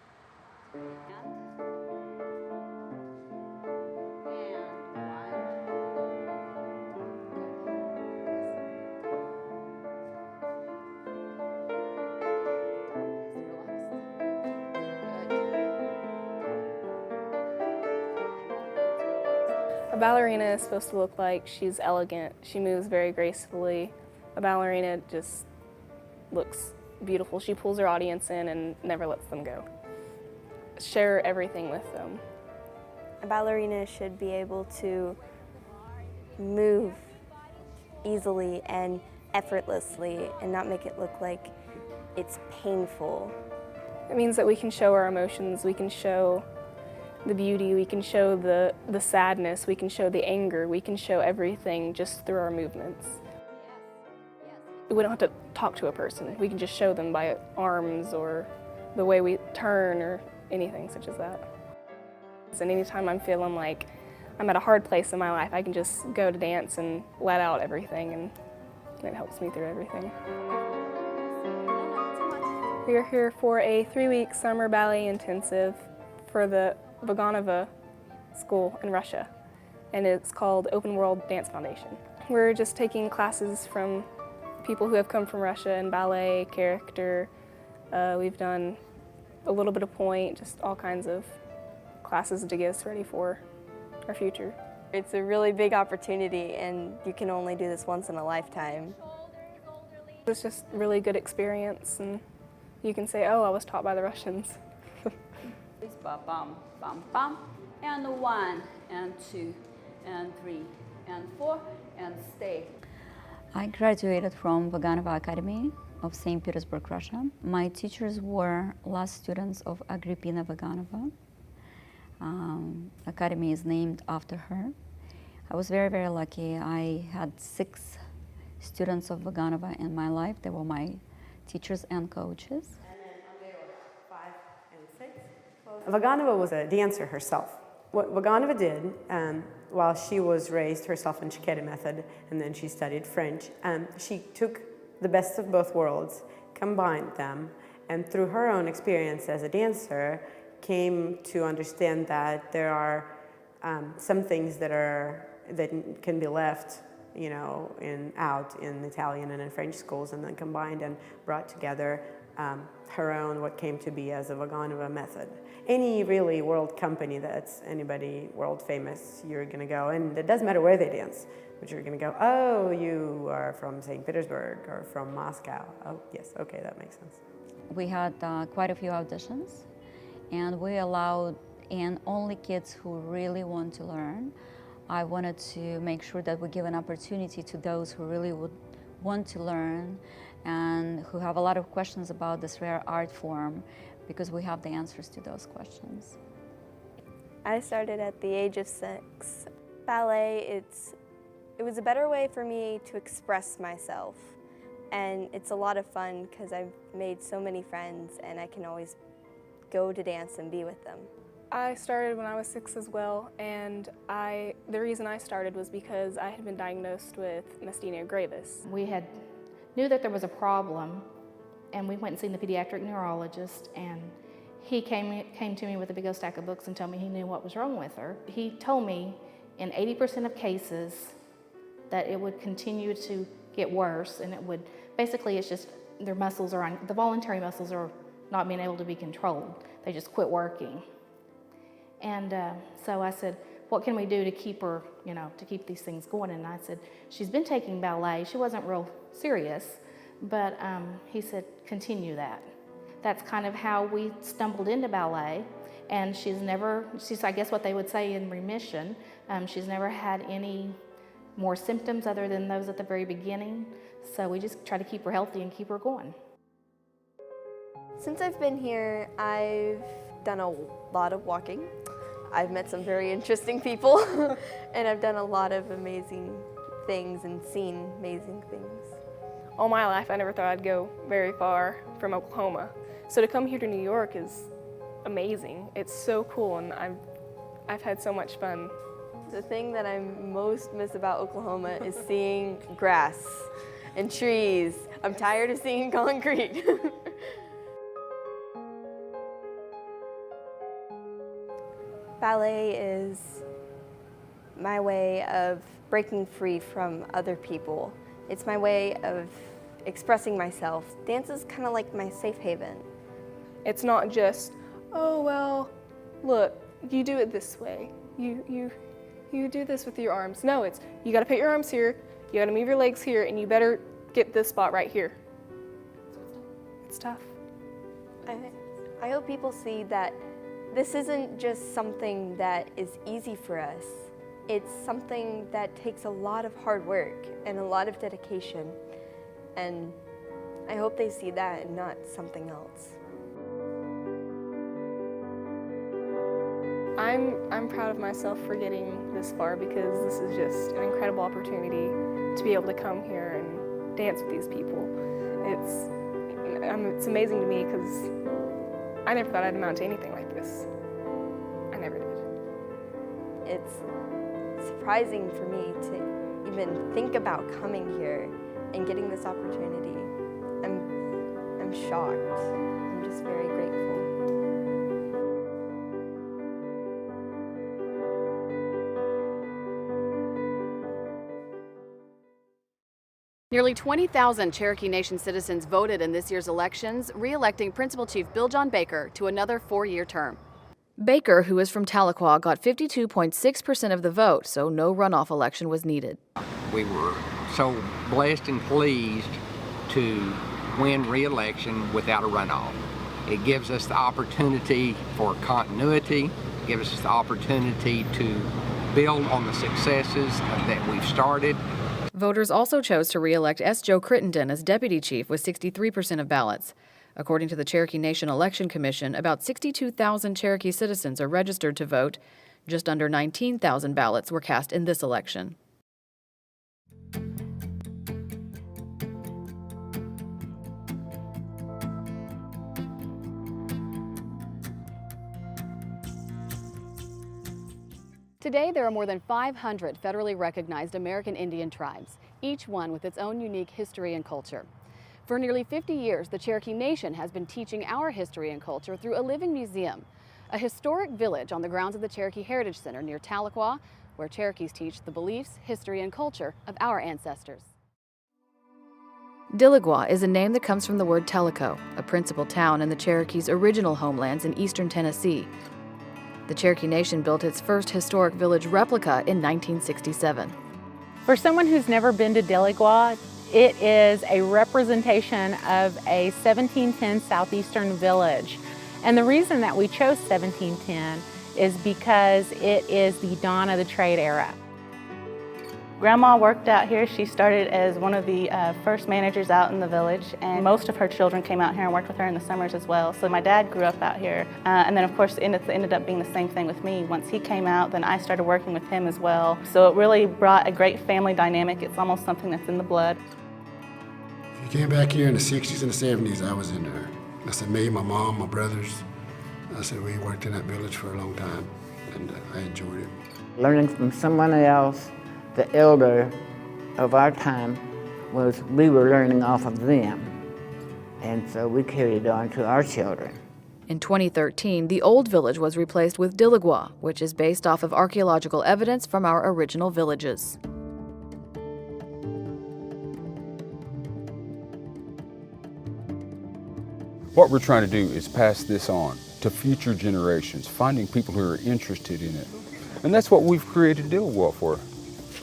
A ballerina is supposed to look like she's elegant. She moves very gracefully. A ballerina just looks beautiful. She pulls her audience in and never lets them go. Share everything with them. A ballerina should be able to move easily and effortlessly and not make it look like it's painful. It means that we can show our emotions, we can show the beauty, we can show the sadness, we can show the anger, we can show everything just through our movements. We don't have to talk to a person, we can just show them by arms or the way we turn or anything such as that. And anytime I'm feeling like I'm at a hard place in my life, I can just go to dance and let out everything, and it helps me through everything. We are here for a 3-week summer ballet intensive for the Vaganova School in Russia, and it's called Open World Dance Foundation. We're just taking classes from people who have come from Russia in ballet, character. We've done a little bit of point, just all kinds of classes to get us ready for our future. It's a really big opportunity, and you can only do this once in a lifetime. It's just a really good experience, and you can say, oh, I was taught by the Russians. Bum, bum, bum, and 1, and 2, and 3, and 4, and stay. I graduated from Vaganova Academy of St. Petersburg, Russia. My teachers were last students of Agrippina Vaganova. Academy is named after her. I was very, very lucky. I had 6 students of Vaganova in my life. They were my teachers and coaches. Vaganova was a dancer herself. What Vaganova did, while she was raised herself in Chiqueta method, and then she studied French, she took the best of both worlds, combined them, and through her own experience as a dancer, came to understand that there are some things that can be left, out in Italian and in French schools, and then combined and brought together her own, what came to be as a Vaganova method. Any really world company that's anybody world famous, you're going to go, and it doesn't matter where they dance, but you're going to go, oh, you are from St. Petersburg or from Moscow. Oh, yes, okay, that makes sense. We had quite a few auditions, and we allowed in only kids who really want to learn. I wanted to make sure that we give an opportunity to those who really would want to learn and who have a lot of questions about this rare art form, because we have the answers to those questions. I started at the age of 6. Ballet, it was a better way for me to express myself, and it's a lot of fun because I've made so many friends and I can always go to dance and be with them. I started when I was 6 as well, and the reason I started was because I had been diagnosed with myasthenia gravis. We knew that there was a problem, and we went and seen the pediatric neurologist, and he came to me with a big old stack of books and told me he knew what was wrong with her. He told me in 80% of cases that it would continue to get worse, and it would, basically it's just their muscles the voluntary muscles are not being able to be controlled. They just quit working. And so I said, what can we do to keep her, to keep these things going? And I said, she's been taking ballet. She wasn't real serious, but he said, continue that. That's kind of how we stumbled into ballet. And she's, I guess what they would say, in remission. She's never had any more symptoms other than those at the very beginning. So we just try to keep her healthy and keep her going. Since I've been here, I've done a lot of walking. I've met some very interesting people, and I've done a lot of amazing things and seen amazing things. All my life, I never thought I'd go very far from Oklahoma. So to come here to New York is amazing. It's so cool, and I've had so much fun. The thing that I most miss about Oklahoma is seeing grass and trees. I'm tired of seeing concrete. Ballet is my way of breaking free from other people. It's my way of expressing myself. Dance is kind of like my safe haven. It's not just, oh, well, look, you do it this way. You do this with your arms. No, it's, you gotta put your arms here, you gotta move your legs here, and you better get this spot right here. It's tough. I hope people see that this isn't just something that is easy for us. It's something that takes a lot of hard work and a lot of dedication. And I hope they see that and not something else. I'm proud of myself for getting this far, because this is just an incredible opportunity to be able to come here and dance with these people. It's amazing to me because I never thought I'd amount to anything like this. I never did. It's surprising for me to even think about coming here and getting this opportunity. I'm shocked. I'm just very grateful. Nearly 20,000 Cherokee Nation citizens voted in this year's elections, re-electing Principal Chief Bill John Baker to another 4-year term. Baker, who is from Tahlequah, got 52.6% of the vote, so no runoff election was needed. We were so blessed and pleased to win re-election without a runoff. It gives us the opportunity for continuity, gives us the opportunity to build on the successes that we've started. Voters also chose to re-elect S. Joe Crittenden as deputy chief with 63% of ballots. According to the Cherokee Nation Election Commission, about 62,000 Cherokee citizens are registered to vote. Just under 19,000 ballots were cast in this election. Today, there are more than 500 federally recognized American Indian tribes, each one with its own unique history and culture. For nearly 50 years, the Cherokee Nation has been teaching our history and culture through a living museum, a historic village on the grounds of the Cherokee Heritage Center near Tahlequah, where Cherokees teach the beliefs, history, and culture of our ancestors. Dilligwa is a name that comes from the word Tellico, a principal town in the Cherokees' original homelands in eastern Tennessee. The Cherokee Nation built its first historic village replica in 1967. For someone who's never been to Dilligwa, it is a representation of a 1710 southeastern village. And the reason that we chose 1710 is because it is the dawn of the trade era. Grandma worked out here. She started as one of the first managers out in the village, and most of her children came out here and worked with her in the summers as well. So my dad grew up out here, and then of course it ended up being the same thing with me. Once he came out, then I started working with him as well. So it really brought a great family dynamic. It's almost something that's in the blood. If you came back here in the 60s and the 70s, I was in there. I said, me, my mom, my brothers, I said, we worked in that village for a long time, and I enjoyed it. Learning from someone else, the elder of our time, was we were learning off of them. And so we carried on to our children. In 2013, the old village was replaced with Dilligwa, which is based off of archaeological evidence from our original villages. What we're trying to do is pass this on to future generations, finding people who are interested in it. And that's what we've created Dilligwa for,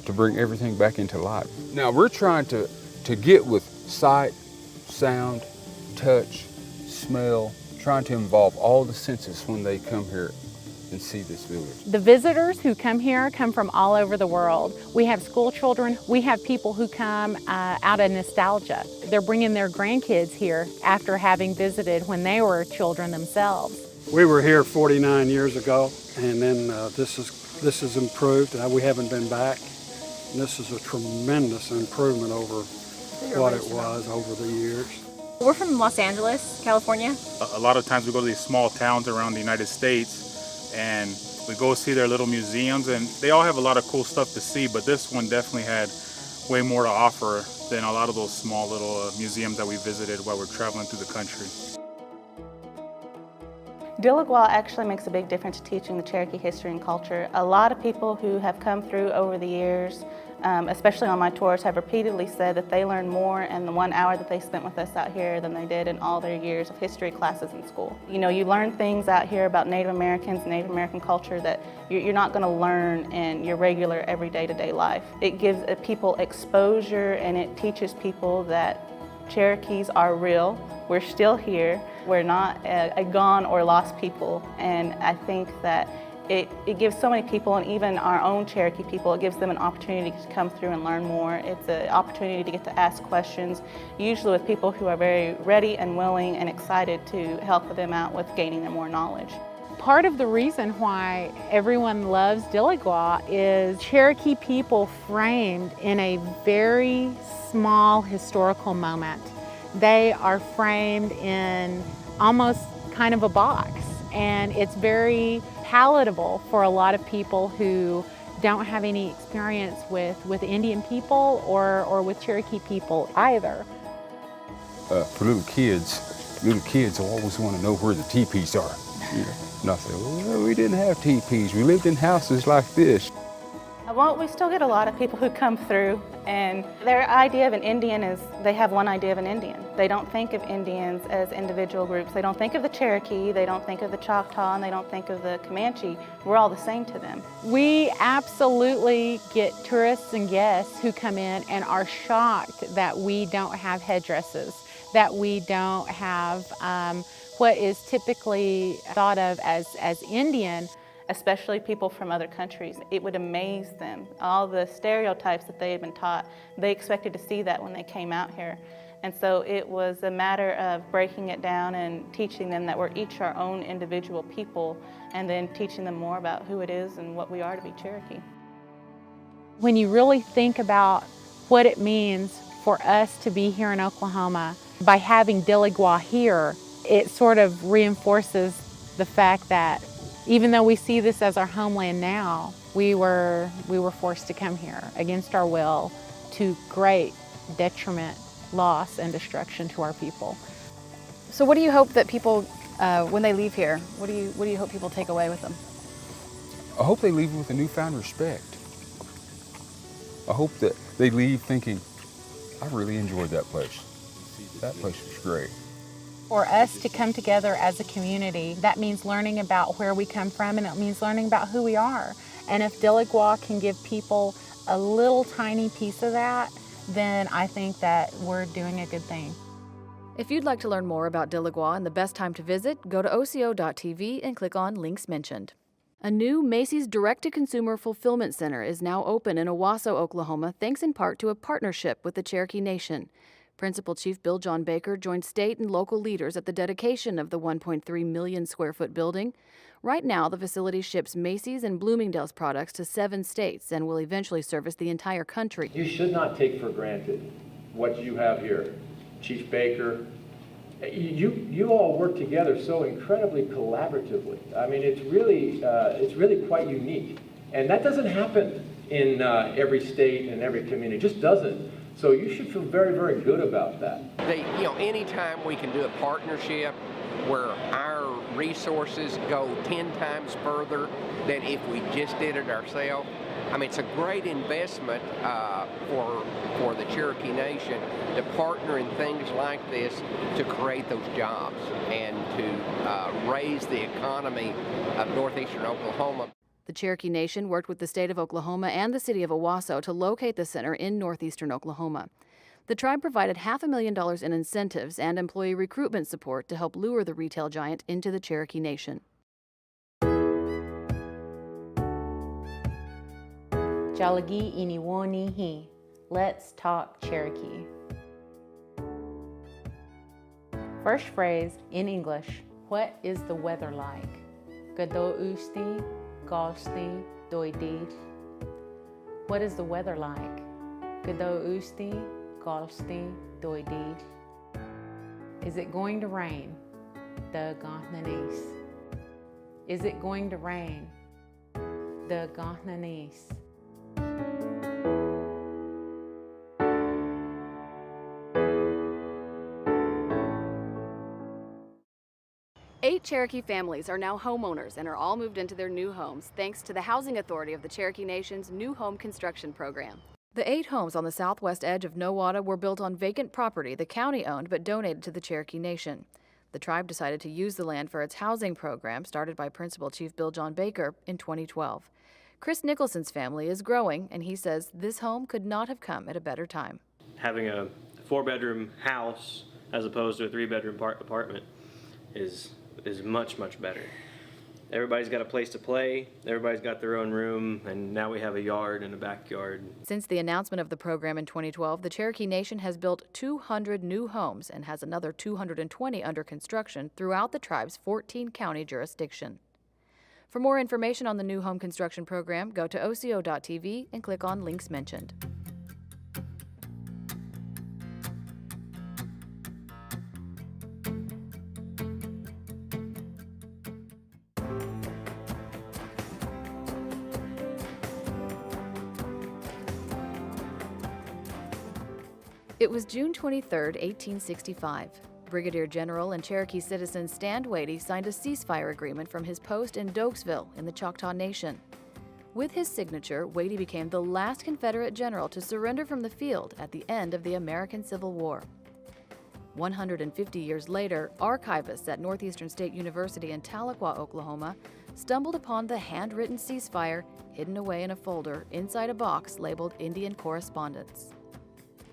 to bring everything back into life. Now we're trying to get with sight, sound, touch, smell, trying to involve all the senses when they come here and see this village. The visitors who come here come from all over the world. We have school children. We have people who come out of nostalgia. They're bringing their grandkids here after having visited when they were children themselves. We were here 49 years ago, and then this is improved. We haven't been back. And this is a tremendous improvement over what it was over the years. We're from Los Angeles, California. A lot of times we go to these small towns around the United States and we go see their little museums, and they all have a lot of cool stuff to see, but this one definitely had way more to offer than a lot of those small little museums that we visited while we're traveling through the country. Dilligwa actually makes a big difference teaching the Cherokee history and culture. A lot of people who have come through over the years, especially on my tours, have repeatedly said that they learned more in the 1 hour that they spent with us out here than they did in all their years of history classes in school. You know, you learn things out here about Native Americans, Native American culture that you're not going to learn in your regular everyday to-day life. It gives people exposure, and it teaches people that Cherokees are real. We're still here. We're not a gone or lost people, and I think that it gives so many people, and even our own Cherokee people, it gives them an opportunity to come through and learn more. It's an opportunity to get to ask questions, usually with people who are very ready and willing and excited to help them out with gaining them more knowledge. Part of the reason why everyone loves Dilligwa is Cherokee people framed in a very small historical moment. They are framed in almost kind of a box, and it's very palatable for a lot of people who don't have any experience with Indian people or with Cherokee people either. For little kids always want to know where the teepees are. And I say, well, we didn't have teepees. We lived in houses like this. Well, we still get a lot of people who come through, and their idea of an Indian is they have one idea of an Indian. They don't think of Indians as individual groups. They don't think of the Cherokee, they don't think of the Choctaw, and they don't think of the Comanche. We're all the same to them. We absolutely get tourists and guests who come in and are shocked that we don't have headdresses, that we don't have what is typically thought of as Indian. Especially people from other countries. It would amaze them. All the stereotypes that they had been taught, they expected to see that when they came out here. And so it was a matter of breaking it down and teaching them that we're each our own individual people, and then teaching them more about who it is and what we are to be Cherokee. When you really think about what it means for us to be here in Oklahoma, by having Dilligwa here, it sort of reinforces the fact that even though we see this as our homeland now, we were forced to come here against our will, to great detriment, loss, and destruction to our people. So what do you hope that people, when they leave here, what do you hope people take away with them? I hope they leave with a newfound respect. I hope that they leave thinking, I really enjoyed that place. That place was great. For us to come together as a community, that means learning about where we come from, and it means learning about who we are. And if Dilligwa can give people a little tiny piece of that, then I think that we're doing a good thing. If you'd like to learn more about Dilligwa and the best time to visit, go to oco.tv and click on links mentioned. A new Macy's direct-to-consumer fulfillment center is now open in Owasso, Oklahoma, thanks in part to a partnership with the Cherokee Nation. Principal Chief Bill John Baker joined state and local leaders at the dedication of the 1.3 million square foot building. Right now, the facility ships Macy's and Bloomingdale's products to 7 states and will eventually service the entire country. You should not take for granted what you have here. Chief Baker, you all work together so incredibly collaboratively. I mean, it's really quite unique. And that doesn't happen in every state and every community. It just doesn't. So you should feel very, very good about that. Anytime we can do a partnership where our resources go 10 times further than if we just did it ourselves, I mean, it's a great investment for the Cherokee Nation to partner in things like this to create those jobs and to raise the economy of northeastern Oklahoma. The Cherokee Nation worked with the state of Oklahoma and the city of Owasso to locate the center in northeastern Oklahoma. The tribe provided $500,000 in incentives and employee recruitment support to help lure the retail giant into the Cherokee Nation. Jalagi iniwonihi. Let's talk Cherokee. First phrase in English. What is the weather like? Gado usti, galsti, doidil. What is the weather like? Gado usti, galsti, doidil. Is it going to rain? The gathnanis. Is it going to rain? The gathnanis. 8 Cherokee families are now homeowners and are all moved into their new homes thanks to the Housing Authority of the Cherokee Nation's new home construction program. The 8 homes on the southwest edge of Nowata were built on vacant property the county owned but donated to the Cherokee Nation. The tribe decided to use the land for its housing program started by Principal Chief Bill John Baker in 2012. Chris Nicholson's family is growing, and he says this home could not have come at a better time. Having a 4-bedroom house as opposed to a 3-bedroom apartment is much, much better. Everybody's got a place to play, everybody's got their own room, and now we have a yard and a backyard. Since the announcement of the program in 2012, the Cherokee Nation has built 200 new homes and has another 220 under construction throughout the tribe's 14-county jurisdiction. For more information on the new home construction program, go to oco.tv and click on links mentioned. It was June 23, 1865. Brigadier General and Cherokee citizen Stand Watie signed a ceasefire agreement from his post in Dokesville in the Choctaw Nation. With his signature, Watie became the last Confederate general to surrender from the field at the end of the American Civil War. 150 years later, archivists at Northeastern State University in Tahlequah, Oklahoma, stumbled upon the handwritten ceasefire hidden away in a folder inside a box labeled Indian Correspondence.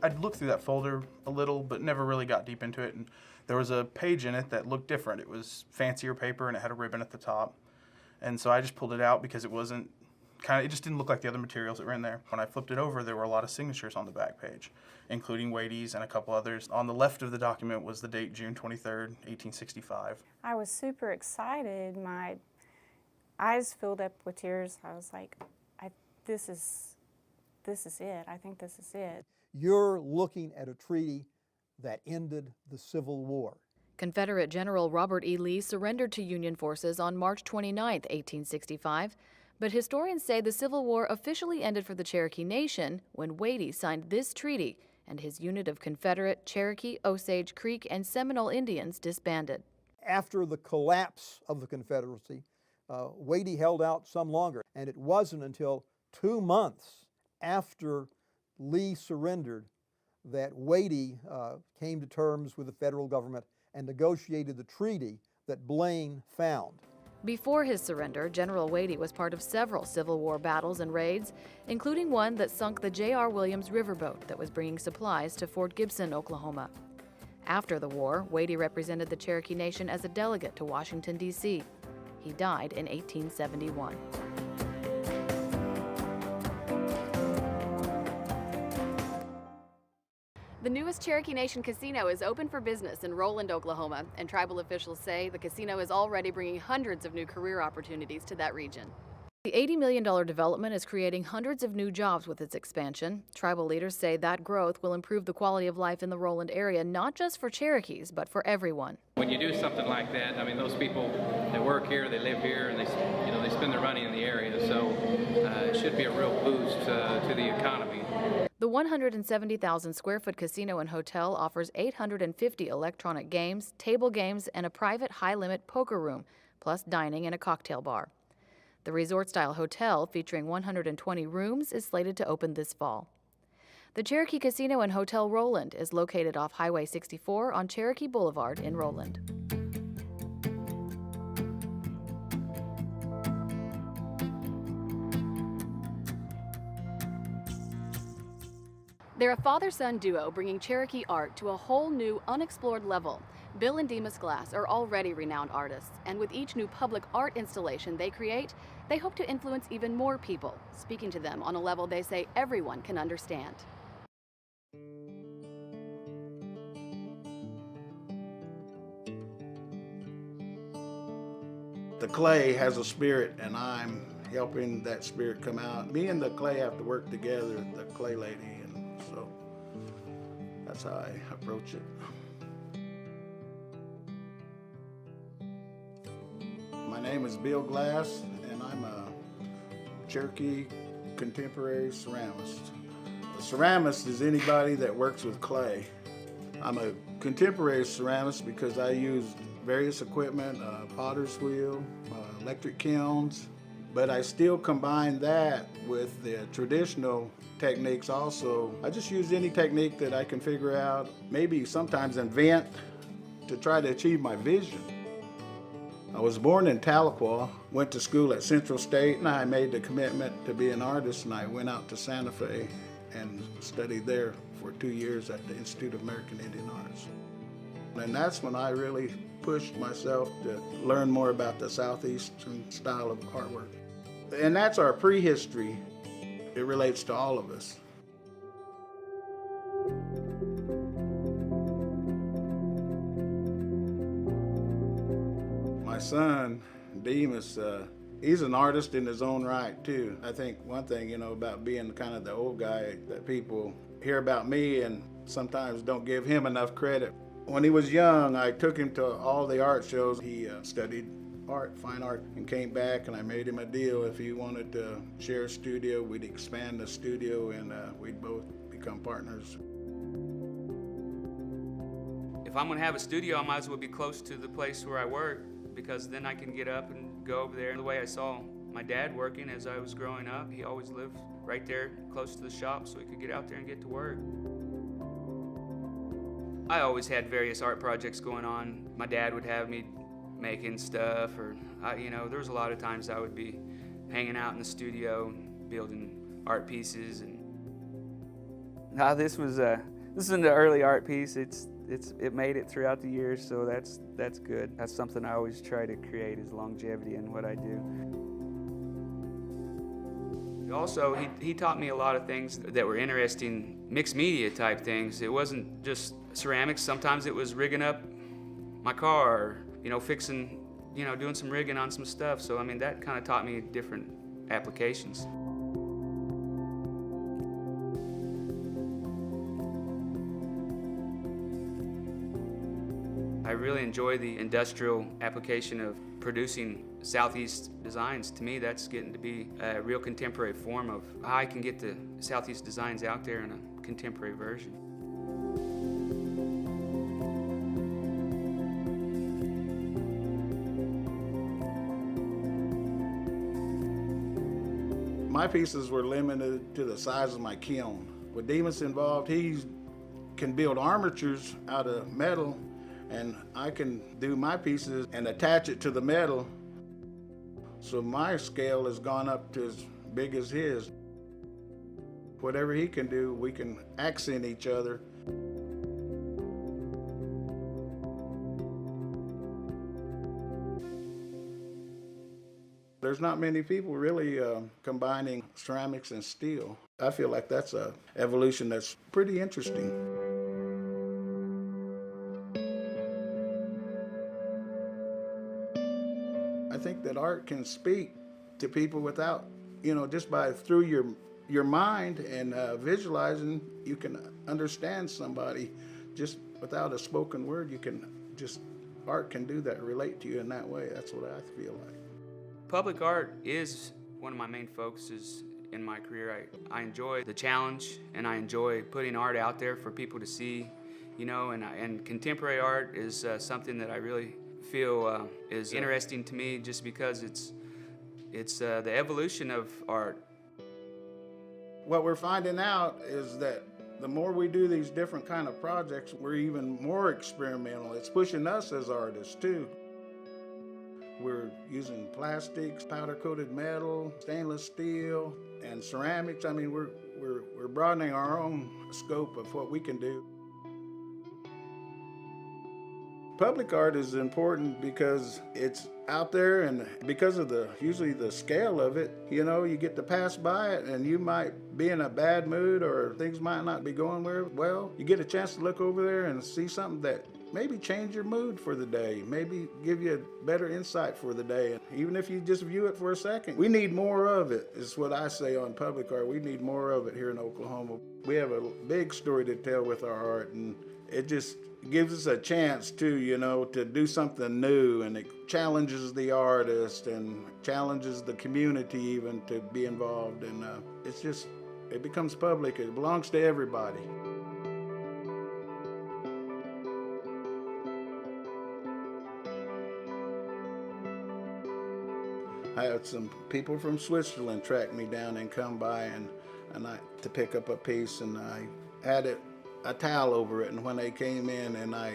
I'd looked through that folder a little, but never really got deep into it. And there was a page in it that looked different. It was fancier paper and it had a ribbon at the top. And so I just pulled it out because it wasn't it just didn't look like the other materials that were in there. When I flipped it over, there were a lot of signatures on the back page, including Watie's and a couple others. On the left of the document was the date June 23rd, 1865. I was super excited. My eyes filled up with tears. I was like, this is it. I think this is it. You're looking at a treaty that ended the Civil War. Confederate General Robert E. Lee surrendered to Union forces on March 29, 1865, but historians say the Civil War officially ended for the Cherokee Nation when Watie signed this treaty and his unit of Confederate, Cherokee, Osage, Creek, and Seminole Indians disbanded. After the collapse of the Confederacy, Watie held out some longer, and it wasn't until 2 months after Lee surrendered that Wadey came to terms with the federal government and negotiated the treaty that Blaine found. Before his surrender, General Wadey was part of several Civil War battles and raids, including one that sunk the J.R. Williams riverboat that was bringing supplies to Fort Gibson, Oklahoma. After the war, Wadey represented the Cherokee Nation as a delegate to Washington, D.C. He died in 1871. The newest Cherokee Nation casino is open for business in Roland, Oklahoma, and tribal officials say the casino is already bringing hundreds of new career opportunities to that region. The $80 million development is creating hundreds of new jobs with its expansion. Tribal leaders say that growth will improve the quality of life in the Roland area, not just for Cherokees, but for everyone. When you do something like that, I mean, those people, they work here, they live here, and they spend their money in the area, so it should be a real boost to the economy. The 170,000 square foot casino and hotel offers 850 electronic games, table games, and a private high-limit poker room, plus dining and a cocktail bar. The resort-style hotel, featuring 120 rooms, is slated to open this fall. The Cherokee Casino and Hotel Roland is located off Highway 64 on Cherokee Boulevard in Roland. They're a father-son duo bringing Cherokee art to a whole new, unexplored level. Bill and Demas Glass are already renowned artists, and with each new public art installation they create, they hope to influence even more people, speaking to them on a level they say everyone can understand. The clay has a spirit, and I'm helping that spirit come out. Me and the clay have to work together, the clay lady, and so that's how I approach it. My name is Bill Glass, and I'm a Cherokee contemporary ceramist. A ceramist is anybody that works with clay. I'm a contemporary ceramist because I use various equipment, potter's wheel, electric kilns, but I still combine that with the traditional techniques also. I just use any technique that I can figure out, maybe sometimes invent to try to achieve my vision. I was born in Tahlequah, went to school at Central State, and I made the commitment to be an artist, and I went out to Santa Fe and studied there for 2 years at the Institute of American Indian Arts. And that's when I really pushed myself to learn more about the Southeastern style of artwork. And that's our prehistory. It relates to all of us. My son, Demas, he's an artist in his own right too. I think one thing, about being kind of the old guy, that people hear about me and sometimes don't give him enough credit. When he was young, I took him to all the art shows. He studied art, fine art, and came back, and I made him a deal. If he wanted to share a studio, we'd expand the studio, and we'd both become partners. If I'm gonna have a studio, I might as well be close to the place where I work, because then I can get up and go over there. The way I saw my dad working as I was growing up, he always lived right there close to the shop so he could get out there and get to work. I always had various art projects going on. My dad would have me making stuff, or there was a lot of times I would be hanging out in the studio, building art pieces. And this is an early art piece. It made it throughout the years, so that's good. That's something I always try to create, is longevity in what I do. Also, he taught me a lot of things that were interesting, mixed media type things. It wasn't just ceramics. Sometimes it was rigging up my car, fixing, doing some rigging on some stuff. So, that kind of taught me different applications. I really enjoy the industrial application of producing Southeast designs. To me, that's getting to be a real contemporary form of how I can get the Southeast designs out there in a contemporary version. My pieces were limited to the size of my kiln. With Demas involved, he can build armatures out of metal, and I can do my pieces and attach it to the metal. So my scale has gone up to as big as his. Whatever he can do, we can accent each other. There's not many people really combining ceramics and steel. I feel like that's an evolution that's pretty interesting. I think that art can speak to people without, just through your mind and visualizing, you can understand somebody just without a spoken word. Art can do that, relate to you in that way. That's what I feel like. Public art is one of my main focuses in my career. I enjoy the challenge, and I enjoy putting art out there for people to see, and contemporary art is something that I really feel is interesting to me, just because it's the evolution of art. What we're finding out is that the more we do these different kind of projects, we're even more experimental. It's pushing us as artists too. We're using plastics, powder-coated metal, stainless steel, and ceramics. I mean, we're broadening our own scope of what we can do. Public art is important because it's out there, and because of usually the scale of it, you get to pass by it and you might be in a bad mood or things might not be going well. You get a chance to look over there and see something that maybe change your mood for the day, maybe give you a better insight for the day. And even if you just view it for a second, we need more of it, is what I say on public art. We need more of it here in Oklahoma. We have a big story to tell with our art, and it just gives us a chance to do something new, and it challenges the artist and challenges the community even to be involved. And it becomes public. It belongs to everybody. I had some people from Switzerland track me down and come by and to pick up a piece, and I had a towel over it, and when they came in and I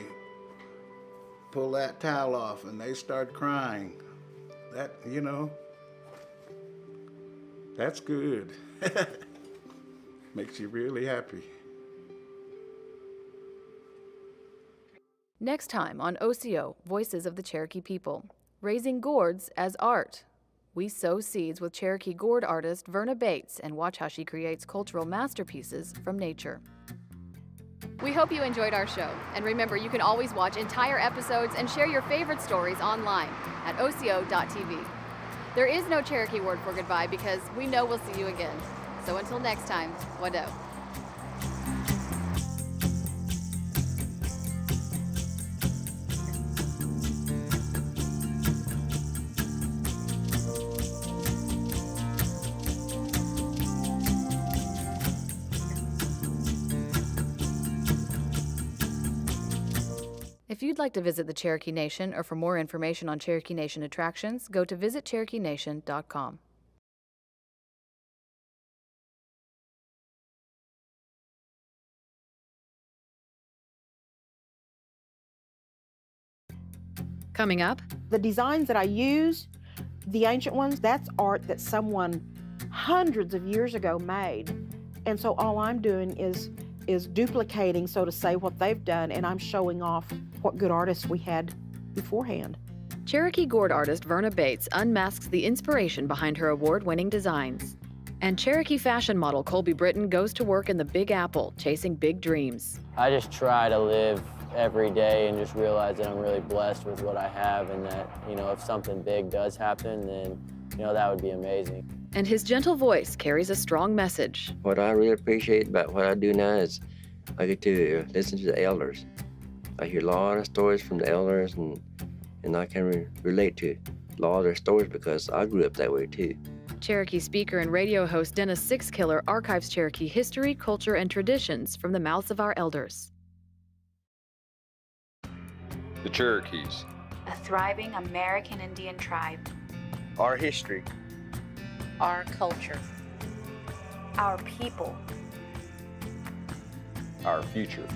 pulled that towel off and they started crying, that's good. Makes you really happy. Next time on OCO, Voices of the Cherokee People, raising gourds as art. We sow seeds with Cherokee gourd artist Verna Bates and watch how she creates cultural masterpieces from nature. We hope you enjoyed our show, and remember, you can always watch entire episodes and share your favorite stories online at oco.tv. There is no Cherokee word for goodbye because we know we'll see you again. So until next time, wado. If you'd like to visit the Cherokee Nation or for more information on Cherokee Nation attractions, go to visitcherokeenation.com. Coming up, the designs that I use, the ancient ones, that's art that someone hundreds of years ago made. And so all I'm doing is duplicating, so to say, what they've done, and I'm showing off what good artists we had beforehand. Cherokee gourd artist Verna Bates unmasks the inspiration behind her award-winning designs. And Cherokee fashion model Colby Britton goes to work in the Big Apple, chasing big dreams. I just try to live every day and just realize that I'm really blessed with what I have, and that, if something big does happen, then, that would be amazing. And his gentle voice carries a strong message. What I really appreciate about what I do now is I get to listen to the elders. I hear a lot of stories from the elders, and I can relate to a lot of their stories because I grew up that way too. Cherokee speaker and radio host Dennis Sixkiller archives Cherokee history, culture, and traditions from the mouths of our elders. The Cherokees. A thriving American Indian tribe. Our history. Our culture. Our people. our future.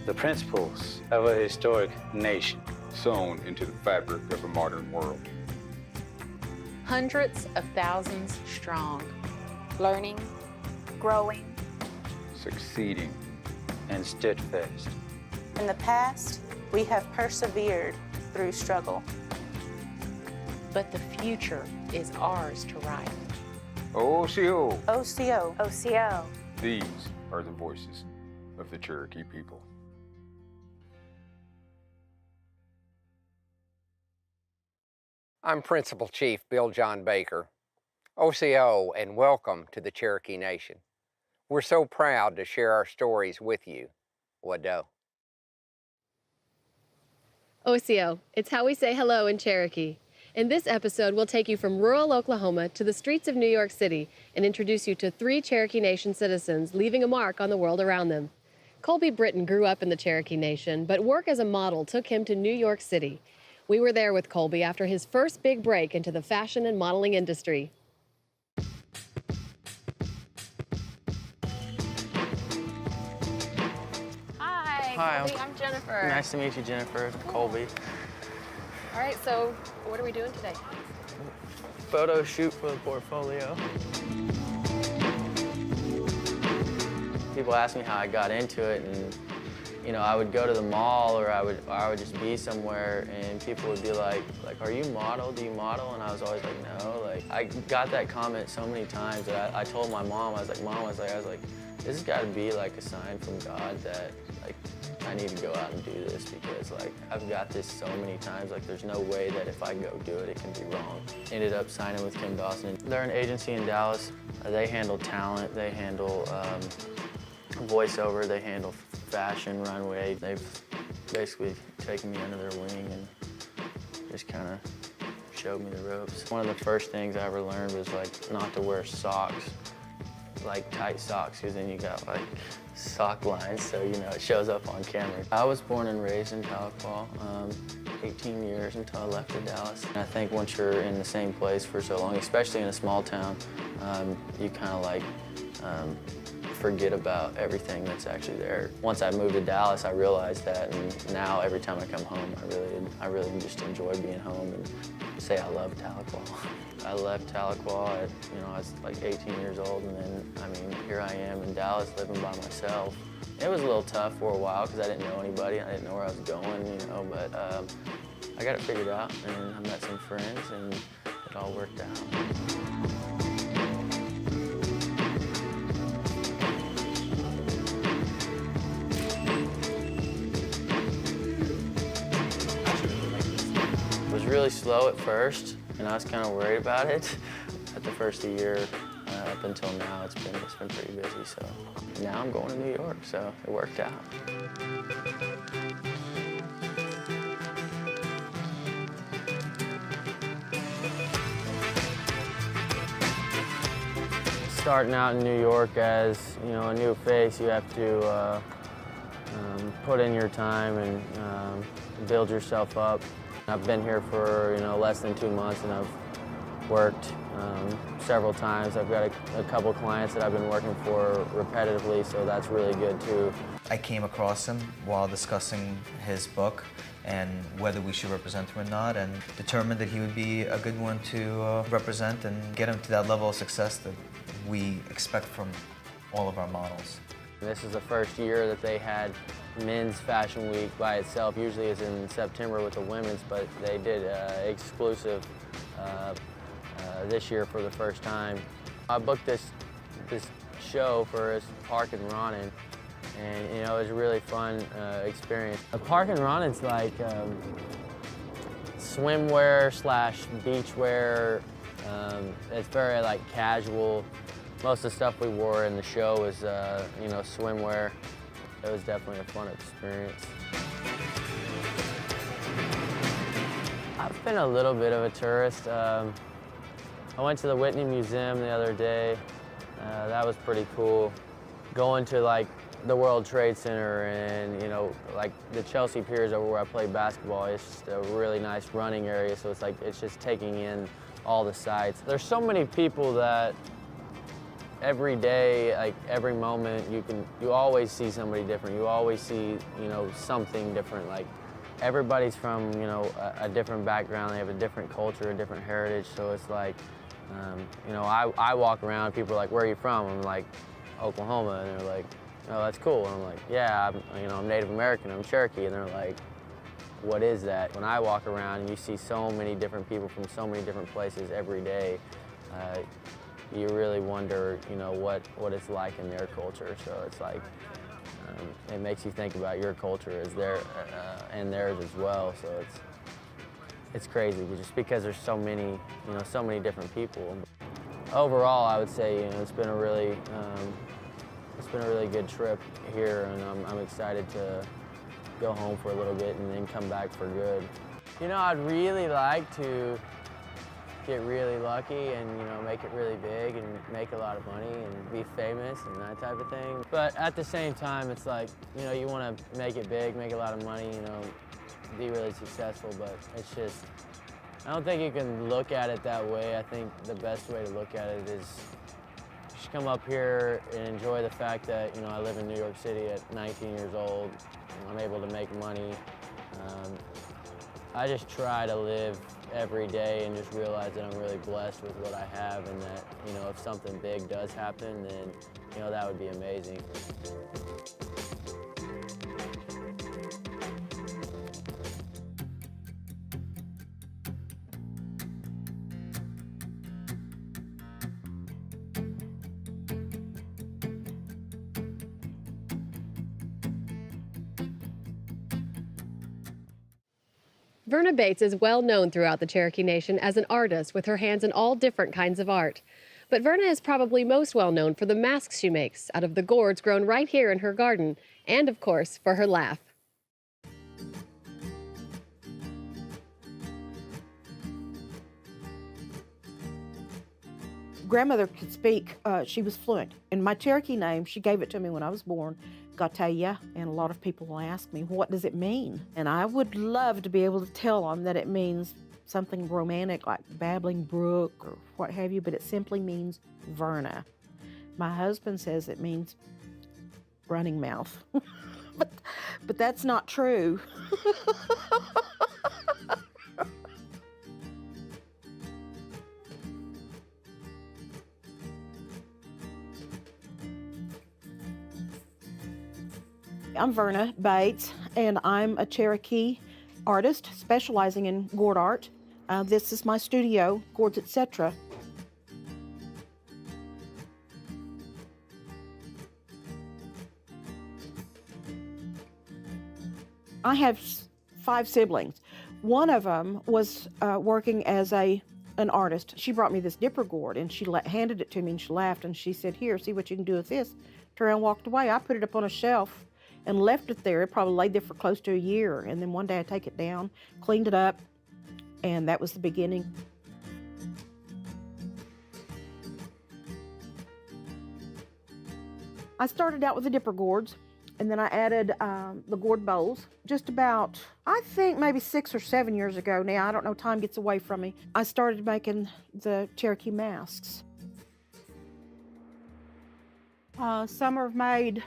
The principles of a historic nation. Sewn into the fabric of a modern world. Hundreds of thousands strong. Learning, growing. Succeeding. And steadfast. In the past, we have persevered through struggle. But the future is ours to write. OCO. OCO. OCO. These are the voices of the Cherokee people. I'm Principal Chief Bill John Baker, OCO, and welcome to the Cherokee Nation. We're so proud to share our stories with you. Wado. OCO, it's how we say hello in Cherokee. In this episode, we'll take you from rural Oklahoma to the streets of New York City and introduce you to 3 Cherokee Nation citizens leaving a mark on the world around them. Colby Britton grew up in the Cherokee Nation, but work as a model took him to New York City. We were there with Colby after his first big break into the fashion and modeling industry. Hi, Colby, I'm Jennifer. Nice to meet you, Jennifer. Colby. All right, so what are we doing today? Photo shoot for the portfolio. People ask me how I got into it, and you know, I would go to the mall or I would just be somewhere and people would be like, are you model? Do you model? And I was always like, no. Like, I got that comment so many times that I told my mom, I was like, this has got to be like a sign from God that like I need to go out and do this because like I've got this so many times, like there's no way that if I go do it, it can be wrong. Ended up signing with Kim Dawson. They're an agency in Dallas. They handle talent, they handle voiceover, they handle fashion, runway. They've basically taken me under their wing and just kind of showed me the ropes. One of the first things I ever learned was like not to wear socks, like tight socks, because then you got like sock lines, so you know it shows up on camera. I was born and raised in Tahlequah, 18 years until I left to Dallas. And I think once you're in the same place for so long, especially in a small town, you kind of like forget about everything that's actually there. Once I moved to Dallas, I realized that, and now every time I come home, I really just enjoy being home and say I love Tahlequah. I left Tahlequah at, I was like 18 years old, and then, here I am in Dallas living by myself. It was a little tough for a while because I didn't know anybody, I didn't know where I was going, but I got it figured out, and I met some friends, and it all worked out. It was really slow at first, and I was kind of worried about it. At the first year, up until now, it's been pretty busy. So now I'm going to New York, so it worked out. Starting out in New York as a new face, you have to put in your time and build yourself up. I've been here for less than 2 months, and I've worked several times. I've got a couple clients that I've been working for repetitively, so that's really good too. I came across him while discussing his book and whether we should represent him or not, and determined that he would be a good one to represent and get him to that level of success that we expect from all of our models. This is the first year that they had Men's Fashion Week by itself. Usually it's in September with the women's, but they did exclusive this year for the first time. I booked this show for us, Park and Ronin, and it was a really fun experience. Park and Ronin's like swimwear / beachwear. It's very like casual. Most of the stuff we wore in the show was swimwear. It was definitely a fun experience. I've been a little bit of a tourist. I went to the Whitney Museum the other day. That was pretty cool. Going to like the World Trade Center and like the Chelsea Piers over where I played basketball. It's just a really nice running area, so it's just taking in all the sights. There's so many people that every day, like every moment, you always see somebody different. You always see, you know, something different. Like everybody's from, you know, a different background. They have a different culture, a different heritage. So it's like, you know, I walk around, people are like, where are you from? I'm like, Oklahoma. And they're like, oh, that's cool. And I'm like, yeah, I'm Native American, I'm Cherokee. And they're like, what is that? When I walk around and you see so many different people from so many different places every day, you really wonder, you know, what it's like in their culture. So it's like, it makes you think about your culture as and theirs as well. So it's crazy, just because there's so many, you know, so many different people. Overall, I would say, you know, it's been a really good trip here, and I'm excited to go home for a little bit and then come back for good. You know, I'd really like to get really lucky and, you know, make it really big and make a lot of money and be famous and that type of thing. But at the same time, it's like, you know, you want to make it big, make a lot of money, you know, be really successful, but it's just, I don't think you can look at it that way. I think the best way to look at it is just come up here and enjoy the fact that, you know, I live in New York City at 19 years old. I'm able to make money. I just try to live every day and just realize that I'm really blessed with what I have, and that, you know, if something big does happen, then, you know, that would be amazing. Verna Bates is well known throughout the Cherokee Nation as an artist with her hands in all different kinds of art. But Verna is probably most well known for the masks she makes out of the gourds grown right here in her garden, and of course, for her laugh. Grandmother could speak, she was fluent. And my Cherokee name, she gave it to me when I was born, Gataya, and a lot of people will ask me, what does it mean? And I would love to be able to tell them that it means something romantic like babbling brook or what have you, but it simply means Verna. My husband says it means running mouth, but that's not true. I'm Verna Bates, and I'm a Cherokee artist specializing in gourd art. This is my studio, Gourds, Etc. I have 5 siblings. One of them was working as an artist. She brought me this dipper gourd, and she handed it to me, and she laughed, and she said, here, see what you can do with this. Turned around and walked away. I put it up on a shelf and left it there. It probably laid there for close to a year. And then one day I take it down, cleaned it up, and that was the beginning. I started out with the dipper gourds, and then I added the gourd bowls. Just about, I think maybe 6 or 7 years ago now, I don't know, time gets away from me, I started making the Cherokee masks. Some are made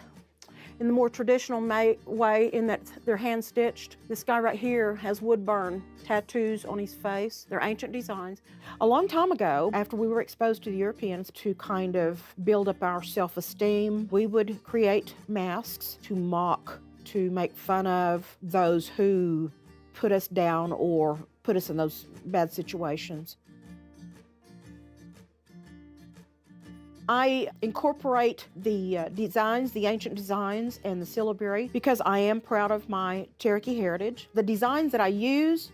in the more traditional way, in that they're hand-stitched. This guy right here has wood burn tattoos on his face. They're ancient designs. A long time ago, after we were exposed to the Europeans to kind of build up our self-esteem, we would create masks to mock, to make fun of those who put us down or put us in those bad situations. I incorporate the designs, the ancient designs, and the syllabary because I am proud of my Cherokee heritage. The designs that I use,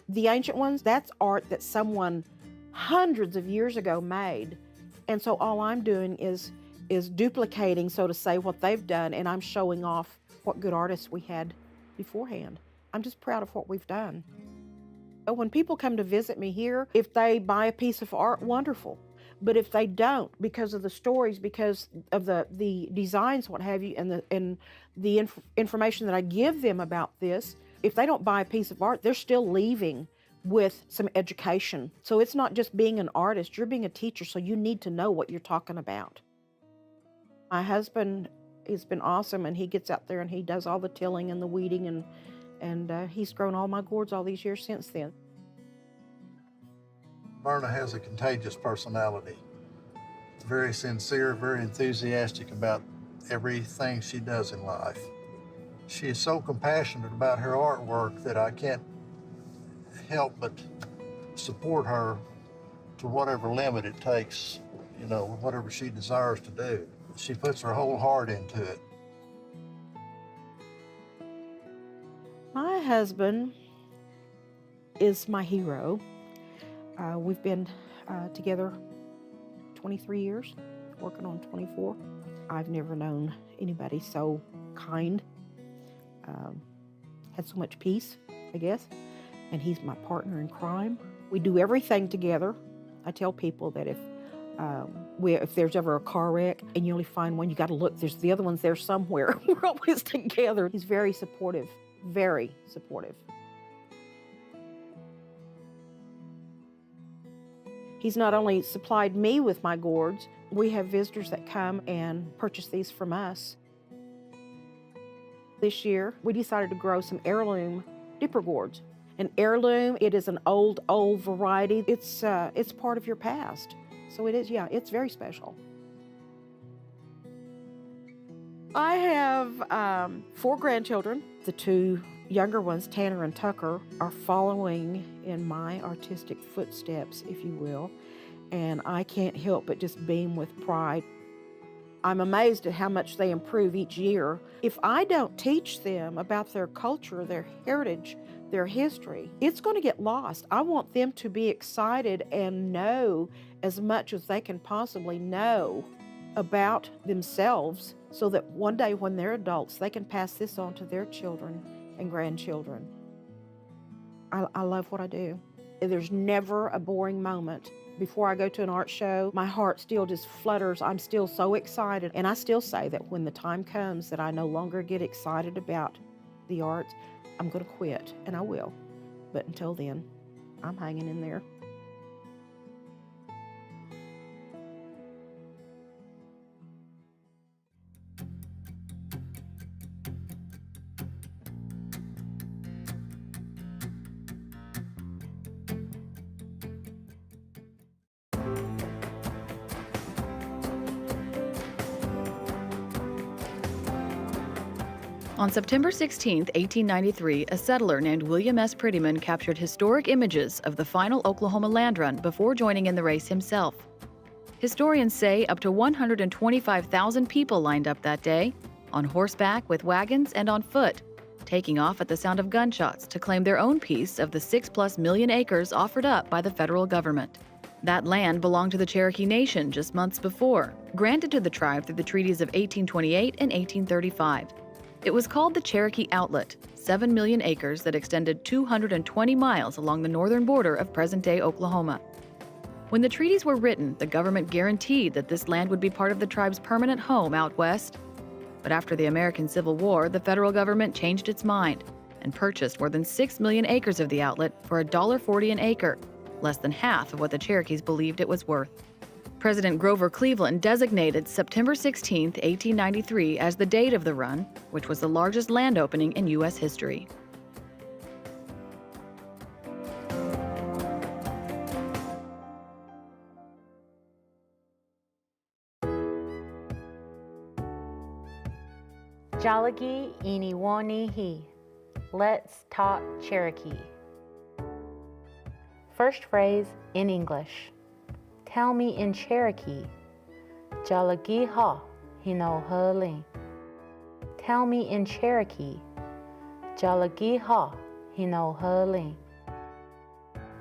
the ancient ones, that's art that someone hundreds of years ago made. And so all I'm doing is duplicating, so to say, what they've done, and I'm showing off what good artists we had beforehand. I'm just proud of what we've done. When people come to visit me here, if they buy a piece of art, wonderful. But if they don't, because of the stories, because of the designs, what have you, and the information that I give them about this, if they don't buy a piece of art, they're still leaving with some education. So it's not just being an artist, you're being a teacher, so you need to know what you're talking about. My husband has been awesome, and he gets out there and he does all the tilling and the weeding, and he's grown all my gourds all these years since then. Myrna has a contagious personality. Very sincere, very enthusiastic about everything she does in life. She is so compassionate about her artwork that I can't help but support her to whatever limit it takes, you know, whatever she desires to do. She puts her whole heart into it. My husband is my hero. We've been together 23 years, working on 24. I've never known anybody so kind, had so much peace, I guess, and he's my partner in crime. We do everything together. I tell people that if there's ever a car wreck and you only find one, you got to look. There's the other ones there somewhere. We're always together. He's very supportive, very supportive. He's not only supplied me with my gourds, we have visitors that come and purchase these from us. This year, we decided to grow some heirloom dipper gourds. An heirloom, it is an old variety. It's part of your past. So it is, yeah, it's very special. I have 4 grandchildren. The 2 younger ones, Tanner and Tucker, are following in my artistic footsteps, if you will, and I can't help but just beam with pride. I'm amazed at how much they improve each year. If I don't teach them about their culture, their heritage, their history, it's going to get lost. I want them to be excited and know as much as they can possibly know about themselves so that one day when they're adults, they can pass this on to their children and grandchildren. I love what I do. There's never a boring moment. Before I go to an art show, my heart still just flutters. I'm still so excited. And I still say that when the time comes that I no longer get excited about the arts, I'm going to quit, and I will. But until then, I'm hanging in there. On September 16, 1893, a settler named William S. Prettyman captured historic images of the final Oklahoma land run before joining in the race himself. Historians say up to 125,000 people lined up that day, on horseback, with wagons, and on foot, taking off at the sound of gunshots to claim their own piece of the 6+ million acres offered up by the federal government. That land belonged to the Cherokee Nation just months before, granted to the tribe through the treaties of 1828 and 1835. It was called the Cherokee Outlet, 7 million acres that extended 220 miles along the northern border of present-day Oklahoma. When the treaties were written, the government guaranteed that this land would be part of the tribe's permanent home out west. But after the American Civil War, the federal government changed its mind and purchased more than 6 million acres of the outlet for $1.40 an acre, less than half of what the Cherokees believed it was worth. President Grover Cleveland designated September 16, 1893 as the date of the run, which was the largest land opening in U.S. history. Jalagi Iniwanihi. Let's talk Cherokee. First phrase in English. Tell me in Cherokee. Jalagi ha hino hurling. Tell me in Cherokee. Jalagi ha hino hurling.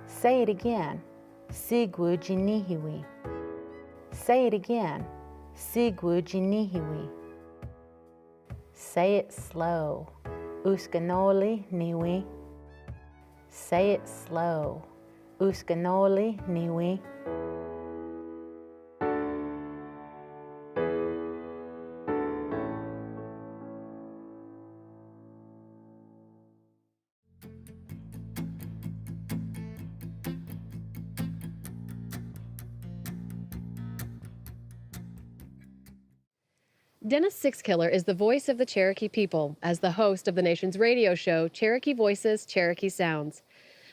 Say it again. Sigwu jinihiwi. Say it again. Sigwu jinihiwi. Say it slow. Uskanoli niwi. Say it slow. Uskanoli niwi. Dennis Sixkiller is the voice of the Cherokee people as the host of the nation's radio show, Cherokee Voices, Cherokee Sounds.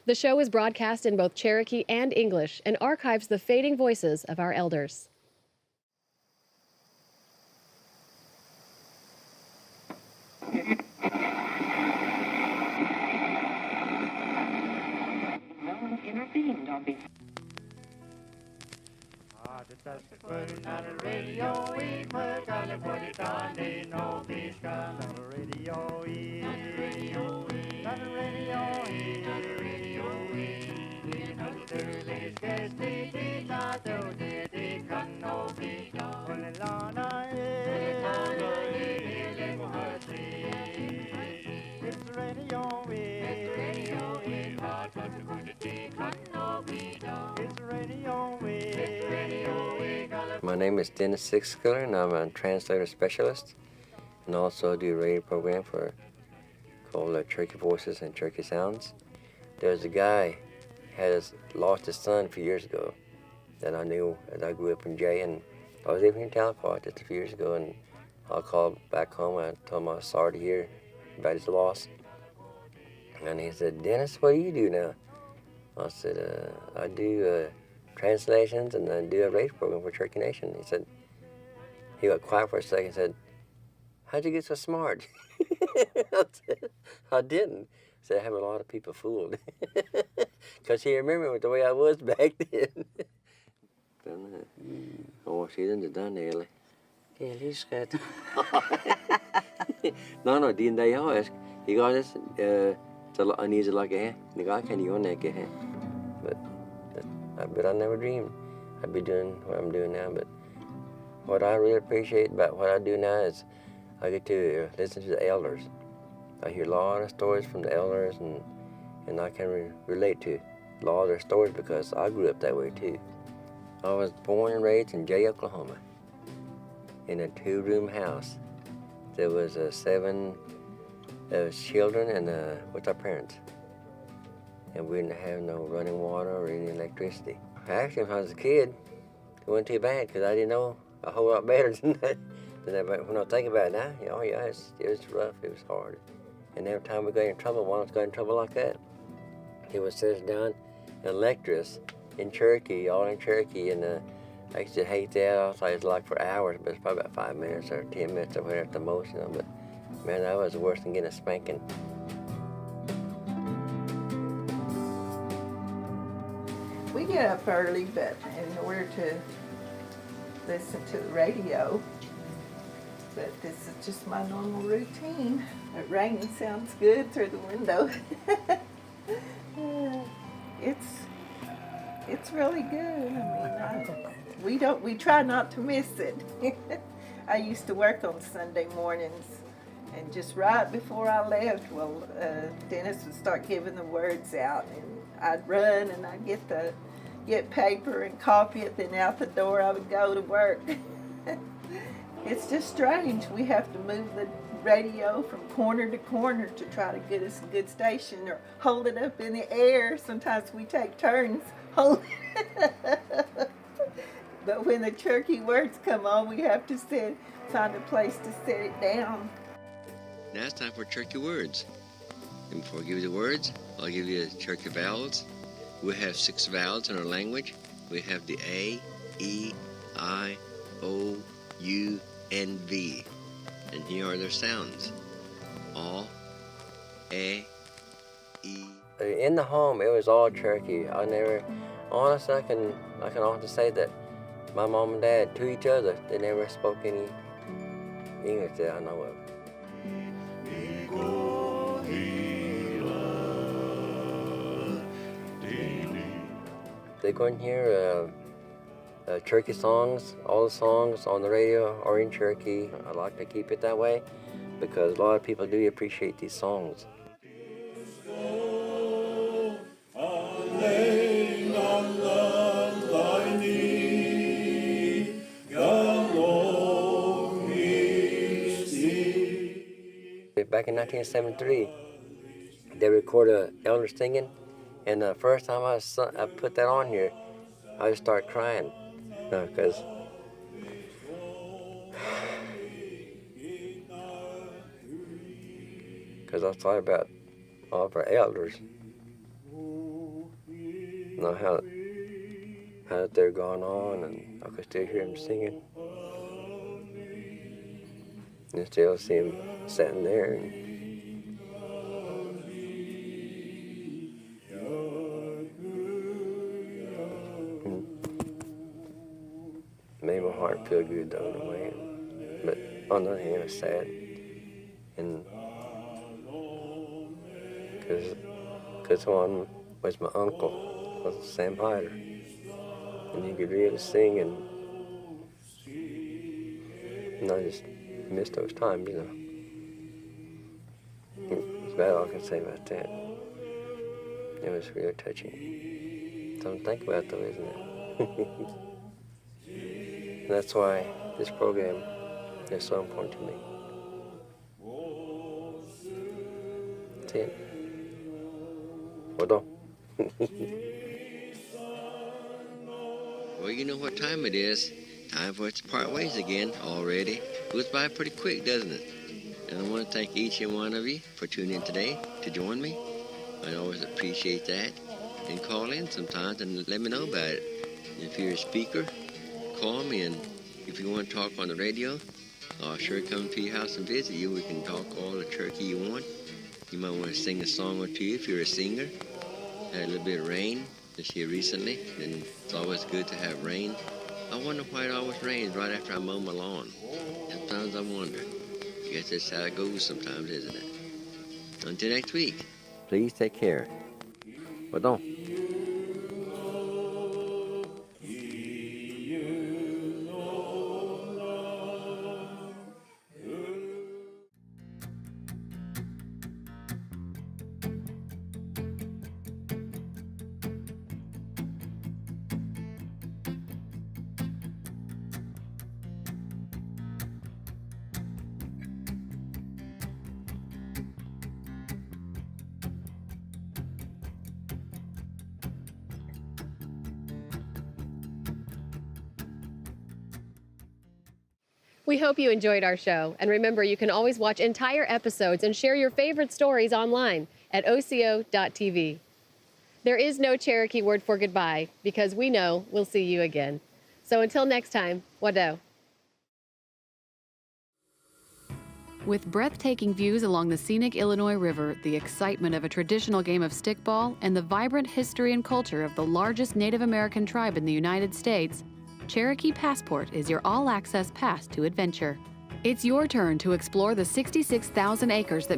The show is broadcast in both Cherokee and English and archives the fading voices of our elders. My name is Dennis Sixkiller, and I'm a translator specialist, and also do a radio program called Cherokee Voices and Cherokee Sounds. There's a guy lost his son a few years ago that I knew as I grew up in Jay, and I was living in Talcott just a few years ago, and I called back home and I told him I was sorry to hear about his loss. And he said, "Dennis, what do you do now?" I said, "I do translations and I do a radio program for Cherokee Nation." He got quiet for a second and said, "How'd you get so smart?" I said, "I didn't." I said, "I have a lot of people fooled." Because he remembered the way I was back then. Årstiden är där nere. Älskat. No, din där jag är. Jag är så I need to like a nigga can you make it. But I never dreamed I'd be doing what I'm doing now. But what I really appreciate about what I do now is I get to listen to the elders. I hear a lot of stories from the elders, and I can relate to a lot of their stories because I grew up that way too. I was born and raised in Jay, Oklahoma, in a 2-room house. There was 7 children and with our parents. And we didn't have no running water or any electricity. Actually, when I was a kid, it wasn't too bad because I didn't know a whole lot better than that. When I think about it now, it was rough, it was hard. And every time we got in trouble, one of us got in trouble like that. He would sit us down and lecture us in Cherokee, all in Cherokee, and I used to hate that. I was like for hours, but it's probably about 5 minutes or 10 minutes or whatever at the most, But man, that was worse than getting a spanking. We get up early, but in order to listen to the radio. But this is just my normal routine. The rain sounds good through the window. It's really good. We try not to miss it. I used to work on Sunday mornings, and just right before I left, Dennis would start giving the words out, and I'd run and I'd get paper and copy it. Then out the door I would go to work. It's just strange. We have to move the radio from corner to corner to try to get us a good station, or hold it up in the air. Sometimes we take turns holding it. But when the Cherokee words come on, we have to find a place to set it down. Now it's time for Cherokee words. And before I give you the words, I'll give you the Cherokee vowels. We have 6 vowels in our language. We have the A, E, I, O, U, and V. And here are their sounds. A, E. In the home, it was all Cherokee. Honestly, I can honestly say that my mom and dad, to each other, they never spoke any English that I know of. They go in here, Cherokee songs, all the songs on the radio are in Cherokee. I like to keep it that way because a lot of people do appreciate these songs. Back in 1973, they recorded elders singing, and the first time I put that on here, I just started crying, because because I thought about all of our elders, you know, how they're going on, and I could still hear them singing. And still see them sitting there. And made my heart feel good the other way. But on the other hand, it's sad. And because one was my uncle, was Sam Hyder. And he could really sing, and I just missed those times, you know. That's about all I can say about that. It was really touching. Something to think about, though, isn't it? And that's why this program is so important to me. That's it. Well done. Well, you know what time it is. Time for us to part ways again already. Goes by pretty quick, doesn't it? And I want to thank each and one of you for tuning in today to join me. I always appreciate that. And call in sometimes and let me know about it. If you're a speaker, call me, and if you want to talk on the radio, I'll sure come to your house and visit you. We can talk all the Cherokee you want. You might want to sing a song or two if you're a singer. Had a little bit of rain this year recently, and it's always good to have rain. I wonder why it always rains right after I mow my lawn. Sometimes I wonder. I guess that's how it goes sometimes, isn't it? Until next week. Please take care. Well done. We hope you enjoyed our show, and remember, you can always watch entire episodes and share your favorite stories online at oco.tv. There is no Cherokee word for goodbye, because we know we'll see you again. So until next time, wado. With breathtaking views along the scenic Illinois River, the excitement of a traditional game of stickball, and the vibrant history and culture of the largest Native American tribe in the United States, Cherokee Passport is your all-access pass to adventure. It's your turn to explore the 66,000 acres that